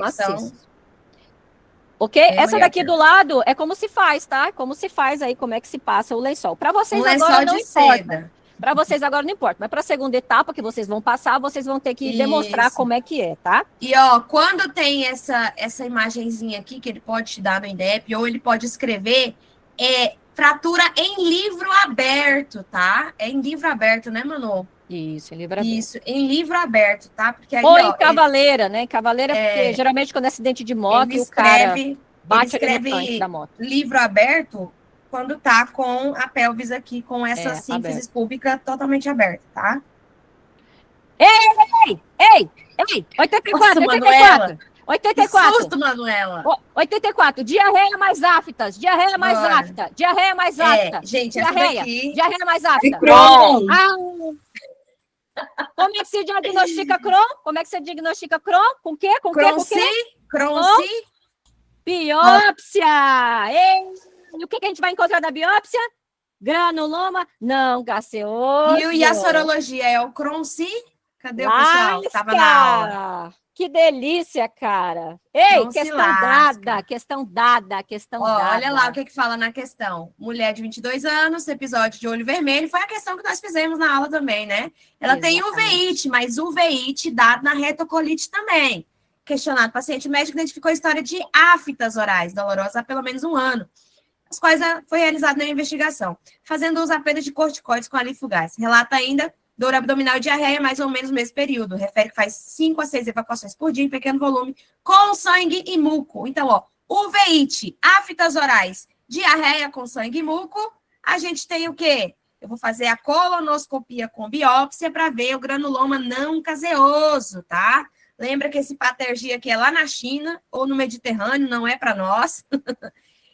Ok? Essa daqui do lado é como se faz, tá? Como se faz aí, como é que se passa o lençol. Para vocês agora não importa. Para vocês agora não importa, mas para a segunda etapa que vocês vão passar, vocês vão ter que demonstrar como é que é, tá? E ó, quando tem essa imagenzinha aqui que ele pode te dar no INDEP, ou ele pode escrever, fratura em livro aberto, tá? É em livro aberto, né, Manu? Isso, em livro aberto. Isso, em livro aberto, tá? Porque aí, ou em cavaleira, né? Cavaleira, porque geralmente quando é acidente de moto, o cara bate ali no tanque da moto. Livro aberto quando tá com a pelvis aqui, com essa sínfise pública totalmente aberta, tá? Ei! 84, Nossa, 84! Manuela. 84. Que susto, Manuela. 84. Diarreia mais aftas. Diarreia mais afta. Diarreia mais afta. Gente, diarreia. Essa daqui... Diarreia mais afta. Como é que se diagnostica Crohn? Como é que você diagnostica Crohn? Com o quê? Com Crohn. Biópsia. E o que a gente vai encontrar na biópsia? Granuloma? Não, gaseoso. E a sorologia é o Crohn? Cadê o pessoal? Tava na aula. Que delícia, cara. Ei, não questão dada. Olha lá o que fala na questão. Mulher de 22 anos, episódio de olho vermelho, foi a questão que nós fizemos na aula também, né? Ela tem uveíte, mas uveíte dado na retocolite também. Questionado, paciente médico identificou a história de aftas orais dolorosas há pelo menos 1 ano. as quais foi realizada na investigação, fazendo uso apenas de corticoides com alifugaz. Relata ainda dor abdominal e diarreia, mais ou menos no mesmo período. Refere que faz 5 a 6 evacuações por dia em pequeno volume, com sangue e muco. Então, ó, uveíte, aftas orais, diarreia com sangue e muco, a gente tem o quê? Eu vou fazer a colonoscopia com biópsia para ver o granuloma não caseoso, tá? Lembra que esse patergia aqui é lá na China ou no Mediterrâneo, não é para nós.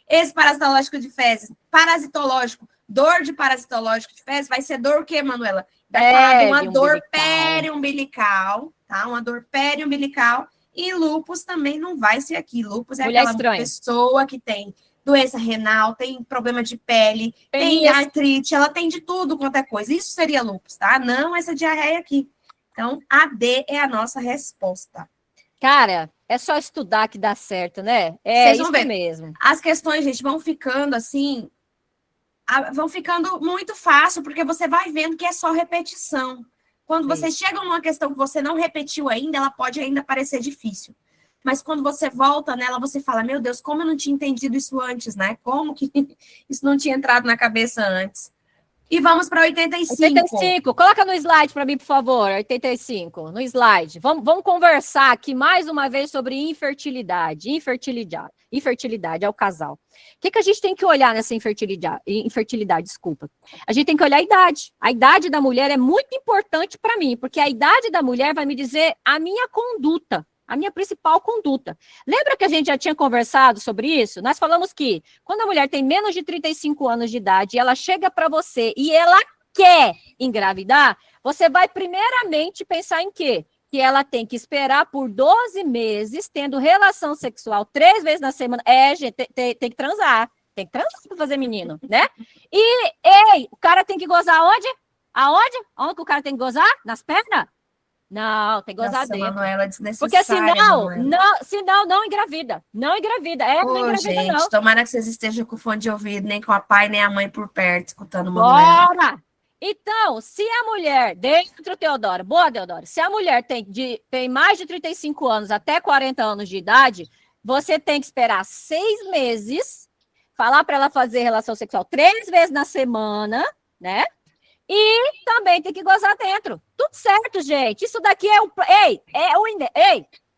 Esse parasitológico de fezes, parasitológico, dor de parasitológico de fezes, vai ser dor o quê, Manuela? Vai falar de uma dor periumbilical, tá? Uma dor periumbilical. E lúpus também não vai ser aqui. Lúpus é aquela pessoa que tem doença renal, tem problema de pele, tem artrite, ela tem de tudo quanto é coisa. Isso seria lúpus, tá? Não essa diarreia aqui. Então, a D é a nossa resposta. Cara, é só estudar que dá certo, né? É isso mesmo. As questões, gente, vão ficando assim, vão ficando muito fácil, porque você vai vendo que é só repetição. Quando você chega numa questão que você não repetiu ainda, ela pode ainda parecer difícil. Mas quando você volta nela, você fala, meu Deus, como eu não tinha entendido isso antes, né? Como que isso não tinha entrado na cabeça antes? E vamos para 85. 85. Coloca no slide para mim, por favor. 85. No slide. Vamos conversar aqui mais uma vez sobre infertilidade. Infertilidade é o casal. O que a gente tem que olhar nessa infertilidade, desculpa. A gente tem que olhar a idade. A idade da mulher é muito importante para mim, porque a idade da mulher vai me dizer a minha conduta. A minha principal conduta. Lembra que a gente já tinha conversado sobre isso? Nós falamos que quando a mulher tem menos de 35 anos de idade e ela chega para você e ela quer engravidar, você vai primeiramente pensar em quê? Que ela tem que esperar por 12 meses, tendo relação sexual 3 vezes na semana. Gente, tem que transar. Tem que transar para fazer menino, né? E, o cara tem que gozar aonde? Aonde? Onde que o cara tem que gozar? Nas pernas? Não, tem que gozar dentro. Manuela, porque senão não engravida. Não engravida. Não engravida, gente, não. Tomara que vocês estejam com fone de ouvido, nem com a pai, nem a mãe por perto, escutando o Manuela. Bora! Então, se a mulher, dentro, Teodora, boa, Teodora, se a mulher tem mais de 35 anos até 40 anos de idade, você tem que esperar 6 meses, falar para ela fazer relação sexual 3 vezes na semana, né? E também tem que gozar dentro. Tudo certo, gente. Isso daqui é o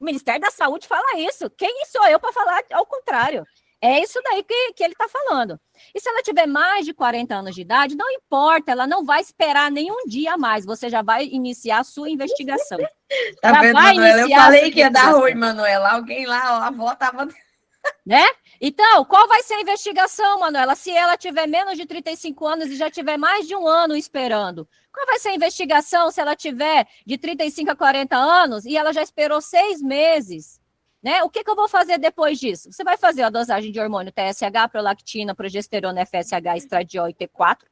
Ministério da Saúde fala isso. Quem sou eu para falar ao contrário? É isso daí que ele está falando. E se ela tiver mais de 40 anos de idade, não importa, ela não vai esperar nenhum dia a mais. Você já vai iniciar a sua investigação. Tá vendo, Manuela? Eu falei que ia dar ruim, Manuela. Alguém lá, a avó estava... Né? Então, qual vai ser a investigação, Manuela? Se ela tiver menos de 35 anos e já tiver mais de 1 ano esperando. Qual vai ser a investigação se ela tiver de 35 a 40 anos e ela já esperou 6 meses? Né? O que eu vou fazer depois disso? Você vai fazer a dosagem de hormônio TSH, prolactina, progesterona, FSH, estradiol e T4.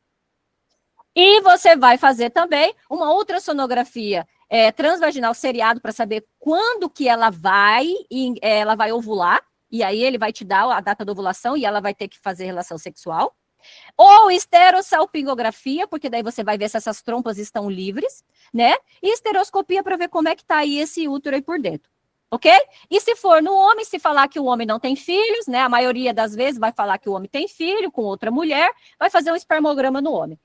E você vai fazer também uma ultrassonografia transvaginal seriado para saber quando que ela vai ovular. E aí ele vai te dar a data da ovulação e ela vai ter que fazer relação sexual. Ou esterossalpingografia, porque daí você vai ver se essas trompas estão livres, né? E esteroscopia para ver como é que tá aí esse útero aí por dentro, ok? E se for no homem, se falar que o homem não tem filhos, né? A maioria das vezes vai falar que o homem tem filho com outra mulher, vai fazer um espermograma no homem.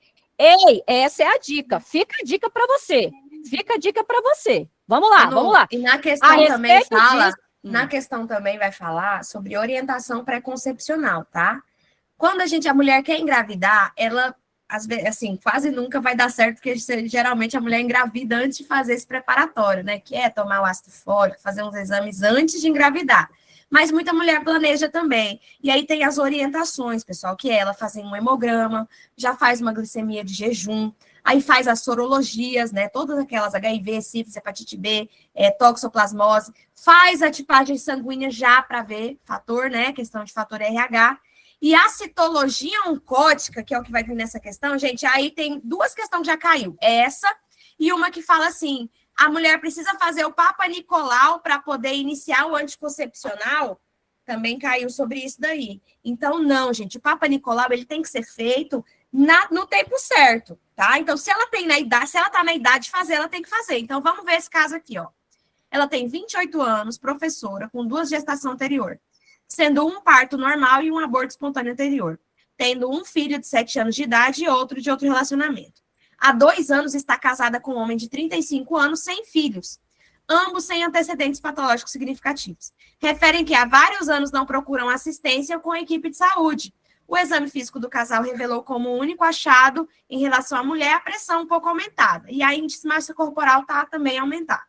Essa é a dica. Fica a dica para você. Fica a dica para você. Vamos lá, vamos lá. E na questão também fala... Na questão também vai falar sobre orientação pré-concepcional, tá? Quando a mulher quer engravidar, ela, às vezes, assim, quase nunca vai dar certo, porque geralmente a mulher engravida antes de fazer esse preparatório, né? Que é tomar o ácido fólico, fazer uns exames antes de engravidar. Mas muita mulher planeja também. E aí tem as orientações, pessoal, que é ela fazer um hemograma, já faz uma glicemia de jejum, aí faz as sorologias, né? Todas aquelas HIV, sífilis, hepatite B, toxoplasmose, faz a tipagem sanguínea já para ver fator, né? Questão de fator RH. E a citologia oncótica, que é o que vai vir nessa questão, gente, aí tem 2 questões que já caiu. Essa e uma que fala assim, a mulher precisa fazer o Papa Nicolau para poder iniciar o anticoncepcional, também caiu sobre isso daí. Então, não, gente, o Papa Nicolau, ele tem que ser feito no tempo certo, tá? Então, se ela tá na idade de fazer, ela tem que fazer. Então, vamos ver esse caso aqui, ó. Ela tem 28 anos, professora, com 2 gestações anterior, sendo um parto normal e um aborto espontâneo anterior. tendo um filho de 7 anos de idade e outro de outro relacionamento. Há 2 anos está casada com um homem de 35 anos sem filhos, ambos sem antecedentes patológicos significativos. Referem que há vários anos não procuram assistência com a equipe de saúde. O exame físico do casal revelou como único achado em relação à mulher a pressão um pouco aumentada, e a índice de massa corporal está também aumentado.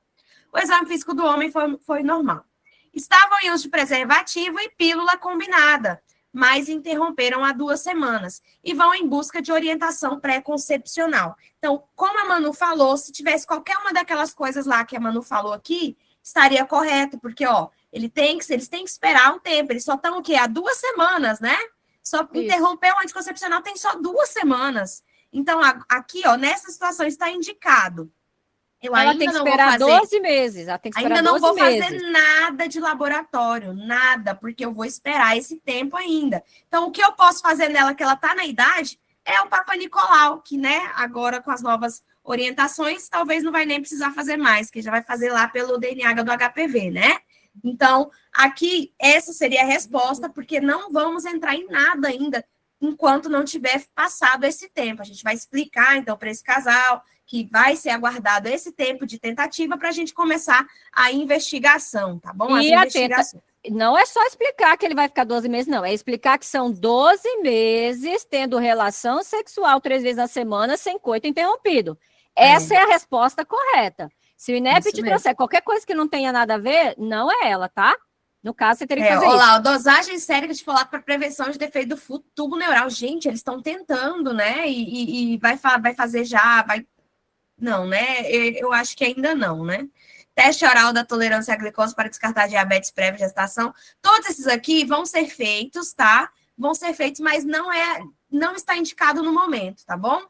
O exame físico do homem foi normal. Estavam em uso de preservativo e pílula combinada, mas interromperam há 2 semanas e vão em busca de orientação pré-concepcional. Então, como a Manu falou, se tivesse qualquer uma daquelas coisas lá que a Manu falou aqui, estaria correto, porque, ó, eles têm que esperar um tempo, eles só estão o quê? Há 2 semanas, né? Só interromper o anticoncepcional tem só 2 semanas. Então, aqui, ó, nessa situação está indicado. Ela tem que esperar 12 meses. Ela tem que esperar ainda não 12 vou meses. fazer nada de laboratório, nada, porque eu vou esperar esse tempo ainda. Então, o que eu posso fazer nela, que ela está na idade, é o Papa Nicolau, que, né, agora com as novas orientações, talvez não vai nem precisar fazer mais, que já vai fazer lá pelo DNA do HPV, né? Então, aqui, essa seria a resposta, porque não vamos entrar em nada ainda, enquanto não tiver passado esse tempo. A gente vai explicar, então, para esse casal, que vai ser aguardado esse tempo de tentativa para a gente começar a investigação, tá bom? As investigações. Não é só explicar que ele vai ficar 12 meses, não. É explicar que são 12 meses tendo relação sexual 3 vezes na semana sem coito interrompido. Essa é a resposta correta. Se o INEP te trouxer qualquer coisa que não tenha nada a ver, não é ela, tá? No caso, você teria que fazer isso. Olha lá, dosagem sérica de folato para prevenção de defeito do tubo neural. Gente, eles estão tentando, né? E vai fazer já, vai... Não, né? Eu acho que ainda não, né? Teste oral da tolerância à glicose para descartar diabetes prévia à gestação. Todos esses aqui vão ser feitos, tá? Vão ser feitos, mas não está indicado no momento, tá bom?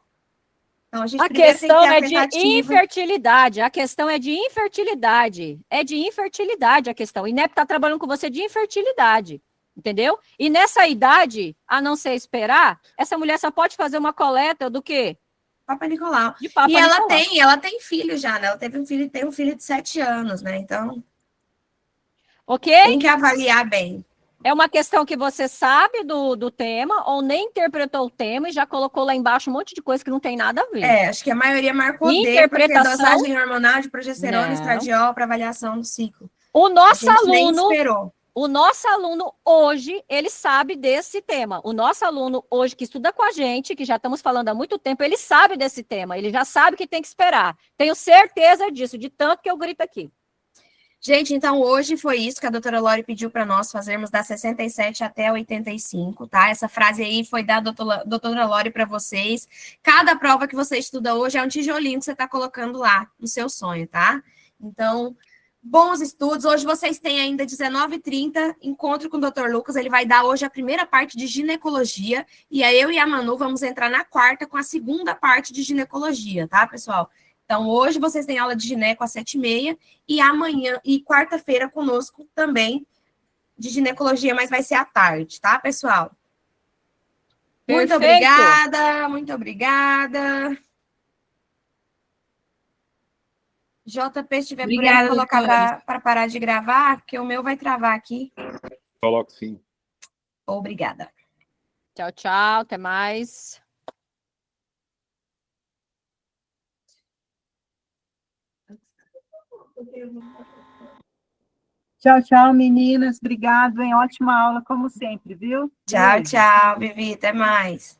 Então, a questão é de infertilidade. A questão é de infertilidade. É de infertilidade a questão. O INEP está trabalhando com você de infertilidade. Entendeu? E nessa idade, a não ser esperar, essa mulher só pode fazer uma coleta do quê? Papa Nicolau. De Papa e Nicolau. ela tem filho já, né? Ela tem um filho de 7 anos, né? Então, ok? Tem que avaliar bem. É uma questão que você sabe do tema, ou nem interpretou o tema e já colocou lá embaixo um monte de coisa que não tem nada a ver. Acho que a maioria marcou interpretação, porque dosagem hormonal de progesterona e estradiol para avaliação do ciclo. O nosso aluno hoje, ele sabe desse tema. O nosso aluno hoje que estuda com a gente, que já estamos falando há muito tempo, ele sabe desse tema, ele já sabe que tem que esperar. Tenho certeza disso, de tanto que eu grito aqui. Gente, então hoje foi isso que a doutora Lori pediu para nós fazermos da 67 até 85, tá? Essa frase aí foi da doutora Lori para vocês. Cada prova que você estuda hoje é um tijolinho que você está colocando lá no seu sonho, tá? Então, bons estudos. Hoje vocês têm ainda 19h30, encontro com o Dr. Lucas. Ele vai dar hoje a primeira parte de ginecologia. E aí eu e a Manu vamos entrar na quarta com a segunda parte de ginecologia, tá, pessoal? Então, hoje vocês têm aula de gineco às 7h30 e amanhã e quarta-feira conosco também de ginecologia, mas vai ser à tarde, tá, pessoal? Muito obrigada, muito obrigada. JP, se tiver por aí, colocar para parar de gravar, porque o meu vai travar aqui. Coloco sim. Obrigada. Tchau, tchau, até mais. Tchau, tchau, meninas. Obrigado, hein? Ótima aula, como sempre, viu? Tchau, tchau, Vivi. Até mais.